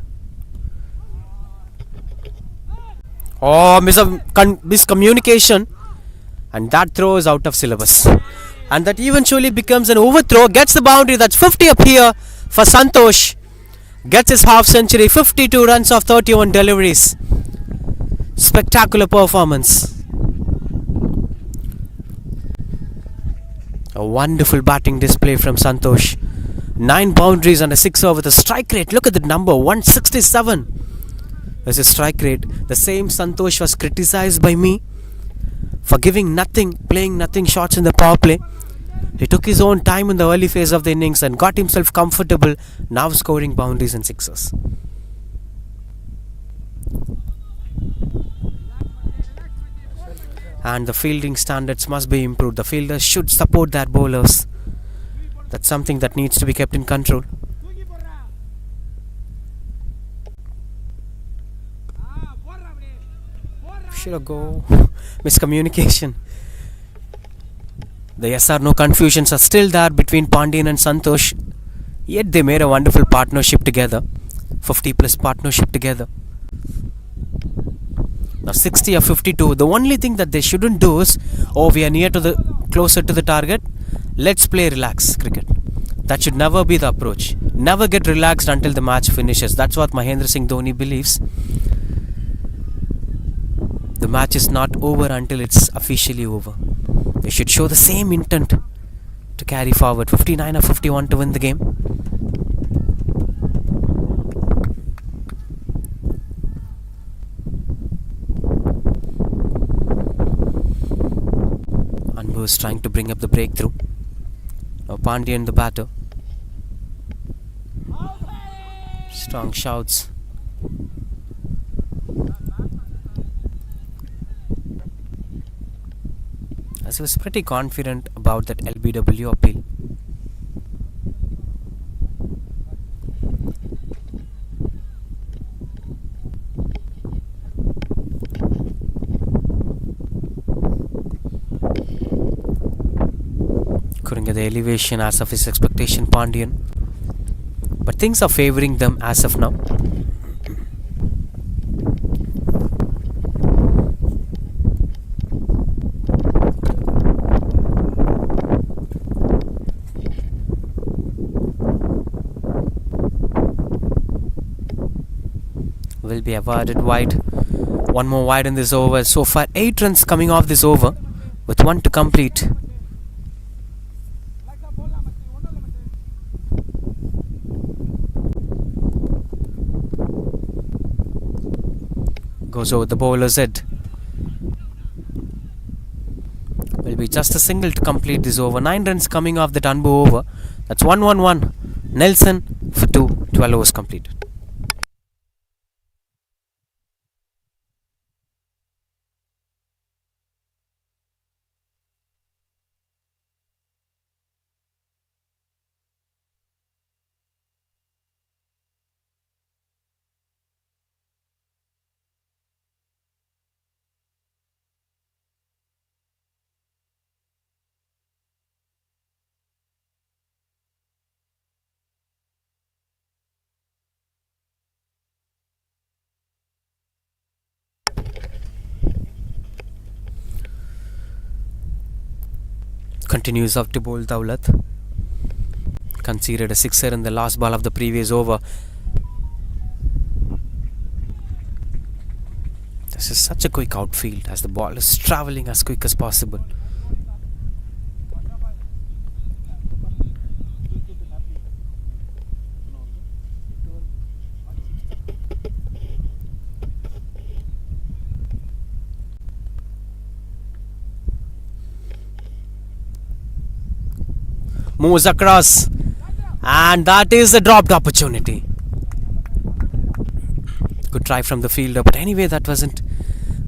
Oh, miscommunication. And that throw is out of syllabus. And that eventually becomes an overthrow. Gets the boundary. That's 50 up here for Santosh. Gets his half century, 52 runs off 31 deliveries. Spectacular performance. A wonderful batting display from Santosh. 9 boundaries and a 6 with a strike rate. Look at the number, 167. There's a strike rate. The same Santosh was criticized by me for giving nothing, playing nothing shots in the power play. He took his own time in the early phase of the innings and got himself comfortable, now scoring boundaries and sixes. And the fielding standards must be improved. The fielders should support their bowlers. That's something that needs to be kept in control. Should I go? Miscommunication. The yes or no confusions are still there between Pandian and Santosh. Yet they made a wonderful partnership together. 50 plus partnership together. Now 60 or 52. The only thing that they shouldn't do is, we are closer to the target. Let's play relax cricket. That should never be the approach. Never get relaxed until the match finishes. That's what Mahendra Singh Dhoni believes. The match is not over until it's officially over. They should show the same intent to carry forward. 59 or 51 to win the game. Anbu is trying to bring up the breakthrough. Now Pandian the batter. Strong shouts. As he was pretty confident about that LBW appeal. Couldn't get the elevation as of his expectation, Pandian. But things are favouring them as of now. Will be awarded wide. One more wide in this over. So far 8 runs coming off this over with 1 to complete. Goes over the bowler's head. Will be just a single to complete this over. 9 runs coming off the Dunbo over. That's 1-1-1. Nelson for 2. 12 overs completed. Continues off to bowl Dawlat. Conceded a sixer in the last ball of the previous over. This is such a quick outfield as the ball is travelling as quick as possible. Moves across, and that is a dropped opportunity. Good try from the fielder, but anyway that wasn't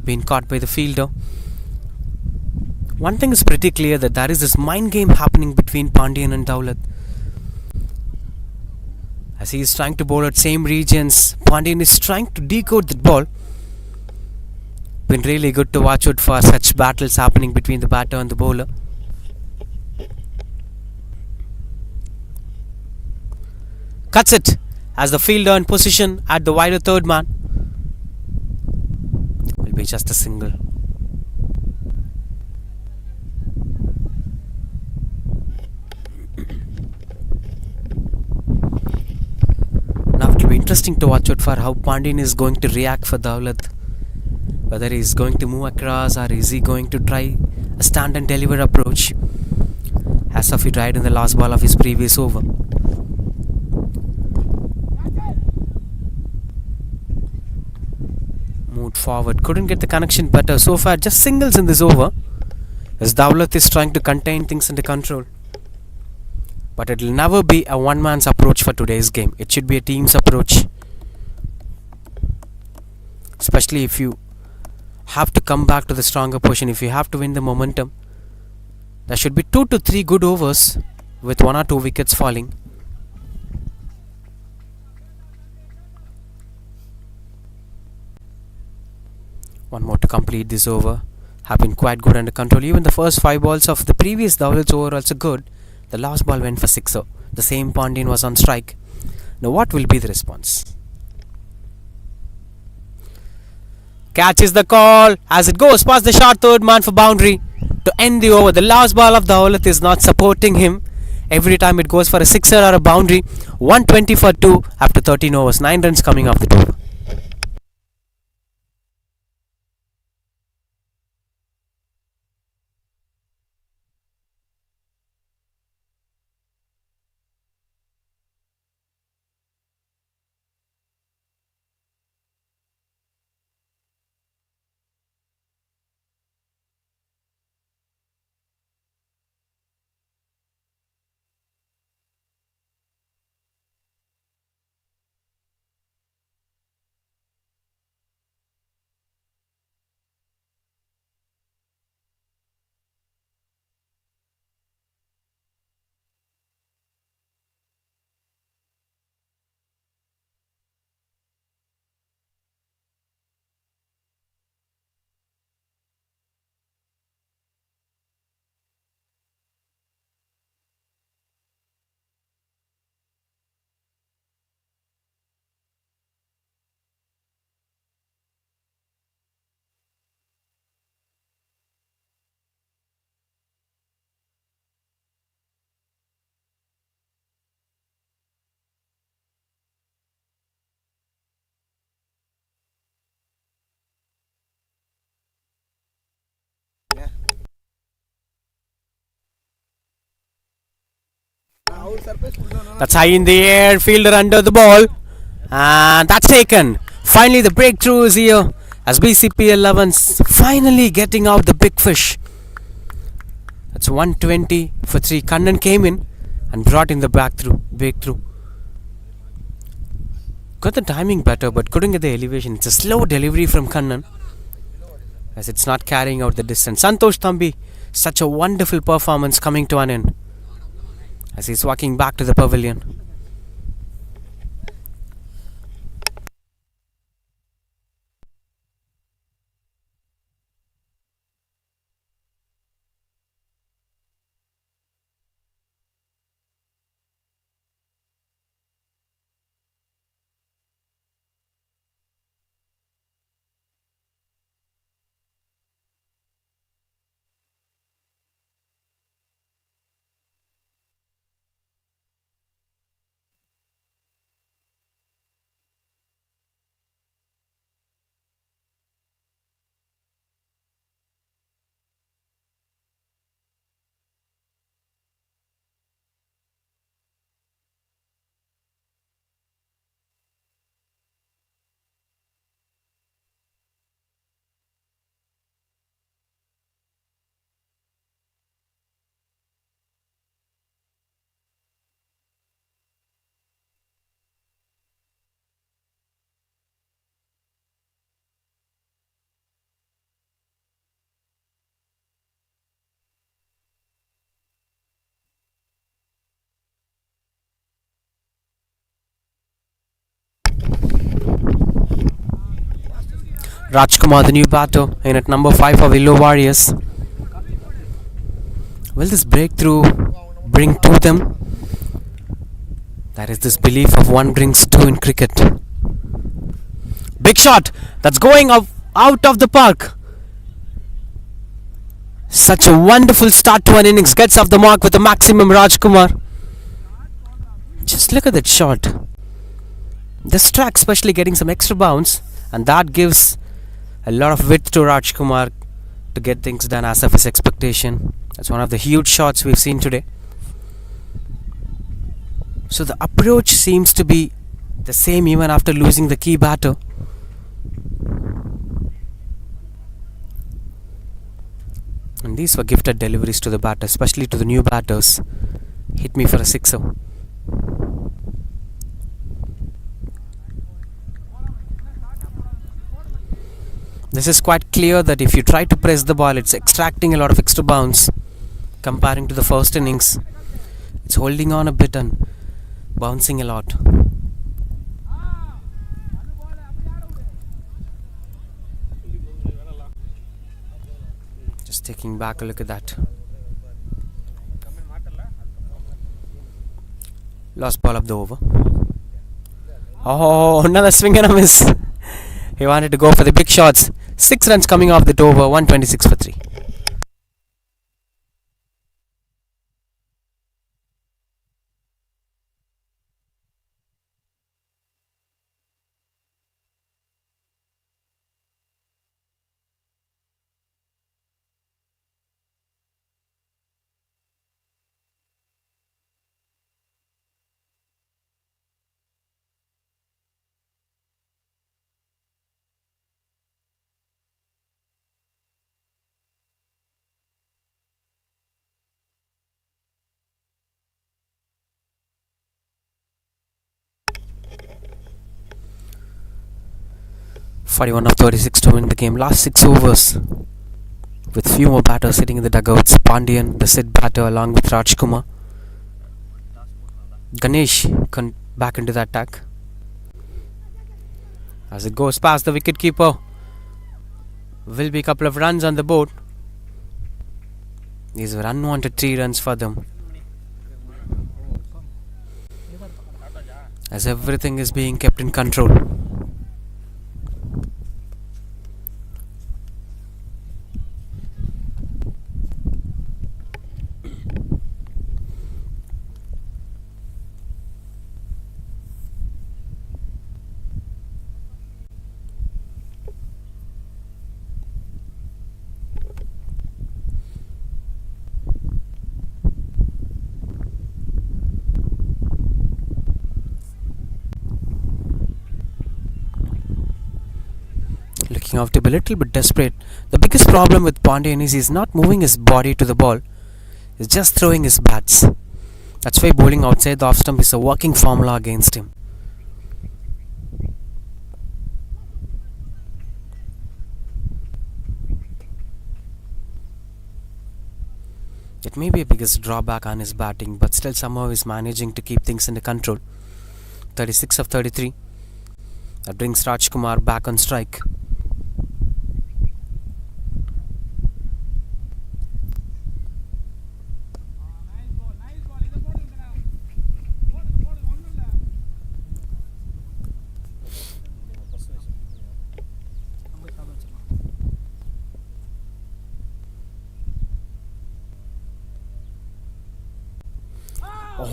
being caught by the fielder. One thing is pretty clear, that there is this mind game happening between Pandian and Dawlat. As he is trying to bowl at same regions, Pandian is trying to decode the ball. Been really good to watch out for such battles happening between the batter and the bowler. Cuts it as the fielder in position at the wider third man. Will be just a single. Now it will interesting to watch out for how Pandyan is going to react for Dawlat. Whether he is going to move across or is he going to try a stand and deliver approach, as of he tried in the last ball of his previous over. Moved forward, couldn't get the connection better. So far just singles in this over, as Dawlat is trying to contain things under control. But it will never be a one man's approach for today's game. It should be a team's approach, especially if you have to come back to the stronger position, if you have to win the momentum. There should be 2 to 3 good overs with 1 or 2 wickets falling. One more to complete this over. Have been quite good under control. Even the first 5 balls of the previous Dawlat's over were also good. The last ball went for 6er. The same Pandyan was on strike. Now what will be the response? Catches the call as it goes past the short third man for boundary to end the over. The last ball of Dawlat is not supporting him. Every time it goes for a 6er or a boundary. 120 for 2 after 13 overs. 9 runs coming off the top. That's high in the air, fielder under the ball, and that's taken. Finally the breakthrough is here as Bcpl 11's finally getting out the big fish. That's 120 for 3. Kannan came in and brought in the breakthrough. Got the timing better but couldn't get the elevation. It's a slow delivery from Kannan as it's not carrying out the distance. Santosh Thambi, such a wonderful performance coming to an end as he's walking back to the pavilion. Rajkumar, the new batter, in at number 5 for Willow Warriors. Will this breakthrough bring 2 them? That is this belief of 1 brings 2 in cricket. Big shot! That's going out of the park. Such a wonderful start to an innings. Gets off the mark with a maximum, Rajkumar. Just look at that shot. This track especially getting some extra bounce, and that gives a lot of width to Rajkumar to get things done as of his expectation. That's one of the huge shots we've seen today. So the approach seems to be the same even after losing the key batter. And these were gifted deliveries to the batter, especially to the new batters. Hit me for a sixer. This is quite clear that if you try to press the ball, it's extracting a lot of extra bounce comparing to the first innings. It's holding on a bit and bouncing a lot. Just taking back a look at that. Last ball of the over. Oh, another swing and a miss. He wanted to go for the big shots. 6 runs coming off the over, 126 for 3. .41 of 36 to win the game. Last 6 overs with few more batters sitting in the dugouts. Pandian, the Sid batter, along with Rajkumar. Ganesh back into the attack. As it goes past the wicketkeeper, will be a couple of runs on the board. These were unwanted 3 runs for them, as everything is being kept in control. Looking out to be a little bit desperate. The biggest problem with Pandian is he's not moving his body to the ball. He's just throwing his bats. That's why bowling outside the off stump is a working formula against him. It may be a biggest drawback on his batting, but still somehow he's managing to keep things under control. 36 of 33. That brings Rajkumar back on strike.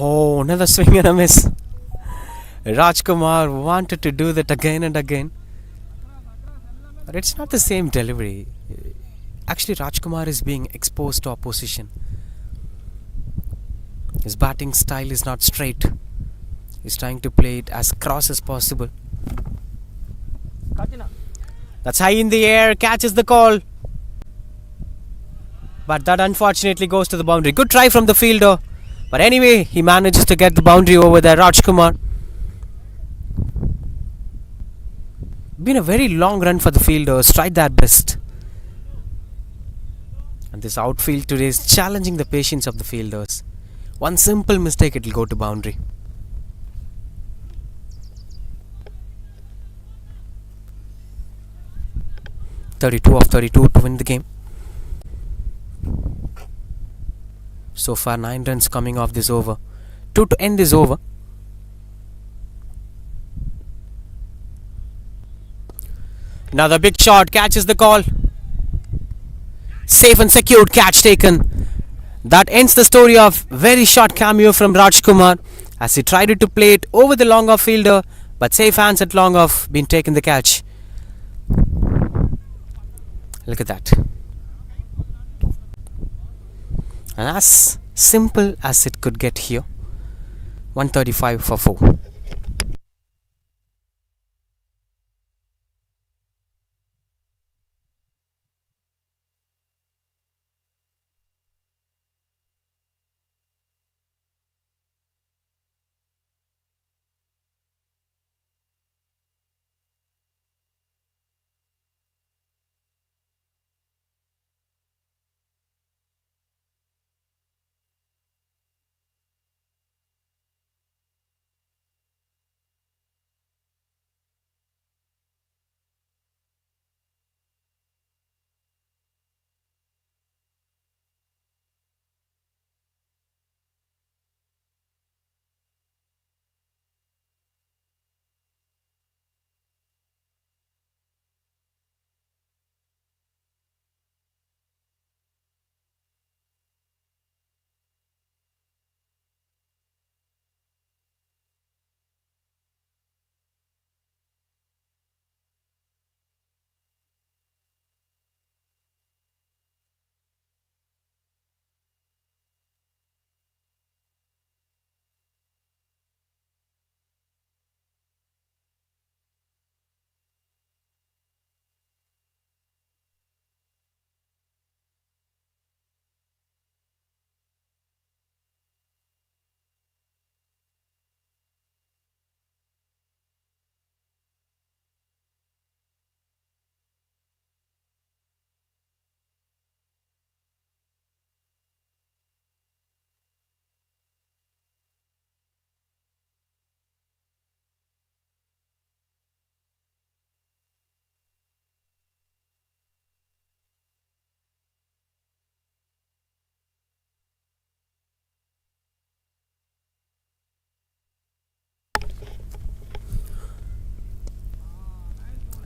Oh, another swing and a miss. Rajkumar wanted to do that again and again, but it's not the same delivery. Actually, Rajkumar is being exposed to opposition. His batting style is not straight. He's trying to play it as cross as possible. That's high in the air, catches the call, but that unfortunately goes to the boundary. Good try from the fielder, but anyway, he manages to get the boundary over there. Rajkumar. Been a very long run for the fielders, tried their best. And this outfield today is challenging the patience of the fielders. One simple mistake, it will go to boundary. .32 of 32 to win the game. So far 9 runs coming off this over. 2 to end this over. Another big shot, catches the call. Safe and secured catch taken. That ends the story of very short cameo from Rajkumar as he tried to play it over the long off fielder, But safe hands at long off, been taking the catch. Look at that. And as simple as it could get here. 135 for 4.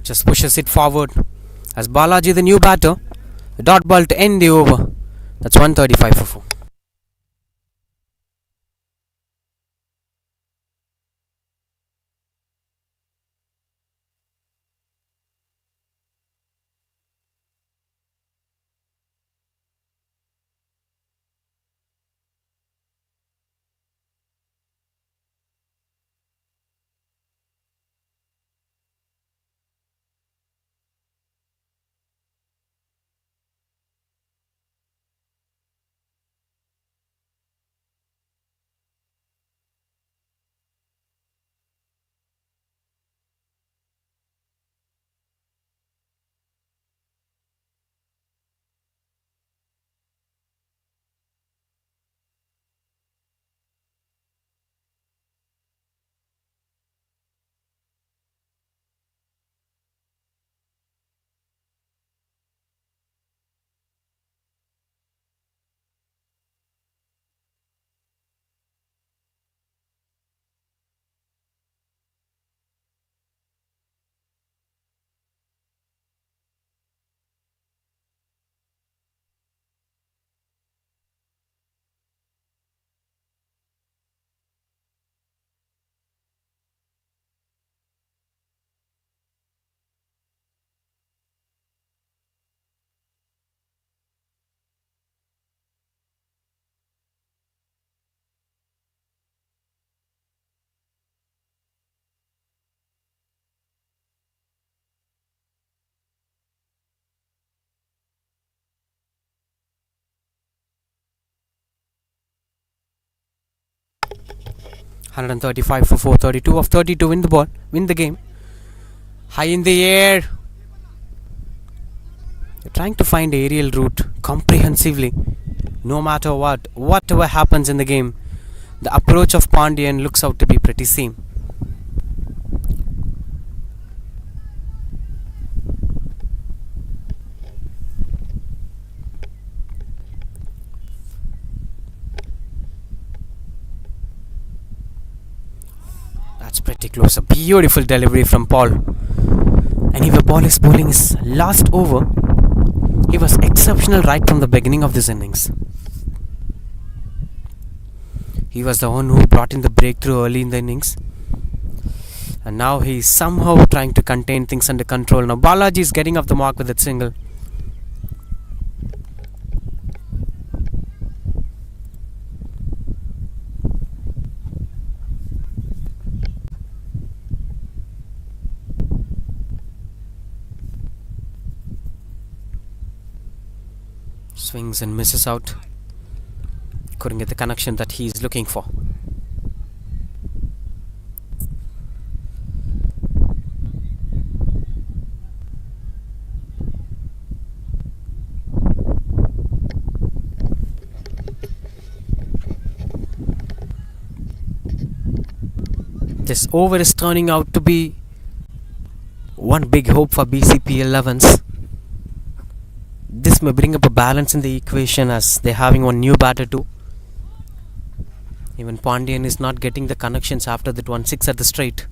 Just pushes it forward as Balaji, the new batter, the dot ball to end the over. That's 135 for 4. $135 for 4. 32 of 32 win the ball, win the game. High in the air. You're trying to find aerial route comprehensively. No matter whatever happens in the game, the approach of Pandian looks out to be pretty same. That's pretty close. A beautiful delivery from Paul. And if the ball is bowling his last over, he was exceptional right from the beginning of this innings. He was the one who brought in the breakthrough early in the innings. And now he's somehow trying to contain things under control. Now Balaji is getting off the mark with that single. Swings and misses out. Couldn't get the connection that he's looking for. This over is turning out to be one big hope for Bcpl 11s. This may bring up a balance in the equation as they're having one new batter too. Even Pandian is not getting the connections after that 1-6 at the straight.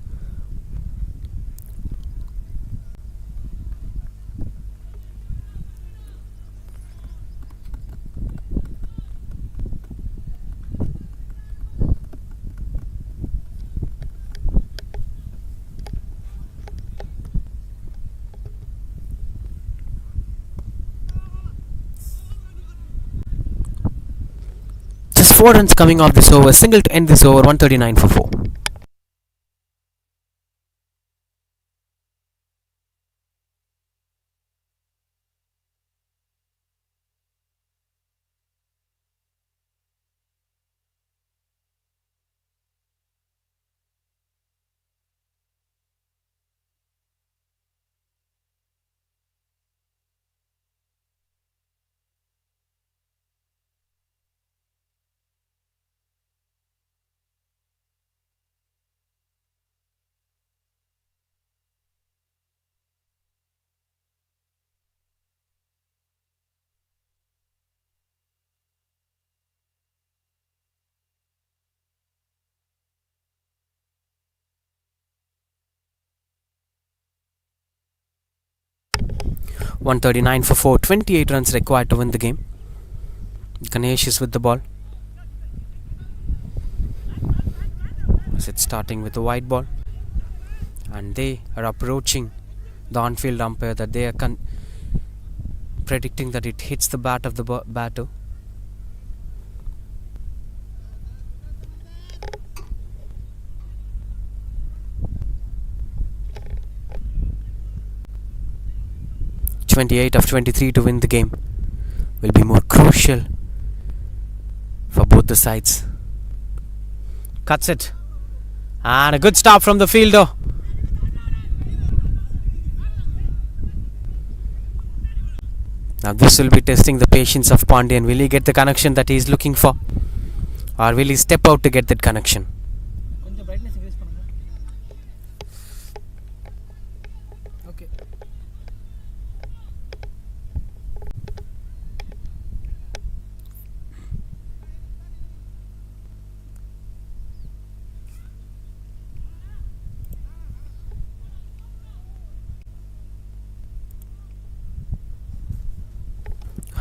Just 4 runs coming off this over. Single to end this over. 139 for 4. $139 for 4. 28 runs required to win the game. Ganesh is with the ball. It's starting with the white ball. And they are approaching the on-field umpire that they are predicting that it hits the bat of the batter. $28 of 23 to win the game will be more crucial for both the sides. Cuts it. And a good stop from the fielder. Now this will be testing the patience of Pandian. Will he get the connection that he is looking for? Or will he step out to get that connection? கொஞ்சம் brightness increase பண்ணுங்க. Okay.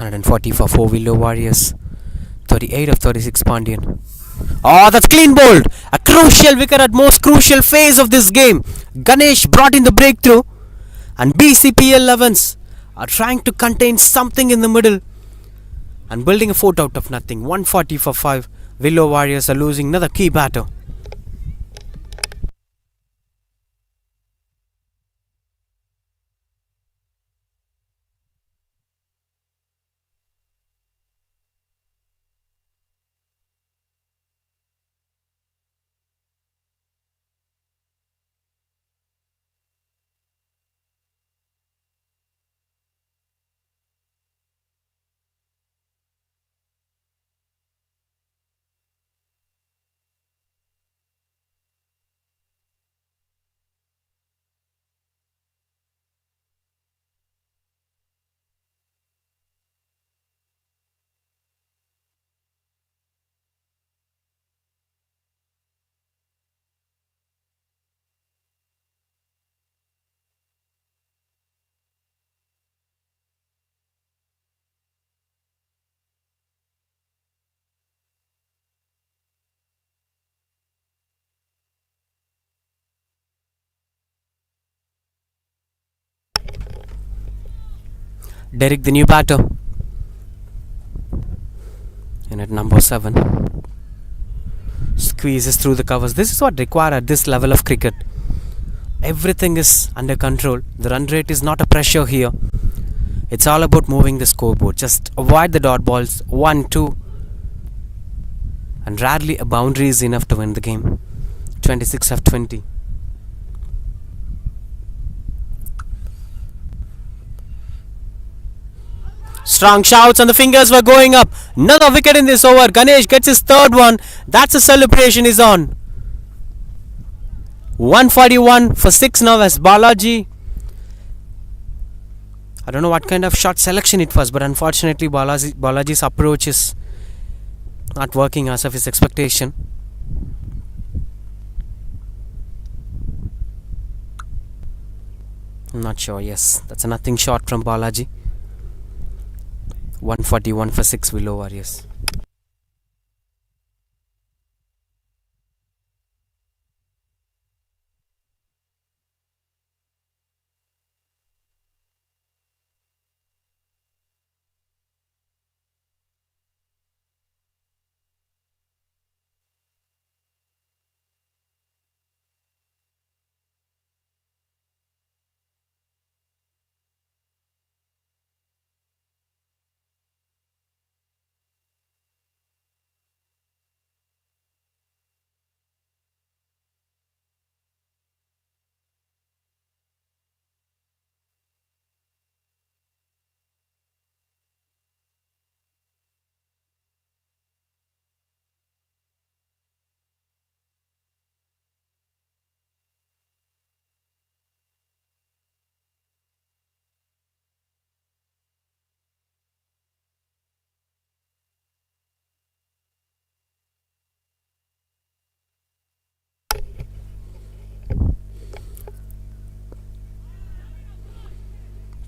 $140 for 4 Willow Warriors. 38 of 36 Pandian. Oh, that's clean bowled. A crucial wicket at most crucial phase of this game. Ganesh brought in the breakthrough. And Bcpl 11s are trying to contain something in the middle. And building a fort out of nothing. 140 for 5. Willow Warriors are losing another key batter. Derek, the new batter. And at number 7, squeezes through the covers. This is what required at this level of cricket. Everything is under control. The run rate is not a pressure here. It's all about moving the scoreboard. Just avoid the dot balls. 1, 2. And rarely a boundary is enough to win the game. 26 of 20. Strong shouts and the fingers were going up. Another wicket in this over. Ganesh gets his third one. That's a celebration is on. 141 for 6 now as Balaji. I don't know what kind of shot selection it was, but unfortunately Balaji's approach is not working as of his expectation. I'm not sure. Yes, that's a nothing shot from Balaji. 141 for 6 Willow Warriors.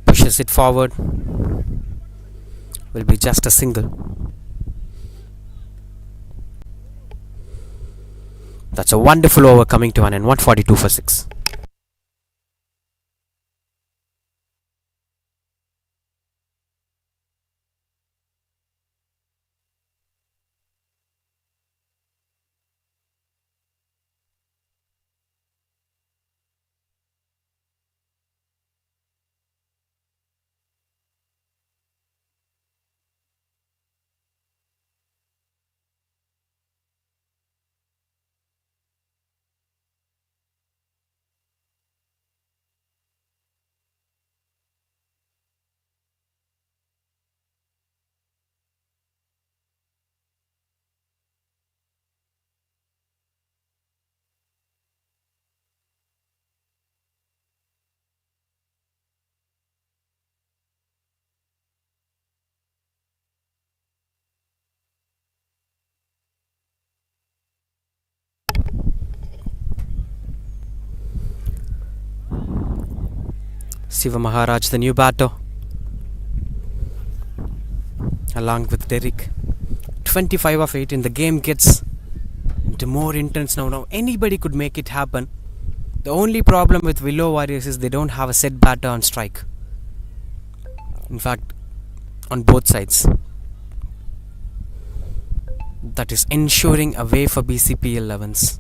Pushes it forward. Will be just a single. That's a wonderful over coming to an end. 142 for 6. Siva Maharaj, the new batter, along with Derek. 25 of 8 in the game gets into more intense now. Now anybody could make it happen. The only problem with Willow Warriors is they don't have a set batter on strike. In fact, on both sides. That is ensuring a way for Bcpl 11s.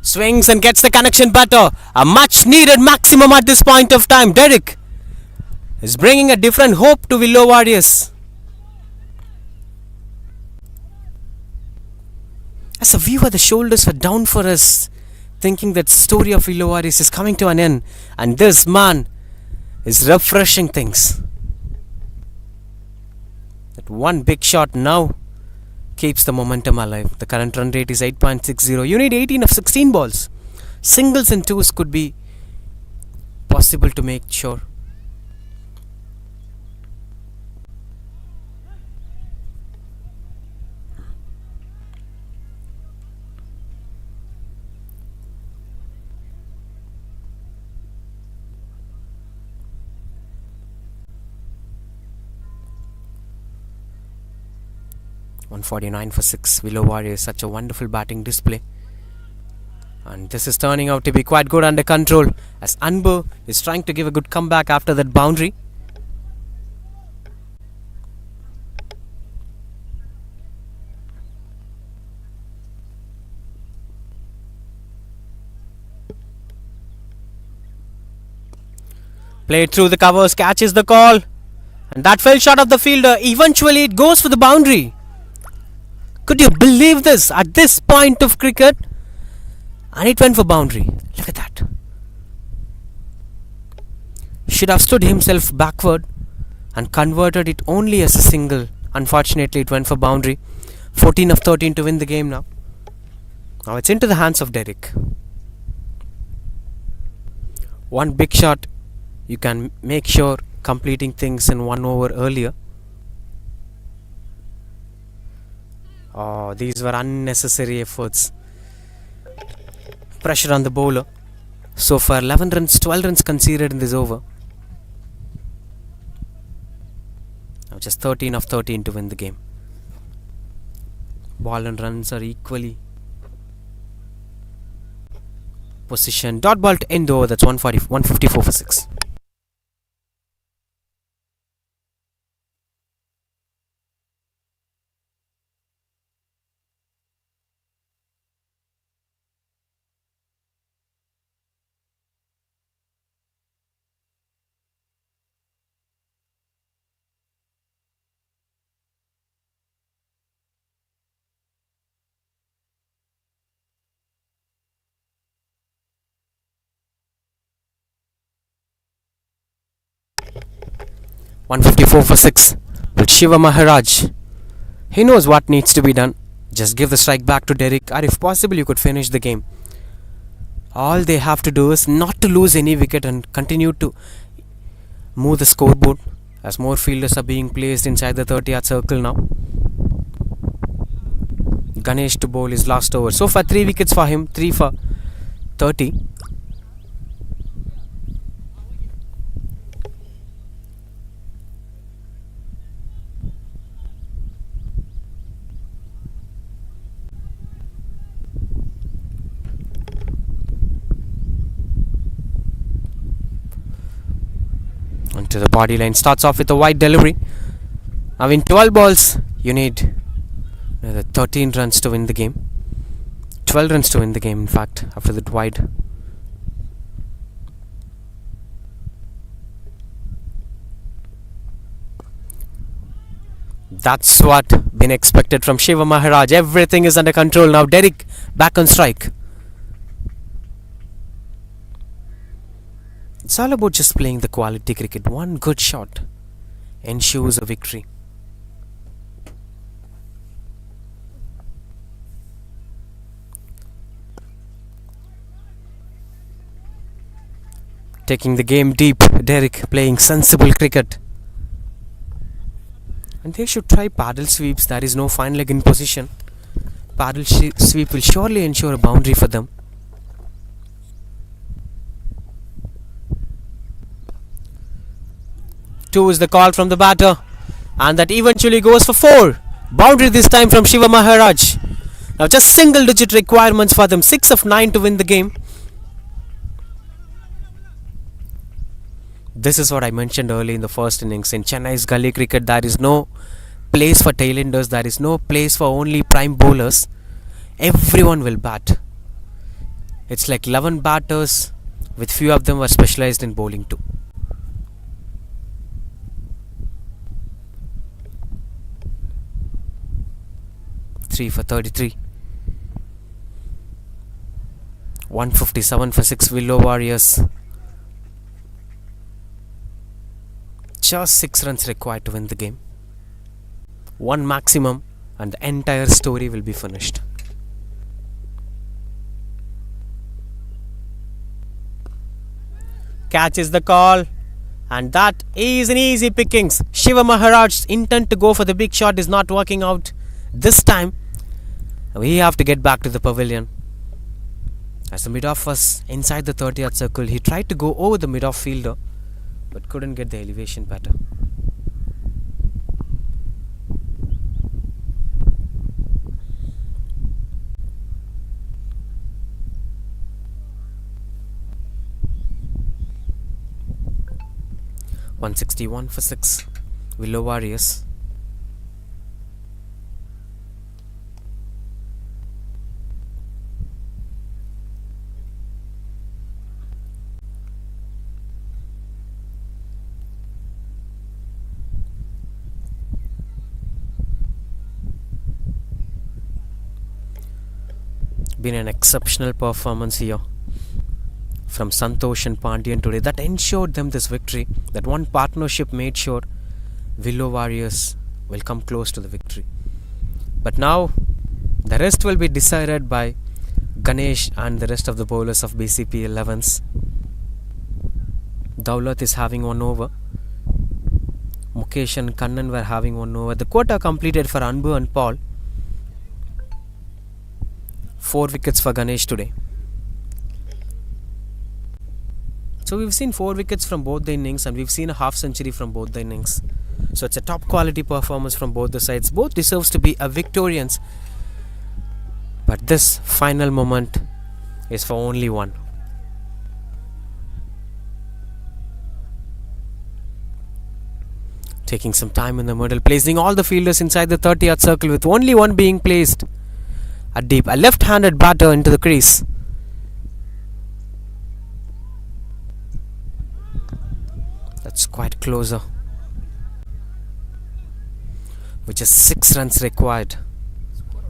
Swings and gets the connection better. A much needed maximum at this point of time. Derek is bringing a different hope to Willow Warriors. As a viewer, the shoulders were down for us, thinking that story of Willow Warriors is coming to an end, and this man is refreshing things. That one big shot now keeps the momentum alive. The current run rate is 8.60. You need 18 of 16 balls. Singles and twos could be possible to make sure. .149 for 6. Willow Warriors, such a wonderful batting display. And this is turning out to be quite good under control as Anbu is trying to give a good comeback after that boundary. Played through the covers, catches the call. And that fell short of the fielder. Eventually it goes for the boundary. Could you believe this at this point of cricket? And it went for boundary. Look at that. Should have stood himself backward and converted it only as a single. Unfortunately it went for boundary. 14 of 13 to win the game now. Now it's into the hands of Derek. One big shot, you can make sure completing things in 1 over earlier. Oh, these were unnecessary efforts. Pressure on the bowler. So far 11 runs, 12 runs conceded in this over. Now just 13 of 13 to win the game. Ball and runs are equally positioned. Dot ball to end over. That's 154 for 6. $154 for 6 with Shiva Maharaj. He knows what needs to be done. Just give the strike back to Derek, or if possible you could finish the game. All they have to do is not to lose any wicket and continue to move the scoreboard as more fielders are being placed inside the 30-yard circle now. Ganesh to bowl his last over. So far 3 wickets for him, 3 for 30. Onto the body line, starts off with a wide delivery. Now in 12 balls you need another 13 runs to win the game. 12 runs to win the game in fact after that wide. That's what been expected from Shiva Maharaj. Everything is under control now. Derek back on strike. It's all about just playing the quality cricket. One good shot ensures a victory. Taking the game deep, Derek playing sensible cricket. And they should try paddle sweeps. There is no fine leg in position. Paddle sweep will surely ensure a boundary for them. Two is the call from the batter, and that eventually goes for 4. Boundary this time from Shiva Maharaj. Now just single digit requirements for them. 6 of 9 to win the game. This is what I mentioned early in the first innings. In Chennai's gully cricket, there is no place for tailenders. There is no place for only prime bowlers. Everyone will bat. It's like 11 batters, with few of them are specialized in bowling too. Three for 33. 157 for 6 Willow Warriors. Just 6 runs required to win the game. 1 maximum and the entire story will be finished. Catches the call, and that is an easy pickings. Shiva Maharaj's intent to go for the big shot is not working out this time. We have to get back to the pavilion. As the mid-off was inside the 30-yard circle, he tried to go over the mid-off fielder but couldn't get the elevation better. 161 for 6. Willow Warriors. Been an exceptional performance here from Santosh and Pandian today that ensured them this victory. That one partnership made sure Willow Warriors will come close to the victory. But now the rest will be decided by Ganesh and the rest of the bowlers of Bcpl 11S. Daulat is having one over. Mukesh and Kannan were having one over. The quota completed for Anbu and Paul. 4 wickets for Ganesh today. So we've seen 4 wickets from both the innings and we've seen a half century from both the innings. So it's a top quality performance from both the sides. Both deserves to be a victorians. But this final moment is for only one. Taking some time in the middle, placing all the fielders inside the 30-yard circle with only one being placed. A left-handed batter into the crease. That's quite closer. Which is 6 runs required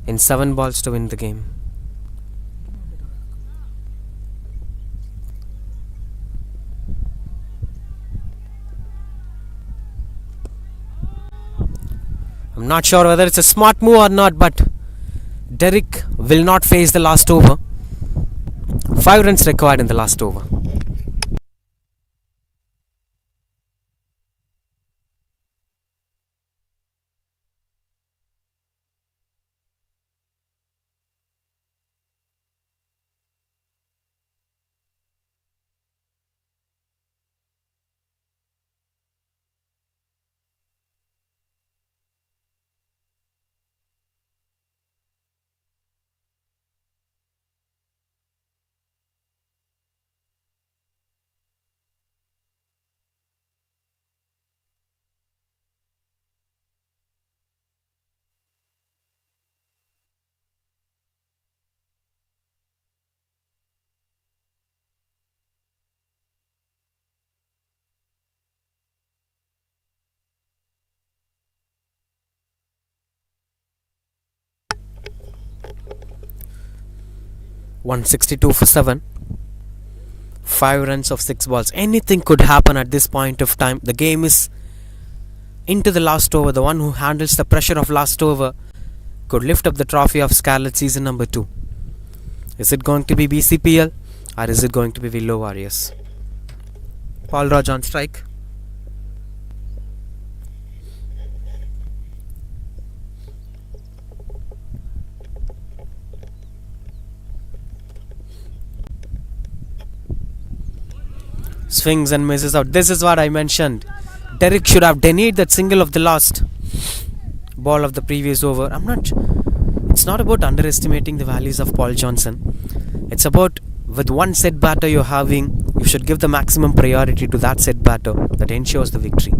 in 7 balls to win the game. I'm not sure whether it's a smart move or not, but Derek will not face the last over. 5 runs required in the last over. .162 for 7. 5 runs of 6 balls. Anything could happen at this point of time. The game is into the last over. The one who handles the pressure of last over could lift up the trophy of Scarlet season number 2. Is it going to be BCPL or is it going to be Willow Warriors? Paul Raj on strike. Swings and misses out. This is what I mentioned. Derek should have denied that single of the last ball of the previous over. It's not about underestimating the values of Paul Johnson. It's about with one set batter you're having, you should give the maximum priority to that set batter that ensures the victory.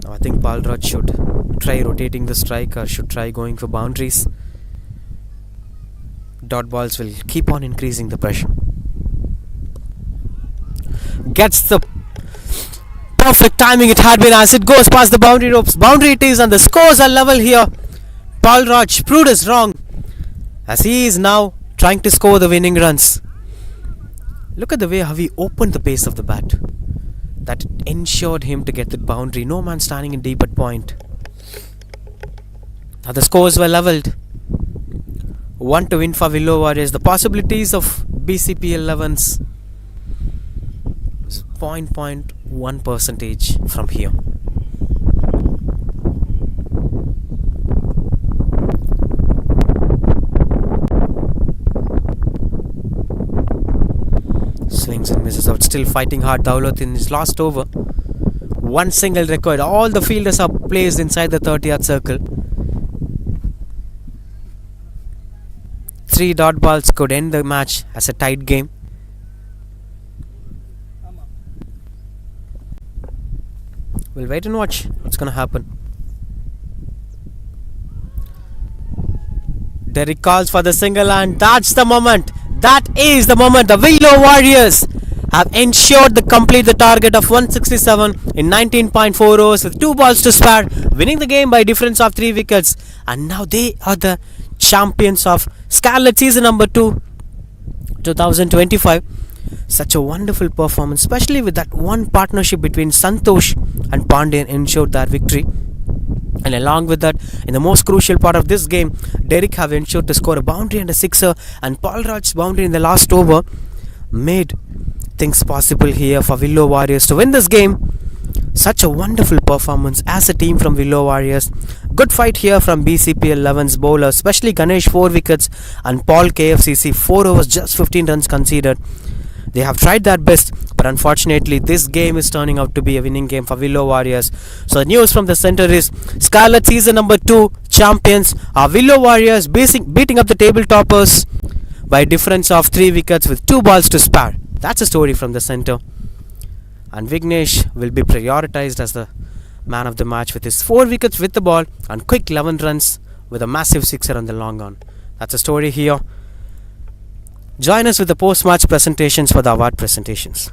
Now I think Paul Raj should try rotating the strike or should try going for boundaries. Dot balls will keep on increasing the pressure. Gets the perfect timing it had been as it goes past the boundary ropes. Boundary it is and the scores are level here. Paul Raj proved us wrong as he is now trying to score the winning runs. Look at the way how he opened the base of the bat. That ensured him to get the boundary. No man standing in deep at point. Now the scores were levelled. 1 to win for Willow Warriors. The possibilities of Bcpl 11's is 0.1% from here. Swings and misses out. Still fighting hard. Daulat in his last over. One single required. All the fielders are placed inside the 30-yard circle. 3 dot balls could end the match as a tight game. We'll wait and watch what's gonna happen. Derek calls for the single, and that's the moment. That is the moment. The Willow Warriors have ensured to complete the target of 167 in 19.4 overs with 2 balls to spare, winning the game by a difference of 3 wickets. And now they are the champions of Scarlet season number 2, 2025. Such a wonderful performance, especially with that one partnership between Santosh and Pandyan ensured that victory. And along with that, in the most crucial part of this game, Derek have ensured to score a boundary and a sixer, and Paul Raj's boundary in the last over made things possible here for Willow Warriors to win this game. Such a wonderful performance as a team from Willow Warriors. Good fight here from Bcpl 11's bowler, especially Ganesh 4 wickets and Paul KFCC 4 overs, just 15 runs conceded. They have tried their best, but unfortunately this game is turning out to be a winning game for Willow Warriors. So the news from the center is Scarlet season number 2 champions are Willow Warriors, beating up the table toppers by a difference of 3 wickets with 2 balls to spare. That's a story from the center. And Vignesh will be prioritized as the man of the match with his 4 wickets with the ball and quick 11 runs with a massive sixer on the long on. That's a story here. Join us with the post-match presentations for the award presentations.